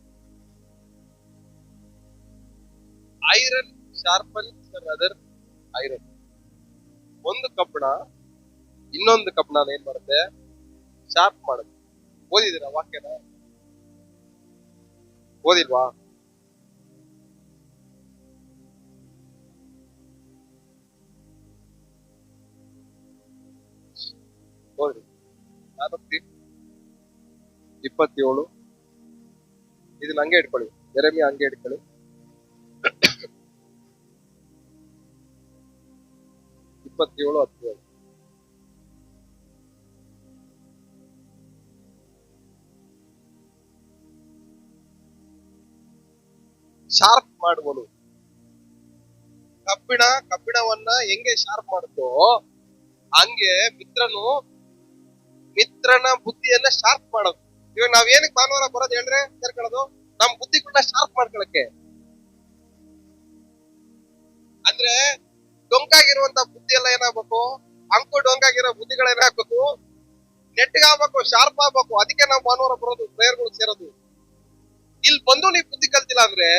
Iron sharpens other iron. ಒಂದು ಕಬ್ಬಣ ಇನ್ನೊಂದು ಕಬ್ಬಣ ಏನ್ ಮಾಡುತ್ತೆ? ಶಾರ್ಪ್ ಮಾಡುತ್ತೆ. ಓದಿದಿರ ವಾಕ್ಯನ? ಓದಿಲ್ವಾ? ಓದ್ರಿ. 27 ಇದನ್ನ ಹಂಗೆ ಇಟ್ಕೊಳ್ಳಿ, ಜೆರೆಮಿಯ ಹಂಗೆ ಇಟ್ಕೊಳ್ಳಿ. 27:17. ಶಾರ್ಪ್ ಮಾಡುವನು. ಕಬ್ಬಿಣವನ್ನ ಹೆಂಗೆ ಶಾರ್ಪ್ ಮಾಡುತ್ತೋ ಹಂಗೆ ಮಿತ್ರನ ಬುದ್ಧಿಯನ್ನ ಶಾರ್ಪ್ ಮಾಡೋದು. ಇವಾಗ ನಾವ್ ಏನಕ್ಕೆ ಭಾನುವಾರ ಬರೋದು ಹೇಳ್ರೆ ಸೇರ್ಕೊಳ್ಳೋದು? ನಮ್ ಬುದ್ಧಿಗಳನ್ನ ಶಾರ್ಪ್ ಮಾಡ್ಕೊಳಕ್ಕೆ. ಅಂದ್ರೆ ಡೊಂಕಾಗಿರುವಂತ ಬುದ್ಧಿ ಎಲ್ಲ ಏನಾಗ್ಬೇಕು? ಅಂಕು ಡೊಂಕಾಗಿರೋ ಬುದ್ಧಿಗಳು ಏನಾಗ್ಬೇಕು? ನೆಟ್ಗಾಗ್ಬೇಕು, ಶಾರ್ಪ್ ಆಗ್ಬೇಕು. ಅದಕ್ಕೆ ನಾವು ಭಾನುವಾರ ಬರೋದು, ಪ್ರೇಯರ್ಗಳು ಸೇರೋದು. ಇಲ್ಲಿ ಬಂದು ನೀವು ಬುದ್ಧಿ ಕಲ್ತಿಲ್ಲ ಅಂದ್ರೆ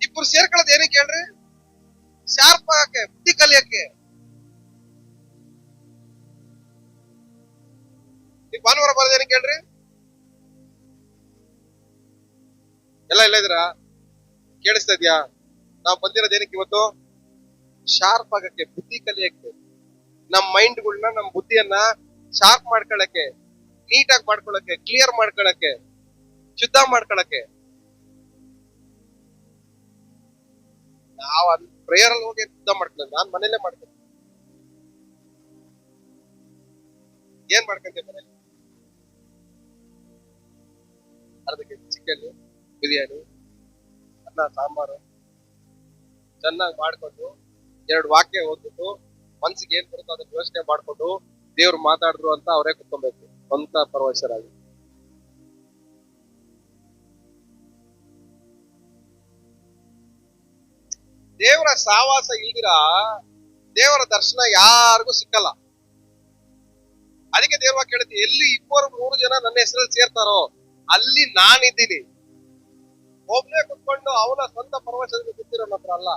ಇಬ್ರು ಸೇರ್ಕೊಳ್ಳೋದು ಏನಕ್ಕೆ ಹೇಳ್ರಿ? ಶಾರ್ಪ್ ಆಗಕ್ಕೆ, ಬುದ್ಧಿ ಕಲಿಯಕ್ಕೆ. ನೀವು ಭಾನುವಾರ ಬರೋದು ಏನಕ್ಕೆ ಹೇಳ್ರಿ? ಎಲ್ಲ ಇದ್ದೀರಾ? ಕೇಳಿಸ್ತಾ ಇದ್ಯಾ? ನಾವು ಬಂದಿರೋದು ಏನಕ್ಕೆ ಇವತ್ತು? ಶಾರ್ಪ್ ಆಗಕ್ಕೆ, ಬುದ್ಧಿ ಕಲಿಯಕ್ಕೆ, ನಮ್ ಮೈಂಡ್ಗಳನ್ನ, ನಮ್ ಬುದ್ಧಿಯನ್ನ ಶಾರ್ಪ್ ಮಾಡ್ಕೊಳಕ್ಕೆ, ನೀಟಾಗಿ ಮಾಡ್ಕೊಳಕ್ಕೆ, ಕ್ಲಿಯರ್ ಮಾಡ್ಕೊಳಕ್ಕೆ, ಶುದ್ಧ ಮಾಡ್ಕೊಳಕ್ಕೆ. ನಾವು ಅಲ್ಲಿ ಪ್ರೇಯರ್ ಅಲ್ಲಿ ಹೋಗಿ ಶುದ್ಧ ಮಾಡ್ಕೊಳ್ಳೋದು. ನಾನ್ ಮನೇಲೆ ಮಾಡ್ತೀನಿ. ಏನ್ ಮಾಡ್ಕೊಂಡೆ ಮನೇಲಿ? ಅರ್ಧ ಕೆಜಿ ಚಿಕನ್, ಬಿರಿಯಾನಿ, ಅನ್ನ, ಸಾಂಬಾರು ಚೆನ್ನಾಗಿ ಮಾಡ್ಕೊಂಡು 2 ವಾಕ್ಯ ಓದ್ಬಿಟ್ಟು ಮನ್ಸಿಗೆ ಏನ್ ಬರುತ್ತೋ ಅದನ್ನ ಯೋಚನೆ ಮಾಡ್ಕೊಂಡು ದೇವ್ರು ಮಾತಾಡಿದ್ರು ಅಂತ ಅವರೇ ಕುತ್ಕೊಬೇಕು ಸ್ವಂತ ಪರವಶರಾಗಿ. ದೇವರ ಸಾವಾಸ ಇಲ್ದಿರ ದೇವರ ದರ್ಶನ ಯಾರಿಗೂ ಸಿಕ್ಕಲ್ಲ. ಅದಕ್ಕೆ ದೇವ್ರ ಕೇಳುತ್ತೆ, ಎಲ್ಲಿ 2-3 ಜನ ನನ್ನ ಹೆಸರಲ್ಲಿ ಸೇರ್ತಾರೋ ಅಲ್ಲಿ ನಾನಿದ್ದೀನಿ. ಒಬ್ನೇ ಕುತ್ಕೊಂಡು ಅವನ ಸ್ವಂತ ಪರವಶದಲ್ಲಿ ಕೂತಿರೋ ಹತ್ರ ಅಲ್ಲ,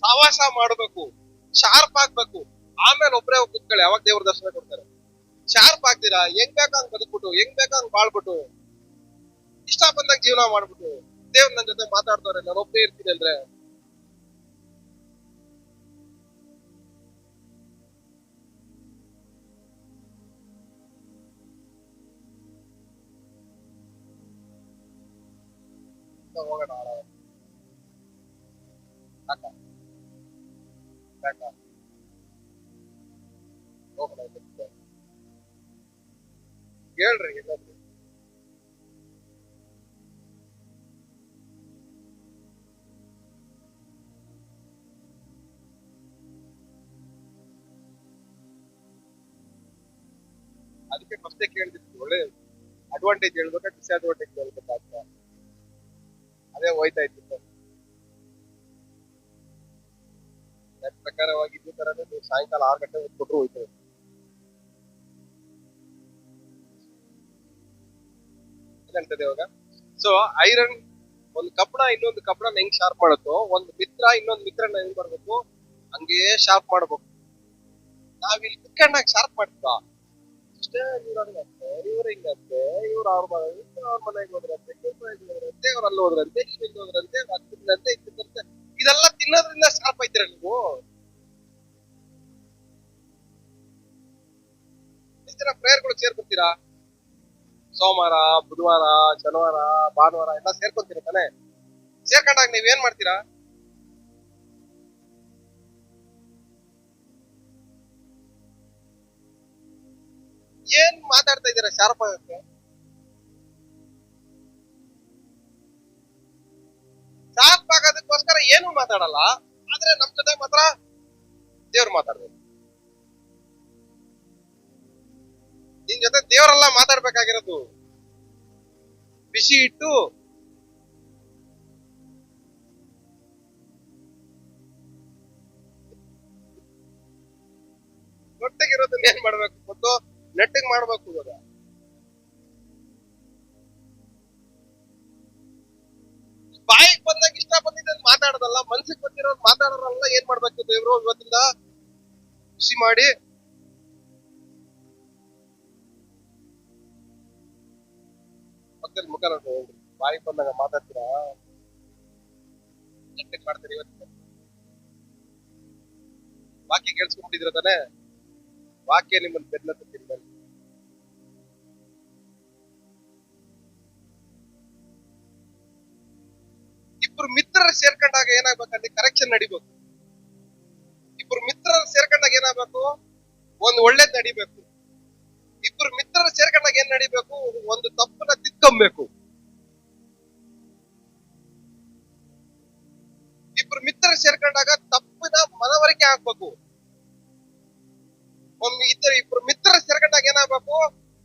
ಸಾವಾಸ ಮಾಡ್ಬೇಕು, ಶಾರ್ಪ್ ಆಗ್ಬೇಕು, ಆಮೇಲೆ ಒಬ್ರೇ ಹೋಗಿ ಕುತ್ಕೊಳ್ಳಿ, ಅವಾಗ ದೇವ್ರ ದರ್ಶನ ಕೊಡ್ತಾರೆ. ಶಾರ್ಪ್ ಆಗ್ತೀರಾ, ಹೆಂಗ್ ಬೇಕಾಂಗ್ ಬದುಕ್ಬಿಟ್ಟು, ಹೆಂಗ್ ಬೇಕಾಂಗ್ ಬಾಳ್ಬಿಟ್ಟು, ಇಷ್ಟ ಬಂದಾಗ ಜೀವನ ಮಾಡ್ಬಿಟ್ಟು ದೇವ್ರ ನನ್ ಜೊತೆ ಮಾತಾಡ್ತಾರೆ, ನಾನು ಒಬ್ಬನೇ ಇರ್ತೀನಿ ಅಂದ್ರೆ ಹೋಗೋಣ. ಹೋಗೋಣ ಹೇಳ್ರಿ ಎಲ್ಲಾದ್ರು. ಅದಕ್ಕೆ ಫಸ್ಟೇ ಕೇಳ್ತಿತ್ತು, ಒಳ್ಳೆ ಅಡ್ವಾಂಟೇಜ್ ಹೇಳ್ಬೇಕಾ ಡಿಸ್ಅಡ್ವಾಂಟೇಜ್ ಹೇಳ್ಬೇಕಾ ಅಂತ, ಅದೇ ಹೋಯ್ತಾ ಇತ್ತು. ನನ್ನ ಪ್ರಕಾರವಾಗಿ ಇದೇ ತರನೇ ನೀವು ಸಾಯಂಕಾಲ 6 ಗಂಟೆ ಕೊಟ್ಟರು ಹೋಯ್ತದೆ. ಏನಂತದೆ ಇವಾಗ? ಸೊ ಐರನ್ ಒಂದು ಕಬ್ಬಣ ಇನ್ನೊಂದು ಕಬ್ಬಣ ಹೆಂಗ್ ಶಾರ್ಪ್ ಮಾಡುತ್ತೋ, ಒಂದು ಮಿತ್ರ ಇನ್ನೊಂದು ಮಿತ್ರನ ಹೆಂಗ್ ಮಾಡ್ಬೇಕು ಹಂಗೇ ಶಾರ್ಪ್ ಮಾಡ್ಬೇಕು. ನಾವಿಲ್ಲಿ ಕುತ್ಕೊಂಡಾಗ ಶಾರ್ಪ್ ಮಾಡ್ತೀವ ಅಷ್ಟೇ. ಇವ್ರ ಹಿಂಗಂತೆ, ಇವ್ರು ಅವ್ರ ಮನೆಗೆ ಹೋದ್ರಂತೆ, ಇವ್ರು ಅಲ್ಲಿ ಹೋದ್ರಂತೆ, ಇಲ್ಲಿ ಹೋದ್ರಂತೆ, ತಿನ್ನಂತೆ ಇದ್ದಂತೆ, ಇದೆಲ್ಲ ತಿನ್ನೋದ್ರಿಂದ ಶಾರ್ಪ್ ಆಯ್ತೀರ ನೀವು? ಎಷ್ಟು ಜನ ಪ್ರೇಯರ್ಗಳು ಸೇರ್ಕೊತೀರಾ? ಸೋಮವಾರ, ಬುಧವಾರ, ಶನಿವಾರ, ಭಾನುವಾರ ಎಲ್ಲ ಸೇರ್ಕೊಂತೀರ ತಾನೆ? ಸೇರ್ಕೊಂಡಾಗ ನೀವ್ ಏನ್ ಮಾಡ್ತೀರಾ? ಏನ್ ಮಾತಾಡ್ತಾ ಇದ್ದೀರಾ ಶಾರ್ಪ್ ಆಗಕ್ಕೆ? ಶಾರ್ಪ್ ಆಗೋದಕ್ಕೋಸ್ಕರ ಏನು ಮಾತಾಡಲ್ಲ, ಆದ್ರೆ ನಮ್ ಜೊತೆ ಮಾತ್ರ ದೇವ್ರು ಮಾತಾಡ್ಬೇಕು. ನಿನ್ ಜೊತೆ ದೇವರೆಲ್ಲ ಮಾತಾಡ್ಬೇಕಾಗಿರೋದು. ಬಿಸಿ ಇಟ್ಟು ದೊಡ್ಡಗಿರೋದನ್ನ ಏನ್ ಮಾಡ್ಬೇಕು ಗೊತ್ತು? ನೆಟ್ಟಿಗೆ ಮಾಡ್ಬೇಕು. ಇವಾಗ ಬಾಯಿಗೆ ಬಂದಾಗ ಇಷ್ಟ ಬಂದಿದ್ದ ಮಾತಾಡೋದಲ್ಲ, ಮನ್ಸಿಗೆ ಬಂದಿರೋದು ಮಾತಾಡೋರಲ್ಲ. ಏನ್ ಮಾಡ್ಬೇಕು ದೇವ್ರು ಇವತ್ತಿಂದ ಖುಷಿ ಮಾಡಿ ಮತ್ತೆ ಮುಖ ನೋಡಿ, ಬಾಯಿಗೆ ಬಂದಾಗ ಮಾತಾಡ್ತೀರಾ, ನೆಟ್ಟಿಗೆ ಮಾಡ್ತೀರಿ. ಇವತ್ತು ವಾಕ್ಯ ಕೇಳಿಸ್ಕೊಂಡ್ಬಿಟ್ಟಿದ್ರ ತಾನೆ? ವಾಕ್ಯ ನಿಮ್ಮನ್ನ ಬೆನ್ನತ್ತೀನಿ. ಇಬ್ರು ಮಿತ್ರರು ಸೇರ್ಕೊಂಡಾಗ ಏನಾಗ್ಬೇಕಂದ್ರೆ ಕರೆಕ್ಷನ್ ನಡಿಬೇಕು. ಇಬ್ರು ಮಿತ್ರರು ಸೇರ್ಕೊಂಡಾಗ ಏನಾಗ್ಬೇಕು? ಒಂದ್ ಒಳ್ಳೇದ್ ನಡಿಬೇಕು. ಇಬ್ರು ಮಿತ್ರರು ಸೇರ್ಕೊಂಡಾಗ ಏನ್ ನಡಿಬೇಕು? ಒಂದು ತಪ್ಪನ್ನ ತಿದ್ಕೊಬೇಕು. ಇಬ್ರು ಮಿತ್ರರು ಸೇರ್ಕೊಂಡಾಗ ತಪ್ಪಿನ ಮನವರಿಕೆ ಆಗ್ಬೇಕು. ಇಬ್ರು ಮಿತ್ರರು ಸೇರ್ಕೊಂಡಾಗ ಏನಾಗ್ಬೇಕು?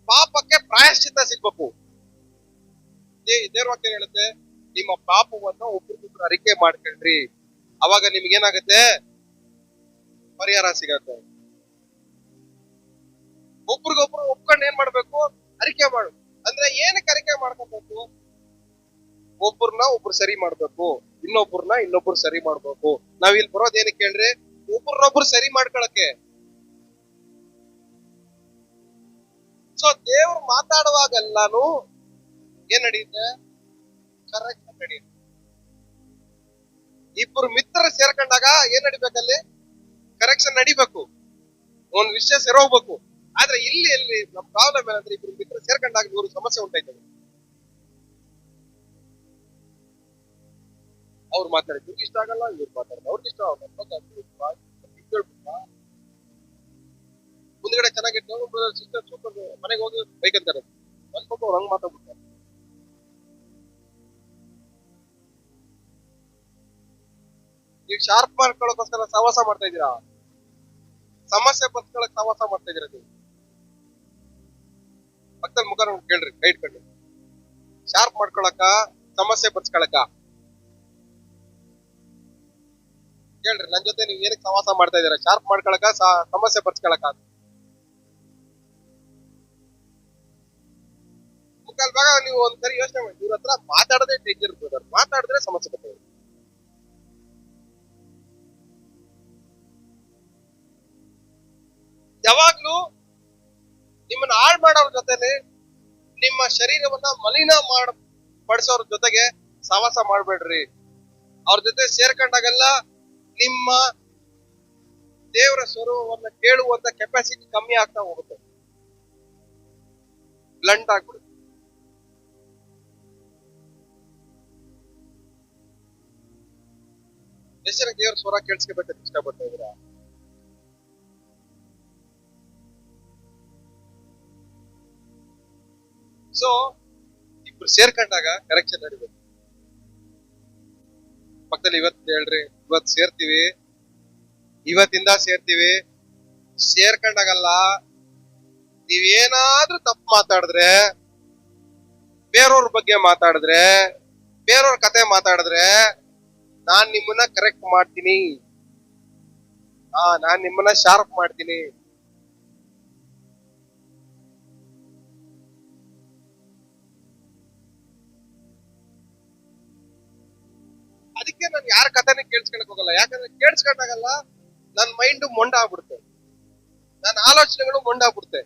ಪಾಪಕ್ಕೆ ಪ್ರಾಯಶ್ಚಿತ್ತ ಸಿಗ್ಬೇಕು. ದೇವ್ರ ವಾಕ್ಯ ಹೇಳುತ್ತೆ, ನಿಮ್ಮ ಪಾಪವನ್ನು ಒಬ್ರಿಗೊಬ್ರು ಅರಿಕೆ ಮಾಡ್ಕೊಳ್ರಿ, ಅವಾಗ ನಿಮ್ಗೇನಾಗುತ್ತೆ? ಪರಿಹಾರ ಸಿಗತ್ತೆ. ಒಬ್ರಿಗೊಬ್ರು ಒಪ್ಕೊಂಡು ಏನ್ ಮಾಡ್ಬೇಕು? ಅರಿಕೆ ಮಾಡು. ಅಂದ್ರೆ ಏನಕ್ಕೆ ಅರಿಕೆ ಮಾಡ್ಕೋಬೇಕು? ಒಬ್ಬರನ್ನ ಒಬ್ರು ಸರಿ ಮಾಡ್ಬೇಕು, ಇನ್ನೊಬ್ರು ಸರಿ ಮಾಡ್ಬೇಕು. ನಾವ್ ಇಲ್ಲಿ ಬರೋದ್ ಏನಕ್ಕೆ ಹೇಳ್ರಿ? ಒಬ್ರನ್ನೊಬ್ರು ಸರಿ ಮಾಡ್ಕೊಳಕ್ಕೆ. ಸೊ ದೇವ್ರು ಮಾತಾಡುವಾಗೆಲ್ಲಾನು ಏನ್ ನಡೆಯುತ್ತೆ? ಕರೆಕ್ಟ್ ನಡೆಯುತ್ತೆ. ಇಬ್ರು ಮಿತ್ರರು ಸೇರ್ಕೊಂಡಾಗ ಏನ್ ನಡಿಬೇಕಲ್ಲಿ? ಕರೆಕ್ಷನ್ ನಡಿಬೇಕು, ಒಂದ್ ವಿಷಯ ಸೆರೋಗ್ಬೇಕು. ಆದ್ರೆ ಎಲ್ಲಿ ನಮ್ ಪ್ರಾಬ್ಲಮ್ ಏನಂದ್ರೆ, ಇಬ್ರು ಮಿತ್ರರು ಸೇರ್ಕೊಂಡಾಗ 100 ಸಮಸ್ಯೆ ಉಂಟಾಯ್ತದೆ. ಅವ್ರು ಮಾತಾಡಿದ್ ಇವ್ರಿಗೆ ಇಷ್ಟ ಆಗಲ್ಲ, ಇವ್ರು ಮಾತಾಡಿದ್ ಅವ್ರಿಗೆ ಇಷ್ಟ ಆಗಲ್ಲ. ಮುಂದ್ಗಡೆ ಚೆನ್ನಾಗಿಟ್ಟು ಸಿಸ್ಟರ್ ಸೂಪರ್ ಮನೆಗೆ ಹೋಗಿ ಬೈಕಂತಾರೆ, ಬಂದ್ಬಿಟ್ಟು ಅವ್ರು ಹಂಗ್ ಮಾತಾಡ್ಬಿಡ್ತಾರೆ. ನೀವು ಶಾರ್ಪ್ ಮಾಡ್ಕೊಳ್ಳೋಕೋಸ್ಕರ ಸಹವಾಸ ಮಾಡ್ತಾ ಇದ್ದೀರಾ, ಸಮಸ್ಯೆ ಬರ್ಸ್ಕೊಳಕ್ ಸಹವಾಸ ಮಾಡ್ತಾ ಇದೀರ ನೀವು. ಪಕ್ಕದಲ್ಲಿ ಮುಖ ನೋಡಿ ಕೇಳ್ರಿ, ಕೈ ಇಟ್ಕೊಂಡು. ಶಾರ್ಪ್ ಮಾಡ್ಕೊಳಕ, ಸಮಸ್ಯೆ ಬರ್ಸ್ಕೊಳಕ ಕೇಳ್ರಿ. ನನ್ ಜೊತೆ ನೀವು ಏನಕ್ಕೆ ಸಹವಾಸ ಮಾಡ್ತಾ ಇದೀರಾ? ಶಾರ್ಪ್ ಮಾಡ್ಕೊಳಕ, ಸಮಸ್ಯೆ ಬರ್ಸ್ಕೊಳಕ? ಮುಕ್ಕಾಲ್ ಭಾಗ ನೀವು ಒಂದ್ಸರಿ ಯೋಚನೆ ಮಾಡಿ, ಇವ್ರ ಹತ್ರ ಮಾತಾಡದೆ ಡೇಂಜರ್ ಬ್ರದರ್, ಮಾತಾಡಿದ್ರೆ ಸಮಸ್ಯೆ ಬರ್ತದೆ. ಯಾವಾಗ್ಲೂ ನಿಮ್ಮನ್ನ ಹಾಳು ಮಾಡೋರ ಜೊತೆಲಿ ನಿಮ್ಮ ಶರೀರವನ್ನ ಮಲಿನ ಪಡಿಸೋರ ಜೊತೆಗೆ ಸಹವಾಸ ಮಾಡ್ಬೇಡ್ರಿ. ಅವ್ರ ಜೊತೆ ಸೇರ್ಕೊಂಡಾಗೆಲ್ಲ ನಿಮ್ಮ ದೇವರ ಸ್ವರೂಪವನ್ನ ಕೇಳುವಂತ ಕೆಪಾಸಿಟಿ ಕಮ್ಮಿ ಆಗ್ತಾ ಹೋಗುತ್ತೆ, ಬ್ಲಂಟ್ ಆಗ್ಬಿಡುತ್ತೆ. ಎಷ್ಟು ಜನ ದೇವ್ರ ಸ್ವರ ಕೇಳಿಸ್ಕೋಬೇಕಂತ ಇಷ್ಟಪಡ್ತಾ ಇದ್ದೀರಾ? ಸೊ ಇಬ್ರು ಸೇರ್ಕೊಂಡಾಗ ಕರೆಕ್ಷನ್ ನಡಿಬೇಕು. ಪಕ್ಕದಲ್ಲಿ ಇವತ್ತು ಹೇಳ್ರಿ, ಇವತ್ತು ಸೇರ್ತೀವಿ, ಇವತ್ತಿಂದ ಸೇರ್ತೀವಿ, ಸೇರ್ಕೊಂಡಾಗಲ್ಲ ನೀವೇನಾದ್ರೂ ತಪ್ಪು ಮಾತಾಡಿದ್ರೆ, ಬೇರೆಯವ್ರ ಬಗ್ಗೆ ಮಾತಾಡಿದ್ರೆ, ಬೇರೆಯವ್ರ ಕತೆ ಮಾತಾಡಿದ್ರೆ ನಾನ್ ನಿಮ್ಮನ್ನ ಕರೆಕ್ಟ್ ಮಾಡ್ತೀನಿ, ನಾನ್ ನಿಮ್ಮನ್ನ ಶಾರ್ಪ್ ಮಾಡ್ತೀನಿ. ಅದಕ್ಕೆ ನಾನು ಯಾರ ಕಥೆನೇ ಕೇಳಿಸ್ಕೊಳಕ್ ಹೋಗಲ್ಲ. ಯಾಕಂದ್ರೆ ಕೇಳಿಸ್ಕೊಂಡಾಗಲ್ಲ ನನ್ ಮೈಂಡ್ ಮೊಂಡ ಆಗ್ಬಿಡುತ್ತೆ, ನನ್ನ ಆಲೋಚನೆಗಳು ಮೊಂಡ ಆಗ್ಬಿಡುತ್ತೆ.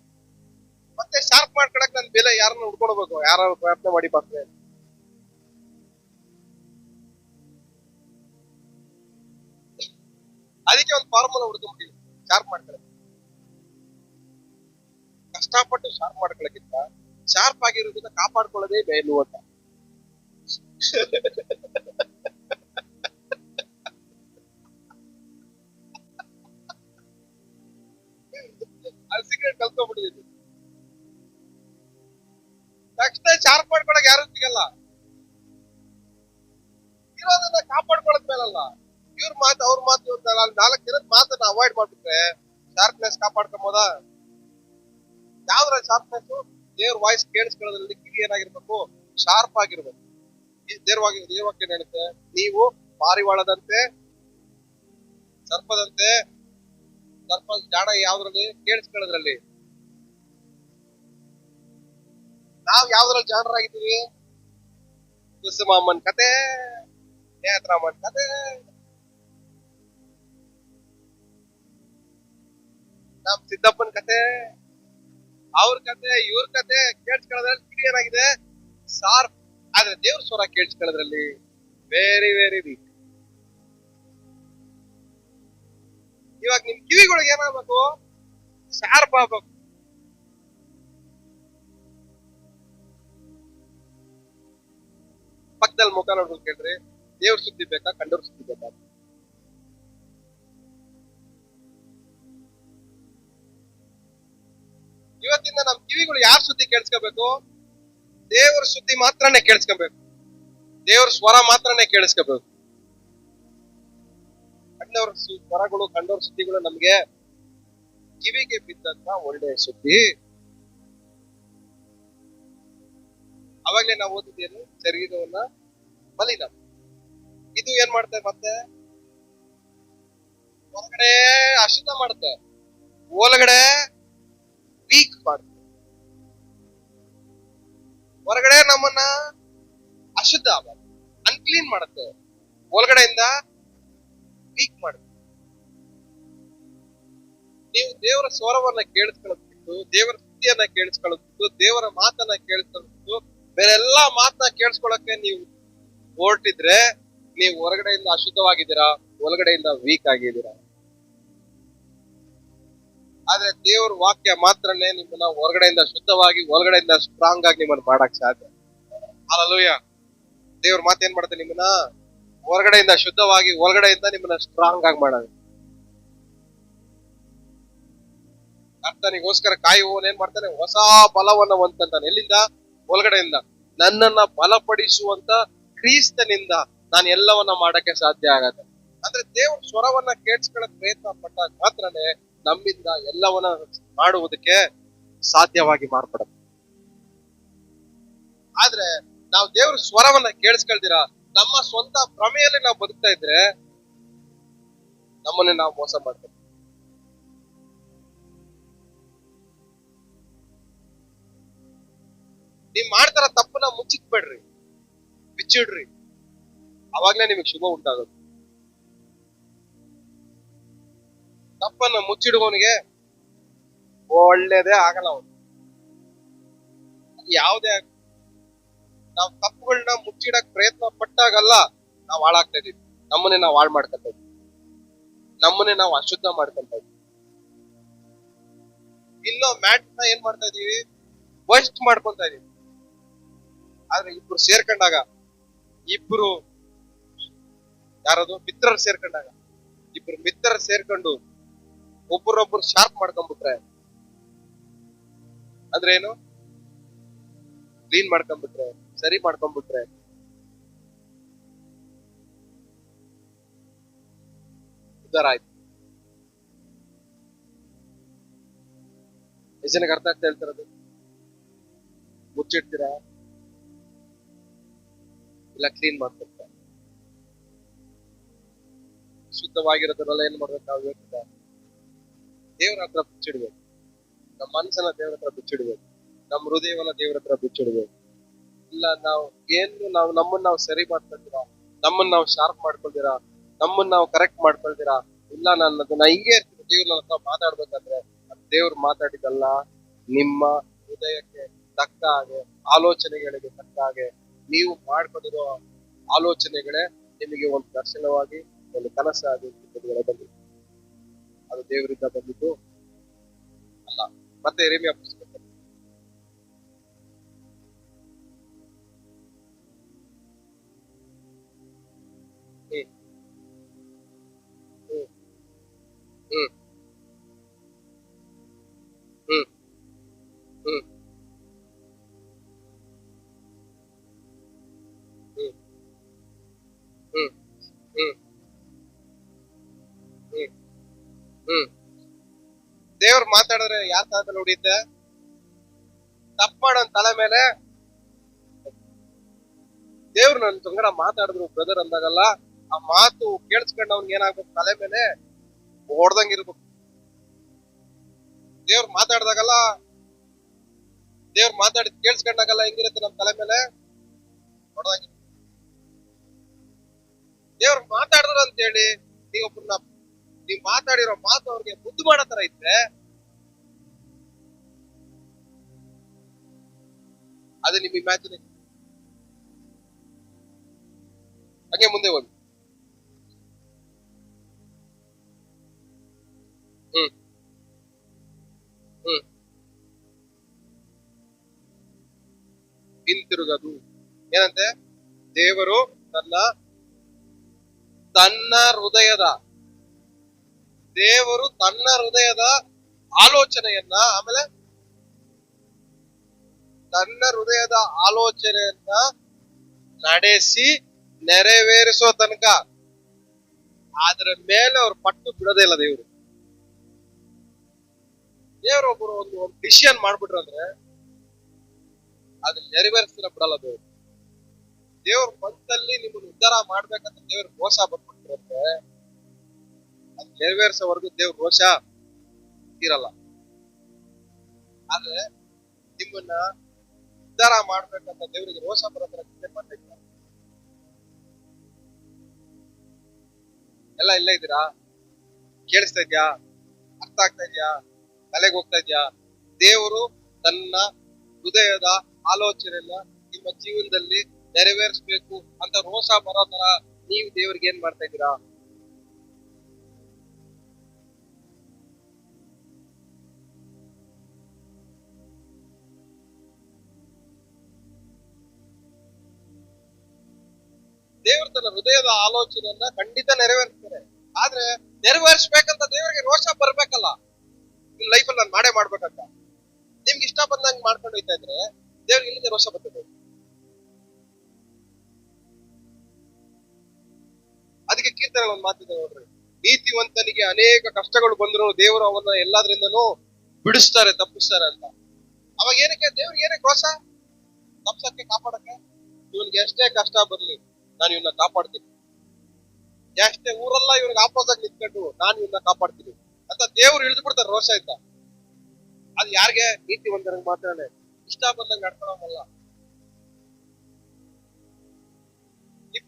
ಮತ್ತೆ ಶಾರ್ಪ್ ಮಾಡ್ಕೊಳಕ್ ನನ್ ಬೆಲೆ ಯಾರನ್ನ ಹುಡ್ಕೊಡ್ಬೇಕು, ಯಾರು ಪ್ರಯತ್ನ ಮಾಡಿ ಬರ್ತದೆ. ಅದಕ್ಕೆ ಒಂದು ಫಾರ್ಮುಲಾ ಹುಡ್ಕೊಂಡ್ಬಿಟ್ಟಿವಿ ಶಾರ್ಪ್ ಮಾಡ್ಕೊಳಕ್. ಕಷ್ಟಪಟ್ಟು ಶಾರ್ಪ್ ಮಾಡ್ಕೊಳಕ್ಕಿಂತ ಶಾರ್ಪ್ ಆಗಿರೋದನ್ನ ಕಾಪಾಡ್ಕೊಳ್ಳೋದೇ ಮೇಲು ಅಂತ. ಅದು ಸೀಕ್ರೆಟ್ ಕಲ್ತ್ಕೊಂಡ್ಬಿಟ್ಟಿದ್ದೀನಿ. ತಕ್ಷಣ ಶಾರ್ಪ್ ಮಾಡ್ಕೊಳಕ್ ಯಾರು ಸಿಗಲ್ಲ, ಇರೋದನ್ನ ಕಾಪಾಡ್ಕೊಳ್ಳೋದ್ ಮೇಲಲ್ಲ. ಇವ್ರ ಮಾತು ಅವ್ರ ಮಾತು 4 ದಿನದ ಮಾತನ್ನ ಅವಾಯ್ಡ್ ಮಾಡ್ಬಿಟ್ರೆ ಶಾರ್ಪ್ನೆಸ್ ಕಾಪಾಡ್ಕೊಂಬೋದ? ಯಾವ್ದ್ರ ಶಾರ್ಪ್ನೆಸ್? ದೇವ್ರ ವಾಯ್ಸ್ ಕೇಳಿಸ್ಕೊಳ್ಳೋದ್ರಲ್ಲಿ ಕಿವಿ ಏನಾಗಿರ್ಬೇಕು, ಶಾರ್ಪ್ ಆಗಿರ್ಬೇಕು. ದೇವವಾಕ್ಯ ಹೇಳುತ್ತೆ, ನೀವು ಪಾರಿವಾಳದಂತೆ, ಸರ್ಪದಂತೆ, ಸರ್ಪ ಜಾಡ ಯಾವ್ದ್ರಲ್ಲಿ ಕೇಳಿಸ್ಕೊಳ್ಳೋದ್ರಲ್ಲಿ. ನಾವ್ ಯಾವ್ದ್ರಲ್ಲಿ ಜಾಣರಾಗಿದ್ದೀವಿ? ಕುಸುಮಮ್ಮನ್ ಕತೆ, ನೇತ್ರಾಮನ್ ಕತೆ, ನಮ್ ಸಿದ್ದಪ್ಪನ್ ಕತೆ, ಅವ್ರ ಕತೆ, ಇವ್ರ ಕತೆ ಕೇಳಿಸ್ಕೊಳ್ಳೋದ್ರಲ್ಲಿ ಕಿವಿ ಏನಾಗಿದೆ, ಶಾರ್ಪ್. ಆದ್ರೆ ದೇವ್ರ ಸ್ವರ ಕೇಳಿಸ್ಕೊಳ್ಳೋದ್ರಲ್ಲಿ ವೆರಿ ವೆರಿ ವೀಕ್. ಇವಾಗ ನಿಮ್ ಕಿವಿಗಳಿಗೆ ಏನಾಗ್ಬೇಕು, ಶಾರ್ಪ್ ಆಗ್ಬೇಕು. ಪಕ್ಕದಲ್ಲಿ ಮುಖ ನೋಡ್ಬೇಕು, ಕೇಳ್ರಿ, ದೇವ್ರ ಸುದ್ದಿ ಬೇಕಾ ಕಂಡವ್ರ ಸುದ್ದಿ ಬೇಕಾ? ಇವತ್ತಿಂದ ನಮ್ ಕಿವಿಗಳು ಯಾರ ಸುದ್ದಿ ಕೇಳಿಸ್ಕೋಬೇಕು? ದೇವ್ರ ಸುದ್ದಿ ಮಾತ್ರನೇ ಕೇಳಿಸ್ಕೋಬೇಕು, ದೇವ್ರ ಸ್ವರ ಮಾತ್ರನೇ ಕೇಳಿಸ್ಕೋಬೇಕು. ಕಂಡವ್ರ ಸ್ವರಗಳು, ಕಂಡವ್ರ ಸುದ್ದಿಗಳು ನಮ್ಗೆ ಕಿವಿಗೆ ಬಿದ್ದಂತ ಒಳ್ಳೆಯ ಸುದ್ದಿ. ಅವಾಗ್ಲೇ ನಾವು ಓದಿದ್ದೇನು, ಶರೀರವನ್ನ ಮಲಿನ. ಇದು ಏನ್ ಮಾಡುತ್ತೆ, ಮತ್ತೆ ಹೊರಗಡೆ ಅಶುದ್ಧ ಮಾಡುತ್ತೆ, ಒಳಗಡೆ ವೀಕ್ ಮಾಡುತ್ತೆ. ಹೊರಗಡೆ ನಮ್ಮನ್ನ ಅಶುದ್ಧ ಅನ್ಕ್ಲೀನ್ ಮಾಡುತ್ತೆ, ಒಳಗಡೆಯಿಂದ ವೀಕ್ ಮಾಡುತ್ತೆ. ನೀವು ದೇವರ ಸ್ವರವನ್ನ ಕೇಳಿಸ್ಕೊಳ್ಳೋದು, ದೇವರ ಸುದ್ದಿಯನ್ನ ಕೇಳಿಸ್ಕೊಳ್ಳೋದು, ದೇವರ ಮಾತನ್ನ ಕೇಳಿಸ್ಕೊಳ್ಳೋದು, ಬೇರೆಲ್ಲಾ ಮಾತನ್ನ ಕೇಳಿಸ್ಕೊಳಕ್ಕೆ ನೀವು ಹೊರಟಿದ್ರೆ ನೀವು ಹೊರಗಡೆಯಿಂದ ಅಶುದ್ಧವಾಗಿದ್ದೀರಾ, ಒಳಗಡೆಯಿಂದ ವೀಕ್ ಆಗಿದ್ದೀರಾ. ಆದ್ರೆ ದೇವ್ರ ವಾಕ್ಯ ಮಾತ್ರನೇ ನಿಮ್ಮನ್ನ ಹೊರಗಡೆಯಿಂದ ಶುದ್ಧವಾಗಿ, ಒಳಗಡೆಯಿಂದ ಸ್ಟ್ರಾಂಗ್ ಆಗಿ ನಿಮ್ಮನ್ನ ಮಾಡಕ್ ಸಾಧ್ಯ. ಹಲ್ಲೆಲೂಯ. ದೇವ್ರ ಮಾತು ಏನ್ ಮಾಡುತ್ತೆ, ನಿಮ್ಮನ್ನ ಹೊರಗಡೆಯಿಂದ ಶುದ್ಧವಾಗಿ, ಒಳಗಡೆಯಿಂದ ನಿಮ್ಮನ್ನ ಸ್ಟ್ರಾಂಗ್ ಆಗಿ ಮಾಡೋದು. ಕರ್ತನಿಗೋಸ್ಕರ ಕಾಯುವವನು ಏನ್ ಮಾಡ್ತಾನೆ, ಹೊಸ ಬಲವನ್ನ ಹೊಂದ್ತಾನೆ. ಎಲ್ಲಿಂದ? ಒಳಗಡೆಯಿಂದ. ನನ್ನನ್ನ ಬಲಪಡಿಸುವಂತ ಕ್ರಿಸ್ತನಿಂದ ನಾನು ಎಲ್ಲವನ್ನ ಮಾಡಕ್ಕೆ ಸಾಧ್ಯ ಆಗತ್ತೆ. ಅಂದ್ರೆ ದೇವ್ರ ಸ್ವರವನ್ನ ಕೇಳಿಸ್ಕೊಳ್ಳಕ್ ಪ್ರಯತ್ನ ಪಟ್ಟಾಗ ಮಾತ್ರನೇ ನಮ್ಮಿಂದ ಎಲ್ಲವನ್ನ ಮಾಡುವುದಕ್ಕೆ ಸಾಧ್ಯವಾಗಿ ಮಾರ್ಪಡುತ್ತೆ. ಆದ್ರೆ ನಾವು ದೇವ್ರ ಸ್ವರವನ್ನ ಕೇಳಿಸ್ಕೊಳ್ದಿರಾ ನಮ್ಮ ಸ್ವಂತ ಭ್ರಮೆಯಲ್ಲಿ ನಾವು ಬದುಕ್ತಾ ಇದ್ರೆ ನಮ್ಮನ್ನೇ ನಾವು ಮೋಸ ಮಾಡ್ತೇವೆ. ನೀವ್ ಮಾಡ್ತಾರ ತಪ್ಪನ್ನ ಮುಚ್ಚಿಕ್ಬೇಡ್ರಿ, ಬಿಚ್ಚಿಡ್ರಿ, ಅವಾಗ್ಲೇ ನಿಮಗೆ ಶುಭ ಉಂಟಾಗೋದು. ತಪ್ಪನ್ನ ಮುಚ್ಚಿಡುವವನಿಗೆ ಒಳ್ಳೇದೇ ಆಗಲ್ಲ. ಅವನು ಯಾವುದೇ ನಾವು ತಪ್ಪುಗಳನ್ನ ಮುಚ್ಚಿಡಕ್ ಪ್ರಯತ್ನ ಪಟ್ಟಾಗಲ್ಲ ನಾವು ಹಾಳಾಗ್ತಾ ಇದೀವಿ. ನಮ್ಮನ್ನೇ ನಾವು ಹಾಳು ಮಾಡ್ಕೊಂತ ಇದೀವಿ, ನಮ್ಮನ್ನೇ ನಾವು ಅಶುದ್ಧ ಮಾಡ್ಕೊಂತ ಇದೀವಿ. ಇನ್ನೂ ಮ್ಯಾಟ್ ನ ಏನ್ ಮಾಡ್ತಾ ಇದೀವಿ, ವೇಸ್ಟ್ ಮಾಡ್ಕೊಂತ ಇದೀವಿ. ಆದ್ರೆ ಇಬ್ರು ಸೇರ್ಕೊಂಡಾಗ, ಇಬ್ರು ಯಾರದು ಮಿತ್ರರು ಸೇರ್ಕೊಂಡಾಗ, ಇಬ್ರು ಮಿತ್ರರು ಸೇರ್ಕೊಂಡು ಒಬ್ಬರೊಬ್ರು ಶಾರ್ಪ್ ಮಾಡ್ಕೊಂಡ್ಬಿಟ್ರೆ, ಅಂದ್ರೆ ಏನು, ಕ್ಲೀನ್ ಮಾಡ್ಕೊಂಡ್ಬಿಟ್ರೆ, ಸರಿ ಮಾಡ್ಕೊಂಡ್ಬಿಟ್ರೆ, ಉದ್ಧಾರ ಆಯ್ತು. ಜನಕ್ಕೆ ಅರ್ಥ ಆಗ್ತಾ ಹೇಳ್ತಿರೋದು? ಮುಚ್ಚಿಡ್ತೀರಾ ಇಲ್ಲ ಕ್ಲೀನ್ ಮಾಡ್ಕೊಡ್ತಾರೆ? ಶುದ್ಧವಾಗಿರೋದ್ರೆಲ್ಲ ಏನ್ ಮಾಡ್ಬೇಕು ನಾವು ಹೇಳ್ತಿದ್ದ, ದೇವ್ರ ಹತ್ರ ಬಿಚ್ಚಿಡ್ಬೇಕು. ನಮ್ಮ ಮನಸ್ಸನ್ನ ದೇವ್ರ ಹತ್ರ ಬಿಚ್ಚಿಡ್ಬೇಕು, ನಮ್ಮ ಹೃದಯವನ್ನ ದೇವ್ರ ಹತ್ರ ಬಿಚ್ಚಿಡ್ಬೇಕು. ಇಲ್ಲ ನಾವು ನಮ್ಮನ್ನ ನಾವು ಸರಿ ಮಾಡ್ಕೊಳ್ತೀರಾ, ನಮ್ಮನ್ನ ನಾವು ಶಾರ್ಪ್ ಮಾಡ್ಕೊಳ್ತೀರಾ, ನಮ್ಮನ್ನ ನಾವು ಕರೆಕ್ಟ್ ಮಾಡ್ಕೊಳ್ತೀರಾ, ಇಲ್ಲ ನಾ ಹಿಂಗೆ ಇರ್ತೀನಿ ದೇವ್ರ ನನ್ನ ಹತ್ರ ಮಾತಾಡ್ಬೇಕಂದ್ರೆ ದೇವ್ರು ಮಾತಾಡಿದಲ್ಲ, ನಿಮ್ಮ ಹೃದಯಕ್ಕೆ ತಕ್ಕ ಹಾಗೆ, ಆಲೋಚನೆಗಳಿಗೆ ತಕ್ಕ ಹಾಗೆ ನೀವು ಮಾಡ್ಕೊಂಡಿರೋ ಆಲೋಚನೆಗಳೇ ನಿಮಗೆ ಒಂದು ದರ್ಶನವಾಗಿ, ಒಂದು ಕನಸಾಗಿ ಬಂದಿದೆ. ಅದು ದೇವರಿಂದ ಬಂದಿದ್ದು ಅಲ್ಲ. ಮತ್ತೆ ಯೆರೆಮೀಯ ಪುಸ್ತಕ ಹ್ಮ್ ಹ್ಮ್ ಹ್ಮ್ ಹ್ಮ್ ಹ್ಮ್ ಹ್ಮ್ ಹ್ಮ್ ಹ್ಮ್ ದೇವ್ರು ಮಾತಾಡಿದ್ರೆ ಯಾರ ತಲೆ ಮೇಲೆ ಹೊಡಿಯುತ್ತೆ? ತಪ್ಪು ಮಾಡೋನ್ ತಲೆ ಮೇಲೆ. ದೇವ್ರು ನನ್ ಸಂಗಡ ಮಾತಾಡಿದ್ರು ಬ್ರದರ್ ಅಂದಾಗಲ್ಲ, ಆ ಮಾತು ಕೇಳಿಸ್ಕೊಂಡು ಅವ್ನಿಗೆ ಏನಾಗ್ಬೇಕು, ತಲೆ ಮೇಲೆ ಹೊಡ್ದಂಗಿರ್ಬೇಕು. ದೇವ್ರು ಮಾತಾಡ್ದಾಗಲ್ಲ, ದೇವ್ರು ಮಾತಾಡಿದ್ ಕೇಳಿಸ್ಕೊಂಡಾಗಲ್ಲ ಹೆಂಗಿರುತ್ತೆ ನಮ್ ತಲೆ ಮೇಲೆ ಹೊಡ್ದಂಗಿರುತ್ತೆ. ದೇವ್ರು ಮಾತಾಡಿದ್ರು ಅಂತೇಳಿ ನೀವ್ ಮಾತಾಡಿರೋ ಮಾತು ಅವ್ರಿಗೆ ಮುದ್ದು ಮಾಡೋ ತರ ಇದ್ರೆ ಅದು ನಿಮ್ ಇಮ್ಯಾಜಿನೇಷನ್. ಹಾಗೆ ಮುಂದೆ ಹೋಗಿ. ಹ್ಮ್ ಹ್ಮ್ ಹಿಂತಿರುಗದು ಏನಂತೆ? ದೇವರು ತನ್ನ ಹೃದಯದ ಆಲೋಚನೆಯನ್ನ, ಆಮೇಲೆ ತನ್ನ ಹೃದಯದ ಆಲೋಚನೆಯನ್ನ ನಡೆಸಿ ನೆರವೇರಿಸೋ ತನಕ ಅದರ ಮೇಲೆ ಅವ್ರು ಪಟ್ಟು ಬಿಡೋದೇ ಇಲ್ಲ. ದೇವರೊಬ್ಬರು ಒಂದು ಡಿಸಿಷನ್ ಮಾಡ್ಬಿಟ್ರಂದ್ರೆ ಅದು ನೆರವೇರಿಸಿದ ಬಿಡಲ್ಲ ದೇವ್ರು. ದೇವ್ರ ಮನಸ್ಸಲ್ಲಿ ನಿಮ್ಮನ್ನು ಉದ್ಧಾರ ಮಾಡ್ಬೇಕಂತ ದೇವ್ರ ರೋಷ ಬಂದ್ಬಿಟ್ರಂದ್ರೆ ಅದು ನೆರವೇರಿಸೋವರೆಗೂ ದೇವ್ರ ರೋಷ ಇರಲ್ಲ. ಆದ್ರೆ ನಿಮ್ಮನ್ನ ಉದ್ಧಾರ ಮಾಡ್ಬೇಕಂತ ದೇವರಿಗೆ ರೋಷ ಬರೋ ಮಾಡ್ತಾ ಇದ್ದಾರೆ. ಎಲ್ಲ ಇಲ್ಲೇ ಇದ್ದೀರಾ? ಕೇಳಿಸ್ತಾ ಇದ್ಯಾ? ಅರ್ಥ ಆಗ್ತಾ ಇದ್ಯಾ? ತಲೆಗೆ ಹೋಗ್ತಾ ಇದ್ಯಾ? ದೇವರು ತನ್ನ ಹೃದಯದ ಆಲೋಚನೆಯನ್ನ ನಿಮ್ಮ ಜೀವನದಲ್ಲಿ ನೆರವೇರಿಸಬೇಕು ಅಂತ ರೋಷ ಬರೋ ತರ ನೀವು ದೇವರಿಗೆ ಏನ್ ಮಾಡ್ತಾ ಇದ್ದೀರಾ? ದೇವರು ತನ್ನ ಹೃದಯದ ಆಲೋಚನೆಯನ್ನ ಖಂಡಿತ ನೆರವೇರಿಸ್ತಾರೆ. ಆದ್ರೆ ನೆರವೇರಿಸ್ಬೇಕಂತ ದೇವರಿಗೆ ರೋಷ ಬರ್ಬೇಕಲ್ಲ. ನಿಮ್ ಲೈಫಲ್ಲಿ ನಾನು ಮಾಡೇ ಮಾಡ್ಬೇಕಂತ ನಿಮ್ಗೆ ಇಷ್ಟ ಬಂದಂಗ್ ಮಾಡ್ಕೊಂಡು ಹೋಯ್ತಾ ಇದ್ರೆ ದೇವ್ರಿಗೆ ಇಲ್ಲಿಂದ ರೋಷ ಬರ್ತದೆ. ಅದಕ್ಕೆ ಕೀರ್ತನೆ ಒಂದು ಮಾತಿದೆ ನೋಡ್ರಿ, ನೀತಿವಂತನಿಗೆ ಅನೇಕ ಕಷ್ಟಗಳು ಬಂದ್ರು ದೇವರು ಅವನ್ನ ಎಲ್ಲಾದ್ರಿಂದನೂ ಬಿಡಿಸ್ತಾರೆ, ತಪ್ಪಿಸ್ತಾರೆ ಅಂತ. ಅವಾಗ ಏನಕ್ಕೆ ದೇವ್ರಿಗೆ ಏನಕ್ಕೆ ರೋಷ? ತಪ್ಸಕ್ಕೆ, ಕಾಪಾಡಕ್ಕೆ. ಇವನ್ಗೆ ಎಷ್ಟೇ ಕಷ್ಟ ಬರ್ಲಿ ನಾನು ಇವನ್ನ ಕಾಪಾಡ್ತೀನಿ, ಎಷ್ಟೇ ಊರೆಲ್ಲ ಇವ್ರಿಗೆ ಆಪೋಸಾಗಿ ನಿಂತ್ಕೊಂಡು ನಾನು ಇವನ್ನ ಕಾಪಾಡ್ತೀನಿ ಅಂತ ದೇವ್ರು ಇಳಿದು ಬಿಡ್ತಾರೆ ರೋಷ ಇದ್ದ. ಅದು ಯಾರಿಗೆ? ನೀತಿವಂತನಿಗೆ ಮಾತ್ರನೇ. ಇಷ್ಟ ಬಂದಂಗೆ ನಡ್ಕೊಳಲ್ಲ.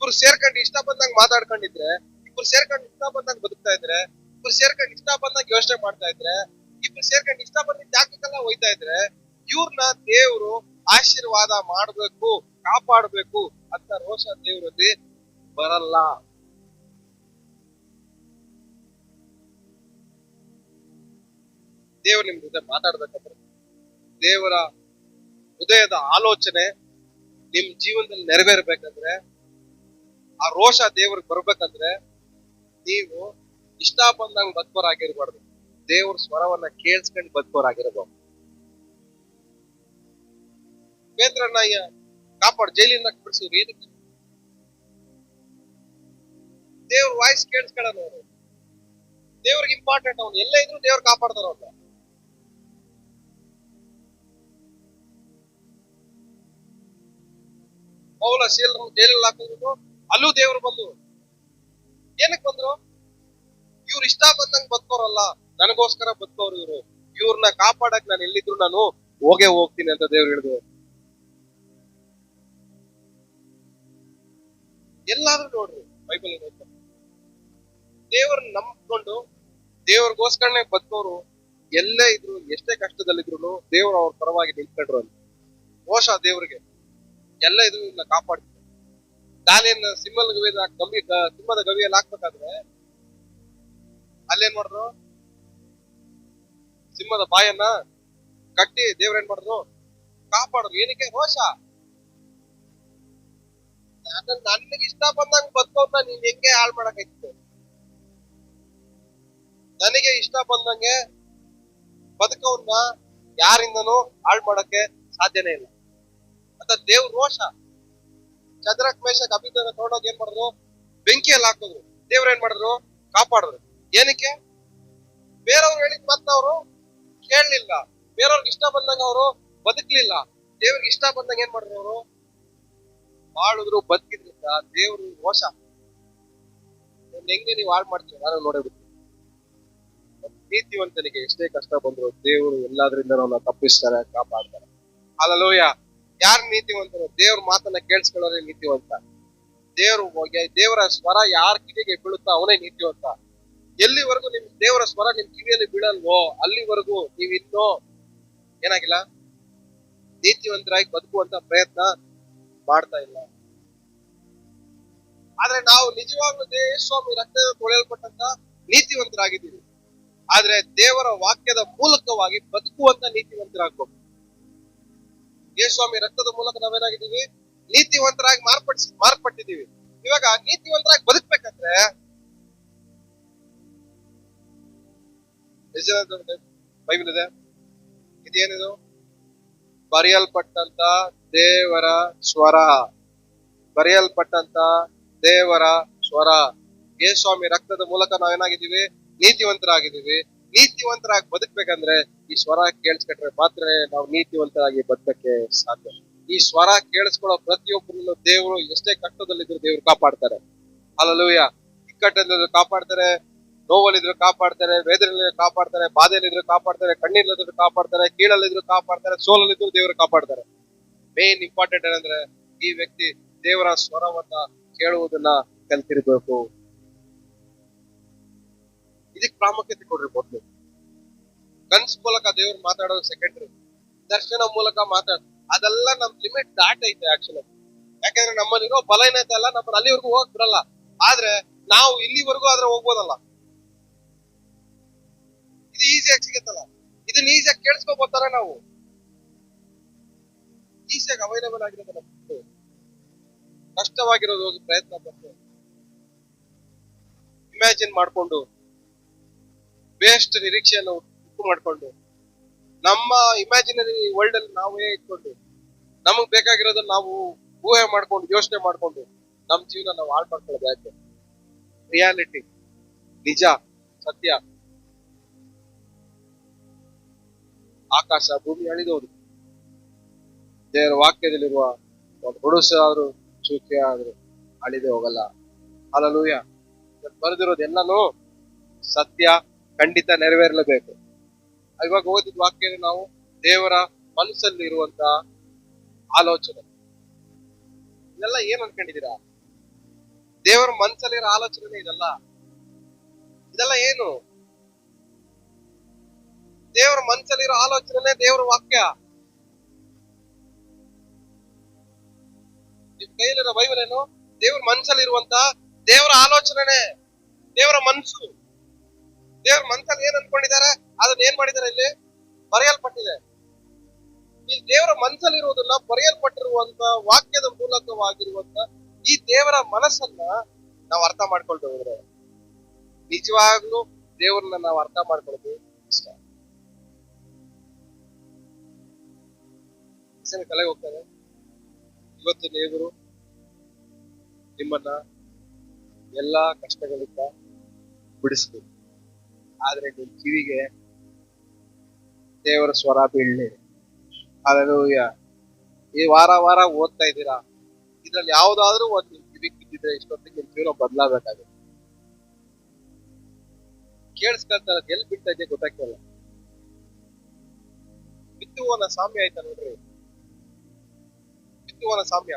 ಇಬ್ರು ಸೇರ್ಕೊಂಡು ಇಷ್ಟ ಬಂದಂಗ್ ಮಾತಾಡ್ಕೊಂಡಿದ್ರೆ, ಇಬ್ರು ಸೇರ್ಕೊಂಡು ಇಷ್ಟ ಬಂದಂಗ್ ಬದುಕ್ತಾ ಇದ್ರೆ, ಇಬ್ರು ಸೇರ್ಕೊಂಡು ಇಷ್ಟ ಬಂದಂಗ್ ಯೋಚನೆ ಮಾಡ್ತಾ ಇದ್ರೆ, ಇಬ್ರು ಸೇರ್ಕೊಂಡು ಇಷ್ಟ ಬಂದಿದ್ದ ಜಾಗಕ್ಕೆಲ್ಲ ಹೋಯ್ತಾ ಇದ್ರೆ, ಇವ್ರನ್ನ ದೇವ್ರು ಆಶೀರ್ವಾದ ಮಾಡ್ಬೇಕು, ಕಾಪಾಡ್ಬೇಕು ಅಂತ ರೋಷ ದೇವ್ರಲ್ಲಿ ಬರಲ್ಲ. ದೇವ್ರು ನಿಮ್ ಜೊತೆ ಮಾತಾಡ್ಬೇಕಂದ್ರೆ, ದೇವರ ಹೃದಯದ ಆಲೋಚನೆ ನಿಮ್ ಜೀವನದಲ್ಲಿ ನೆರವೇರ್ಬೇಕಂದ್ರೆ, ಆ ರೋಷ ದೇವ್ರಿಗೆ ಬರ್ಬೇಕಂದ್ರೆ, ನೀವು ಇಷ್ಟ ಬಂದಂಗ್ ಬದುಕೋರಾಗಿರ್ಬಾರ್ದು, ದೇವ್ರ ಸ್ವರವನ್ನ ಕೇಳಿಸ್ಕೊಂಡು ಬದುಕೋರಾಗಿರ್ಬೋದು. ಪೇತ್ರನ್ನ ಕಾಪಾಡ್ ಜೈಲಿಂದ ಬಿಡಿಸಿದ್ರು ಏನಕ್ಕೆ? ದೇವ್ರ ವಾಯ್ಸ್ ಕೇಳಿಸ್ಕೊಳ್ಳೋಣ ಅವರು. ದೇವ್ರಿಗೆ ಇಂಪಾರ್ಟೆಂಟ್, ಅವ್ನು ಎಲ್ಲೇ ಇದ್ರು ದೇವ್ರು ಕಾಪಾಡ್ತಾರ ಅವ್ನ. ಪೌಲ ಜೈಲಲ್ಲಿ ಹಾಕಿದ್ರು, ಅಲ್ಲೂ ದೇವ್ರು ಬಂದ್ರು. ಏನಕ್ಕೆ ಬಂದ್ರು? ಇವ್ರು ಇಷ್ಟ ಬಂದಂಗ್ ಬದುಕೋರಲ್ಲ, ನನಗೋಸ್ಕರ ಬದುಕೋರು ಇವ್ರು, ಇವ್ರನ್ನ ಕಾಪಾಡಕ್ ನಾನು ಎಲ್ಲಿದ್ರು ನಾನು ಹೋಗ್ತೀನಿ ಅಂತ ದೇವ್ರು ಹೇಳಿದ್ರು. ಎಲ್ಲಾದ್ರೂ ನೋಡ್ರಿ ಬೈಬಲ್ ದೇವ್ರನ್ನ ನಂಬ್ಕೊಂಡು ದೇವ್ರಿಗೋಸ್ಕರನೇ ಬದುಕೋರು ಎಲ್ಲೇ ಇದ್ರು, ಎಷ್ಟೇ ಕಷ್ಟದಲ್ಲಿದ್ರು ದೇವ್ರು ಅವ್ರ ಪರವಾಗಿ ನಿಂತ್ಕೊಂಡ್ರು ಅಂತ. ರೋಷ ದೇವ್ರಿಗೆ ಎಲ್ಲ ಇದು ಕಾಪಾಡ್ತಾರೆ. ದಾನಿಯನ್ನ ಸಿಂಹದ ಗವಿಯಲ್ಲಿ ಹಾಕ್ಬೇಕಾದ್ರೆ ಅಲ್ಲೇನ್ ಮಾಡಿದ್ರು? ಸಿಂಹದ ಬಾಯನ್ನ ಕಟ್ಟಿ ದೇವ್ರೇನ್ ಮಾಡಿದ್ರು? ಕಾಪಾಡಿದ್ರು. ಏನಕ್ಕೆ? ರೋಷ. ನನಗೆ ಇಷ್ಟ ಬಂದಂಗ್ ಬದುಕೋರ್ನ ನೀನ್ ಹೆಂಗೆ ಹಾಳು ಮಾಡಕ್ಕಾಯ್ತು? ನನಗೆ ಇಷ್ಟ ಬಂದಂಗೆ ಬದುಕೋರ್ನ ಯಾರಿಂದನೂ ಹಾಳು ಮಾಡಕ್ಕೆ ಸಾಧ್ಯನೇ ಇಲ್ಲ ಅಂತ ದೇವ್ರ ರೋಷ. ಶದ್ರಕ್ ಮೇಷಕ್ ಅಬೇದ್ನೆಗೋನ ತಗೊಂಡೋಗಿ ಏನ್ ಮಾಡಿದ್ರು? ಬೆಂಕಿಯಲ್ಲಿ ಹಾಕಿದ್ರು. ದೇವ್ರ ಏನ್ ಮಾಡಿದ್ರು? ಕಾಪಾಡಿದ್ರು. ಏನಕ್ಕೆ? ಬೇರೆಯವ್ರು ಹೇಳಿದ್ ಮಾತ್ರ ಅವರು ಕೇಳಲಿಲ್ಲ, ಬೇರೆಯವ್ರಿಗೆ ಇಷ್ಟ ಬಂದಂಗ ಅವರು ಬದುಕ್ಲಿಲ್ಲ. ದೇವ್ರಿಗೆ ಇಷ್ಟ ಬಂದಂಗ ಏನ್ ಮಾಡಿದ್ರು? ಅವರು ಬಾಳಿದ್ರು, ಬದುಕಿದ್ರಿಂದ ದೇವ್ರು ರೋಷ. ಹೆಂಗೆ ನೀವು ಹಾಳು ಮಾಡ್ತೀವಿ ನಾನು ನೋಡಬಿಟ್ಟು. ನೀತಿವಂತನಿಗೆ ಎಷ್ಟೇ ಕಷ್ಟ ಬಂದ್ರು ದೇವರು ಎಲ್ಲಾದ್ರಿಂದ ನಾವು ತಪ್ಪಿಸ್ತಾರೆ, ಕಾಪಾಡ್ತಾರೆ. ಹಲ್ಲೆಲೂಯ. ಯಾರು ನೀತಿವಂತರು? ದೇವ್ರ ಮಾತನ್ನ ಕೇಳಿಸ್ಕೊಳ್ಳೋರೆ ನೀತಿವಂತ. ದೇವರ ಸ್ವರ ಯಾರ ಕಿವಿಗೆ ಬೀಳುತ್ತಾ ಅವನೇ ನೀತಿವಂತ. ಎಲ್ಲಿವರೆಗೂ ನಿಮ್ ದೇವರ ಸ್ವರ ನಿಮ್ ಕಿವಿಯಲ್ಲಿ ಬೀಳಲ್ವೋ ಅಲ್ಲಿವರೆಗೂ ನೀವ್ ಇನ್ನೂ ಏನಾಗಿಲ್ಲ, ನೀತಿವಂತರಾಗಿ ಬದುಕುವಂತ ಪ್ರಯತ್ನ ಮಾಡ್ತಾ ಇಲ್ಲ. ಆದ್ರೆ ನಾವು ನಿಜವಾಗ್ಲೂ ಯೇಸುಸ್ವಾಮಿ ರಕ್ತದ ತೊಳೆಯಲ್ಪಟ್ಟಂತ ನೀತಿವಂತರಾಗಿದ್ದೀವಿ. ಆದ್ರೆ ದೇವರ ವಾಕ್ಯದ ಮೂಲಕವಾಗಿ ಬದುಕುವಂತ ನೀತಿವಂತರಾಗ್ಬೇಕು. ಯೇಸುಸ್ವಾಮಿ ರಕ್ತದ ಮೂಲಕ ನಾವೇನಾಗಿದ್ದೀವಿ? ನೀತಿವಂತರಾಗಿ ಮಾರ್ಪಟ್ಟಿದ್ದೀವಿ. ಇವಾಗ ನೀತಿವಂತರಾಗಿ ಬದುಕ್ಬೇಕಂದ್ರೆ ಬೈಬಲ್ ಇದೆ. ಇದೇನಿದು? ಬರೆಯಲ್ಪಟ್ಟಂತ ದೇವರ ಸ್ವರ. ಬರೆಯಲ್ಪಟ್ಟಂತ ದೇವರ ಸ್ವರ. ಯೇಸುಸ್ವಾಮಿ ರಕ್ತದ ಮೂಲಕ ನಾವೇನಾಗಿದ್ದೀವಿ? ನೀತಿವಂತರಾಗಿದ್ದೀವಿ. ನೀತಿವಂತರಾಗಿ ಬದುಕ್ಬೇಕಂದ್ರೆ ಈ ಸ್ವರ ಕೇಳಿಸ್ಕೊಂಡ್ರೆ ಮಾತ್ರ ನಾವು ನೀತಿವಂತರಾಗಿ ಬದುಕಕ್ಕೆ ಸಾಧ್ಯ. ಈ ಸ್ವರ ಕೇಳಿಸ್ಕೊಳ್ಳೋ ಪ್ರತಿಯೊಬ್ಬರನ್ನು ದೇವರು ಎಷ್ಟೇ ಕಷ್ಟದಲ್ಲಿದ್ರು ದೇವ್ರು ಕಾಪಾಡ್ತಾರೆ. ಹಲ್ಲೆಲೂಯ. ಇಕ್ಕಟ್ಟಲ್ಲಿದ್ರು ಕಾಪಾಡ್ತಾರೆ, ನೋವಲ್ಲಿದ್ರು ಕಾಪಾಡ್ತಾರೆ, ವೇದನೆಯಲ್ಲಿ ಕಾಪಾಡ್ತಾರೆ, ಬಾಧೆಯಲ್ಲಿದ್ರು ಕಾಪಾಡ್ತಾರೆ, ಕಣ್ಣೀರಲ್ಲಿದ್ರು ಕಾಪಾಡ್ತಾರೆ, ಕೀಳಲ್ಲಿದ್ರು ಕಾಪಾಡ್ತಾರೆ, ಸೋಲಲ್ಲಿದ್ರು ದೇವರು ಕಾಪಾಡ್ತಾರೆ. ಮೇನ್ ಇಂಪಾರ್ಟೆಂಟ್ ಏನಂದ್ರೆ ಈ ವ್ಯಕ್ತಿ ದೇವರ ಸ್ವರವನ್ನ ಕೇಳುವುದನ್ನ ಕಲ್ತಿರ್ಬೇಕು. ಇದಕ್ಕೆ ಪ್ರಾಮುಖ್ಯತೆ ಕೊಡ್ರಿ. ಮೊದ್ಲು ಕನ್ಸ್ ಮೂಲಕ ದೇವ್ರು ಮಾತಾಡೋದು ಸೆಕೆಂಡ್ರಿ. ದರ್ಶನ ಮೂಲಕ ಅದೆಲ್ಲ ನಮ್ ಲಿಮಿಟ್ ದಾಟೈತೆ ಆಕ್ಚುಲಿ. ಯಾಕಂದ್ರೆ ನಮ್ಮಲ್ಲಿರೋ ಬಲ ಏನೈತೆ ಅಲ್ಲ, ನಮ್ಮನ್ನ ಅಲ್ಲಿವರೆಗೂ ಹೋಗಕ್ ಬಿಡಲ್ಲ. ಆದ್ರೆ ನಾವು ಇಲ್ಲಿವರೆಗೂ ಆದ್ರೆ ಹೋಗ್ಬೋದಲ್ಲ. ಇದು ಈಸಿಯಾಗಿ ಸಿಗತ್ತಲ್ಲ, ಇದನ್ನ ಈಸಿಯಾಗಿ ಕೇಳಿಸ್ಕೋಬೋತಾರ ನಾವು. ಈಸಿಯಾಗಿ ಅವೈಲೇಬಲ್ ಆಗಿರೋದಲ್ಲ, ಕಷ್ಟವಾಗಿರೋದು ಹೋಗಿ ಪ್ರಯತ್ನ ಪಟ್ಟು ಇಮ್ಯಾಜಿನ್ ಮಾಡ್ಕೊಂಡು ಬೇಸ್ಟ್ ನಿರೀಕ್ಷೆಯನ್ನು ಉಂಟು ಮಾಡ್ಕೊಂಡು ನಮ್ಮ ಇಮ್ಯಾಜಿನರಿ ವರ್ಲ್ಡ್ ಅಲ್ಲಿ ನಾವೇ ಇಟ್ಕೊಂಡು ನಮಗ್ ಬೇಕಾಗಿರೋದನ್ನ ನಾವು ಊಹೆ ಮಾಡ್ಕೊಂಡು ಯೋಚನೆ ಮಾಡ್ಕೊಂಡು ನಮ್ ಜೀವನ ನಾವು ಹಾಳು ಮಾಡ್ಕೊಳ್ಳೋದು ಯಾಕೆ? ರಿಯಾಲಿಟಿ, ನಿಜ, ಸತ್ಯ. ಆಕಾಶ ಭೂಮಿ ಅಳಿದೋದು, ದೇವರ ವಾಕ್ಯದಲ್ಲಿರುವ ಒಂದು ಹುಡುಸ ಆದ್ರೂ ಚೂಕೆ ಆದ್ರೂ ಅಳಿದೇ ಹೋಗಲ್ಲ. ಹಲ್ಲೆಲೂಯ. ಬರೆದಿರೋದು ಎಲ್ಲಾನು ಸತ್ಯ, ಖಂಡಿತ ನೆರವೇರಲೇಬೇಕು. ಇವಾಗ ಓದಿದ ವಾಕ್ಯ ನಾವು ದೇವರ ಮನಸ್ಸಲ್ಲಿ ಇರುವಂತ ಆಲೋಚನೆ. ಇದೆಲ್ಲ ಏನ್ ಅನ್ಕೊಂಡಿದ್ದೀರಾ? ದೇವರ ಮನಸ್ಸಲ್ಲಿರೋ ಆಲೋಚನೆ ಇದೆಲ್ಲ ಏನು? ದೇವರ ಮನಸ್ಸಲ್ಲಿರೋ ಆಲೋಚನೆ ದೇವರ ವಾಕ್ಯ. ನಿಮ್ ಕೈಯಲ್ಲಿರೋ ಬೈಬಲ್ ಏನು? ದೇವರ ಮನಸ್ಸಲ್ಲಿರುವಂತ ದೇವರ ಆಲೋಚನೆ, ದೇವರ ಮನಸ್ಸು. ದೇವರ ಮನಸ್ಸಲ್ಲಿ ಏನ್ ಅನ್ಕೊಂಡಿದ್ದಾರೆ ಅದನ್ನ ಏನ್ ಮಾಡಿದ್ದಾರೆ ಇಲ್ಲಿ ಬರೆಯಲ್ಪಟ್ಟಿದೆ. ಈ ದೇವರ ಮನಸ್ಸಲ್ಲಿರುವುದನ್ನ ಬರೆಯಲ್ಪಟ್ಟಿರುವಂತ ವಾಕ್ಯದ ಮೂಲಕವಾಗಿರುವಂತ ಈ ದೇವರ ಮನಸ್ಸನ್ನ ನಾವು ಅರ್ಥ ಮಾಡ್ಕೊಳ್ತಾ ಹೋದ್ರೆ ನಿಜವಾಗ್ಲೂ ದೇವರನ್ನ ನಾವು ಅರ್ಥ ಮಾಡ್ಕೊಳ್ಳೋದು ಇಷ್ಟ. ಕಲೆಗೆ ಹೋಗ್ತಾರೆ. ಇವತ್ತು ದೇವರು ನಿಮ್ಮನ್ನ ಎಲ್ಲಾ ಕಷ್ಟಗಳಿಂದ ಬಿಡಿಸ್ಬೇಕು. ಆದ್ರೆ ನಿಮ್ ಕಿವಿಗೆ ದೇವರ ಸ್ವರ ಬೀಳಲಿ. ಹಲ್ಲೆಲೂಯಾ. ಈ ವಾರ ಓದ್ತಾ ಇದ್ದೀರಾ, ಇದ್ರಲ್ಲಿ ಯಾವ್ದಾದ್ರೂ ಒಂದು ನಿಮ್ ಕಿವಿ ಬಿದ್ದಿದ್ರೆ ಇಷ್ಟೊತ್ತಿಗೆ ನಿಮ್ ಜೀವನ ಬದಲಾಗಬೇಕಾಗುತ್ತೆ. ಕೇಳಿಸ್ಕೊಳ್ತಾರ ಎಲ್ಲಿ ಬಿಡ್ತಾ ಇದೆಯಾ ಗೊತ್ತಾಗ್ತಲ್ಲ. ಬಿತ್ತುವನ ಸಾಮ್ಯ ಆಯ್ತಾ ನೋಡ್ರಿ, ಬಿತ್ತುವನ ಸಾಮ್ಯ.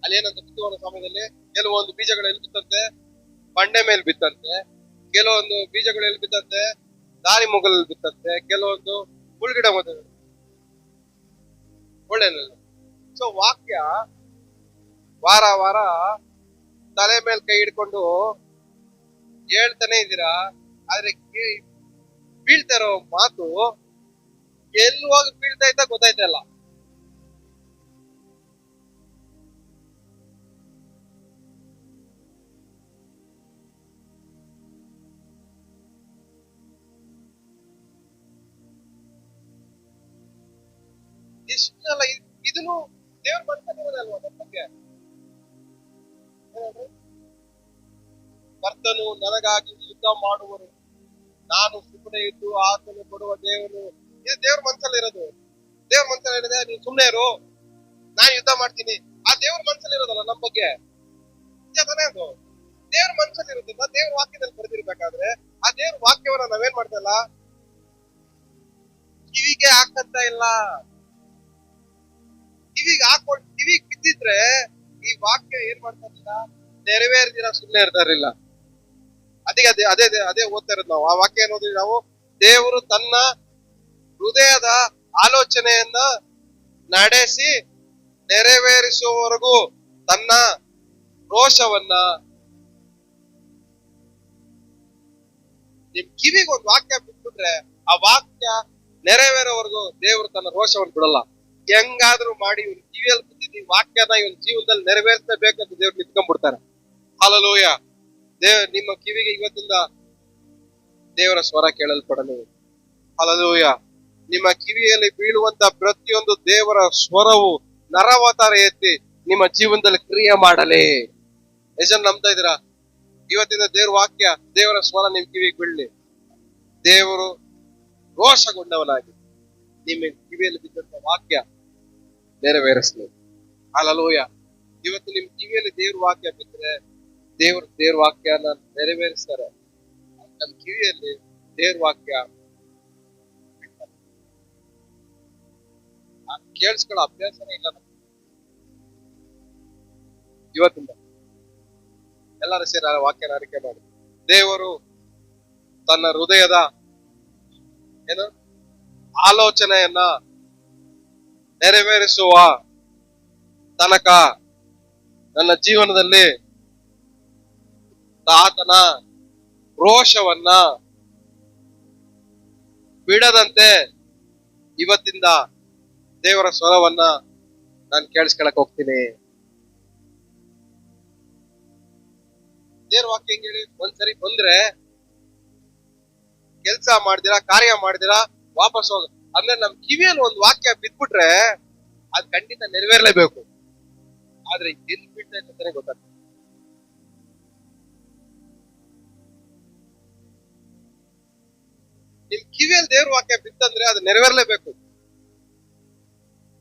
ಅಲ್ಲಿ ಏನಂತ ಬಿತ್ತುವನ ಸಾಮ್ಯದಲ್ಲಿ ಕೆಲವೊಂದು ಬೀಜಗಳು ಎಲ್ಲಿ ಬಿತ್ತಂತೆ, ಬಂಡೆ ಮೇಲೆ ಬಿತ್ತಂತೆ. ಕೆಲವೊಂದು ಬೀಜಗಳು ಎಲ್ಲಿ ಬಿತ್ತಂತೆ, ದಾರಿ ಮುಗಲಲ್ಲಿ ಬಿತ್ತಂತೆ. ಕೆಲವೊಂದು ಮುಳ್ಗಿಡ ಒಳ್ಳೆಯಲ್ಲ. ಸೊ ವಾಕ್ಯ ವಾರ ತಲೆ ಮೇಲೆ ಕೈ ಹಿಡ್ಕೊಂಡು ಹೇಳ್ತಾನೆ ಇದ್ದೀರಾ, ಆದ್ರೆ ಬೀಳ್ತಾ ಇರೋ ಮಾತು ಎಲ್ಲಿ ಹೋಗಿ ಬೀಳ್ತಾ ಇದ್ದ ಗೊತ್ತಾಯ್ತಾ ಇಲ್ಲ. ಇಷ್ಟೆಲ್ಲ ಇದನ್ನು ದೇವ್ರ ಮನಸ್ಸಲ್ಲಿರೋದಲ್ವಾ ನಮ್ಮ ಬಗ್ಗೆ. ಕರ್ತನು ನನಗಾಗಿ ಯುದ್ಧ ಮಾಡುವರು, ನಾನು ಸುಮ್ಮನೆ ಇದ್ದು ಆತನು ಕೊಡುವ ದೇವನು. ಇದು ದೇವ್ರ ಮನಸ್ಸಲ್ಲಿರೋದು. ದೇವ್ರ ಮನಸ್ಸಲ್ಲಿರೋದೆ ನೀನ್ ಸುಮ್ಮನೆ ಇರು, ನಾನು ಯುದ್ಧ ಮಾಡ್ತೀನಿ. ಆ ದೇವ್ರ ಮನಸ್ಸಲ್ಲಿರೋದಲ್ಲ ನಮ್ಮ ಬಗ್ಗೆ. ತಾನೇ ಅದು ದೇವ್ರ ಮನಸ್ಸಲ್ಲಿರೋದನ್ನ ದೇವ್ರ ವಾಕ್ಯದಲ್ಲಿ ಬರೆದಿರ್ಬೇಕಾದ್ರೆ ಆ ದೇವ್ರ ವಾಕ್ಯವನ್ನ ನಾವೇನ್ ಮಾಡ್ತಲ್ಲ, ಕಿವಿಗೆ ಹಾಕಂತ ಇಲ್ಲ. ಕಿವಿಗೆ ಬಿದ್ದಿದ್ರೆ ಈ ವಾಕ್ಯ ಏನ್ ಮಾಡ್ತಾರಿಲ್ಲ, ನೆರವೇರ್ದಿರ ಸುಮ್ಮನೆ ಇರ್ತಾರಿಲ್ಲ. ಅದಕ್ಕೆ ಅದೇ ಓದ್ತಾ ಇರೋದು ನಾವು. ಆ ವಾಕ್ಯ ಏನ್ ಓದಿದ್ವಿ ನಾವು? ದೇವರು ತನ್ನ ಹೃದಯದ ಆಲೋಚನೆಯನ್ನ ನಡೆಸಿ ನೆರವೇರಿಸುವವರೆಗೂ ತನ್ನ ರೋಷವನ್ನ. ನಿಮ್ ಕಿವಿಗೆ ಒಂದು ವಾಕ್ಯ ಬಿಟ್ಬಿಟ್ರೆ ಆ ವಾಕ್ಯ ನೆರವೇರೋವರೆಗೂ ದೇವರು ತನ್ನ ರೋಷವನ್ನು ಬಿಡಲ್ಲ. ಹೆಂಗಾದ್ರೂ ಮಾಡಿ ಇವ್ನ ಕಿವಿಯಲ್ಲಿ ಬಿದ್ದಿದ್ದು ವಾಕ್ಯನ ಇವನ್ ಜೀವನದಲ್ಲಿ ನೆರವೇರಿಸಬೇಕಂತ ದೇವ್ರು ನಿಂತ್ಕೊಂಡ್ಬಿಡ್ತಾರೆ. ಹಲ್ಲೆಲೂಯಾ. ನಿಮ್ಮ ಕಿವಿಗೆ ಇವತ್ತಿಂದ ದೇವರ ಸ್ವರ ಕೇಳಲ್ಪಡಲು. ಹಲ್ಲೆಲೂಯಾ. ನಿಮ್ಮ ಕಿವಿಯಲ್ಲಿ ಬೀಳುವಂತ ಪ್ರತಿಯೊಂದು ದೇವರ ಸ್ವರವು ನರವತಾರ ಎತ್ತಿ ನಿಮ್ಮ ಜೀವನದಲ್ಲಿ ಕ್ರಿಯೆ ಮಾಡಲಿ. ಎಷ್ಟು ನಂಬ್ತಾ ಇದ್ದೀರಾ? ಇವತ್ತಿನ ದೇವ್ರ ವಾಕ್ಯ, ದೇವರ ಸ್ವರ ನಿಮ್ ಕಿವಿಗೆ ಬೀಳಲಿ. ದೇವರು ರೋಷಗೊಂಡವನಾಗಿ ನಿಮ್ಮ ಕಿವಿಯಲ್ಲಿ ಬಿದ್ದಂತ ವಾಕ್ಯ ನೆರವೇರಿಸಲಿ. ಹಲ್ಲೆಲೂಯಾ. ಇವತ್ತು ನಿಮ್ ಕಿವಿಯಲ್ಲಿ ದೇವ್ರ ವಾಕ್ಯ ಬಿದ್ದರೆ ದೇವ್ರ ವಾಕ್ಯನ ನೆರವೇರಿಸ್ತಾರೆ. ನಮ್ಮ ಕಿವಿಯಲ್ಲಿ ದೇವ್ರ ವಾಕ್ಯ ಕೇಳಿಸ್ಕೊಳ್ಳೋ ಅಭ್ಯಾಸನೇ ಇಲ್ಲ ನಮ್ಗೆ. ಇವತ್ತಿಂದ ಎಲ್ಲರೂ ಸೇರಿ ವಾಕ್ಯನ ಅರಿಕೆ ಮಾಡಿ. ದೇವರು ತನ್ನ ಹೃದಯದ ಆಲೋಚನೆಯನ್ನ ನೆರವೇರಿಸುವ ತನಕ ನನ್ನ ಜೀವನದಲ್ಲಿ ಆತನ ರೋಷವನ್ನ ಬಿಡದಂತೆ ಇವತ್ತಿಂದ ದೇವರ ಸ್ವರವನ್ನ ನಾನು ಕೇಳಿಸ್ಕೊಳಕ್ ಹೋಗ್ತೀನಿ. ದೇವ್ರ ವಾಕ್ಯ ಹೆಂಗ್ ಹೇಳಿ, ಒಂದ್ಸರಿ ಬಂದ್ರೆ ಕೆಲ್ಸ ಮಾಡ್ದಿರಾ, ಕಾರ್ಯ ಮಾಡ್ದಿರಾ ವಾಪಸ್ ಹೋಗ. ಅಂದ್ರೆ ನಮ್ ಕಿವಿಯಲ್ಲಿ ಒಂದು ವಾಕ್ಯ ಬಿದ್ಬಿಟ್ರೆ ಅದ್ ಖಂಡಿತ ನೆರವೇರ್ಲೇಬೇಕು. ಆದ್ರೆ ಎಲ್ಲಿ ಬಿಡ್ತಾ ಇರ್ತಾನೆ ಗೊತ್ತಾಗ್ತದೆ. ನಿಮ್ ಕಿವಿಯಲ್ಲಿ ದೇವ್ರ ವಾಕ್ಯ ಬಿತ್ತಂದ್ರೆ ಅದು ನೆರವೇರ್ಲೇಬೇಕು.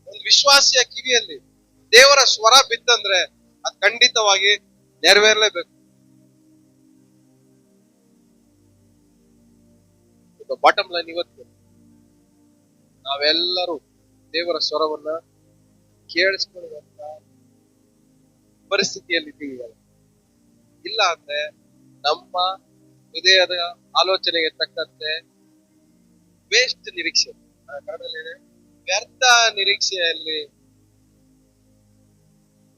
ಒಂದು ವಿಶ್ವಾಸಿಯ ಕಿವಿಯಲ್ಲಿ ದೇವರ ಸ್ವರ ಬಿತ್ತಂದ್ರೆ ಅದು ಖಂಡಿತವಾಗಿ ನೆರವೇರ್ಲೇಬೇಕು. ಬಾಟಮ್ ಲೈನ್, ಇವತ್ತು ನಾವೆಲ್ಲರೂ ದೇವರ ಸ್ವರವನ್ನ ಕೇಳಿಸ್ಕೊಳ್ಳುವಂತ ಪರಿಸ್ಥಿತಿಯಲ್ಲಿ ಇದ್ದೀವಿ. ಇಲ್ಲ ಅಂದ್ರೆ ನಮ್ಮ ಹೃದಯದ ಆಲೋಚನೆಗೆ ತಕ್ಕಂತೆ ವೇಸ್ಟ್ ನಿರೀಕ್ಷೆ, ಕನ್ನಡದಲ್ಲಿ ಇದೆ, ವ್ಯರ್ಥ ನಿರೀಕ್ಷೆಯಲ್ಲಿ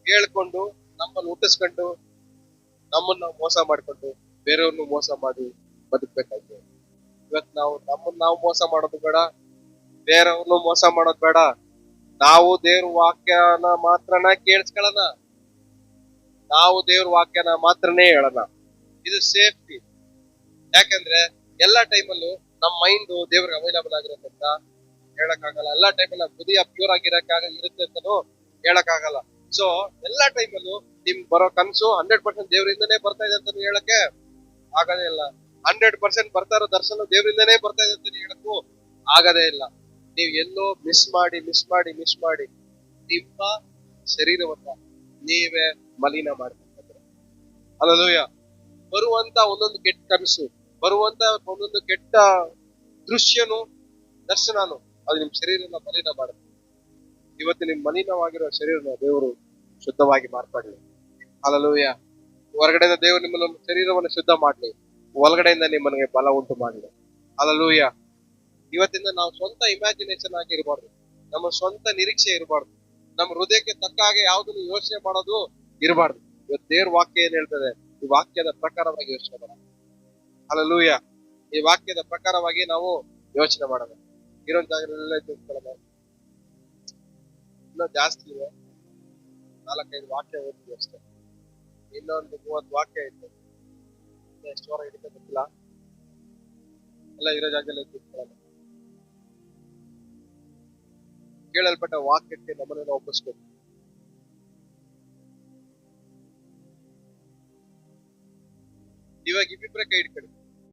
ಹೇಳ್ಕೊಂಡು ನಮ್ಮನ್ನು ಹುಟ್ಟಿಸ್ಕೊಂಡು ನಮ್ಮನ್ನ ಮೋಸ ಮಾಡ್ಕೊಂಡು ಬೇರೆಯವ್ರನ್ನು ಮೋಸ ಮಾಡಿ ಬದುಕ್ಬೇಕಾಗಿದೆ. ಇವತ್ತು ನಾವು ಮೋಸ ಮಾಡೋದು ಬೇಡ, ಬೇರೆಯವ್ರನ್ನು ಮೋಸ ಮಾಡೋದು ಬೇಡ. ನಾವು ದೇವ್ರ ವಾಕ್ಯನ ಮಾತ್ರನ ಕೇಳಿಸ್ಕೊಳ್ಳೋಣ, ನಾವು ದೇವ್ರ ವಾಕ್ಯನ ಮಾತ್ರನೇ ಹೇಳೋಣ. ಇದು ಸೇಫ್ಟಿ. ಯಾಕಂದ್ರೆ ಎಲ್ಲಾ ಟೈಮಲ್ಲೂ ನಮ್ಮ ಮೈಂಡ್ ದೇವ್ರಿಗೆ ಅವೈಲಬಲ್ ಆಗಿರೋದ್ರಿಂದ ಹೇಳಕ್ಕಾಗಲ್ಲ. ಎಲ್ಲಾ ಟೈಮಲ್ಲಿ ಹೃದಯ ಪ್ಯೂರ್ ಇರುತ್ತೆ ಅಂತಾನು ಹೇಳಕ್ಕಾಗಲ್ಲ. ಸೊ ಎಲ್ಲಾ ಟೈಮಲ್ಲೂ ನಿಮ್ಗೆ ಬರೋ ಕನ್ಸು 100% ದೇವರಿಂದನೇ ಬರ್ತಾ ಇದೆ ಅಂತ ಹೇಳಕ್ಕೆ ಆಗದೇ ಇಲ್ಲ. 100% ಬರ್ತಾ ಇರೋ ದರ್ಶನ ದೇವರಿಂದನೇ ಬರ್ತಾ ಇದೆ ಅಂತ ಹೇಳಕ್ಕೂ ಆಗದೇ ಇಲ್ಲ. ನೀವು ಎಲ್ಲೋ ಮಿಸ್ ಮಾಡಿ ನಿಮ್ಮ ಶರೀರವನ್ನ ನೀವೇ ಮಲಿನ ಮಾಡ್ಕೊಂಡ್ರೆ, ಹಲ್ಲೆಲೂಯಾ. ಬರುವಂತ ಒಂದೊಂದು ಕೆಟ್ಟ ಕನಸು, ಬರುವಂತ ಒಂದೊಂದು ಕೆಟ್ಟ ದೃಶ್ಯನು ದರ್ಶನನು ಅದು ನಿಮ್ ಶರೀರನ ಮಲಿನ ಮಾಡುತ್ತೆ. ಇವತ್ತು ನಿಮ್ ಮಲಿನವಾಗಿರೋ ಶರೀರನ ದೇವರು ಶುದ್ಧವಾಗಿ ಮಾರ್ಪಡ್ಲಿ, ಹಲ್ಲೆಲೂಯಾ. ಹೊರಗಡೆಯಿಂದ ದೇವರು ನಿಮ್ಮ ಶರೀರವನ್ನು ಶುದ್ಧ ಮಾಡ್ಲಿ, ಒಳಗಡೆಯಿಂದ ನಿಮ್ಮನಿಗೆ ಬಲ ಉಂಟು ಮಾಡಲಿ, ಹಲ್ಲೆಲೂಯಾ. ಇವತ್ತಿಂದ ನಾವು ಸ್ವಂತ ಇಮ್ಯಾಜಿನೇಷನ್ ಆಗಿ ಇರಬಾರ್ದು, ನಮ್ಮ ಸ್ವಂತ ನಿರೀಕ್ಷೆ ಇರಬಾರ್ದು, ನಮ್ಮ ಹೃದಯಕ್ಕೆ ತಕ್ಕ ಹಾಗೆ ಯಾವುದನ್ನು ಯೋಚನೆ ಮಾಡೋದು ಇರಬಾರ್ದು. ಇವತ್ತು ದೇವ್ರ ವಾಕ್ಯ ಏನ್ ಹೇಳ್ತದೆ, ಈ ವಾಕ್ಯದ ಪ್ರಕಾರವಾಗಿ ಯೋಚನೆ ಮಾಡೋಣ, ಹಲ್ಲೆಲೂಯಾ. ಈ ವಾಕ್ಯದ ಪ್ರಕಾರವಾಗಿ ನಾವು ಯೋಚನೆ ಮಾಡೋಣ. ಇರೋ ಜಾಗದಲ್ಲೆಲ್ಲ ತಿಳ್ಕೊಳ್ಳೋಣ. ಇನ್ನೂ ಜಾಸ್ತಿ ಇದೆ, 4-5 ವಾಕ್ಯ ಓದ್ತೀವಿ ಅಷ್ಟೇ. ಇನ್ನೊಂದು 30 ವಾಕ್ಯ ಇತ್ತು, ಎಷ್ಟು ವಾರ ಹಿಡಿತ ಗೊತ್ತಿಲ್ಲ. ಎಲ್ಲ ಇರೋ ಜಾಗದಲ್ಲೇ ತಿಳ್ಕೊಳ್ಳೋಣ. ಕೇಳಲ್ಪಟ್ಟ ವಾಕ್ಯಕ್ಕೆ ನಮ್ಮನ್ನು ಒಪ್ಪಿಸ್ಬೇಕು. ಇವಾಗ ಇಬ್ಬಿಬ್ಬರೇ ಕೈ ಹಿಡ್ಕೊಳ್ಳಿ.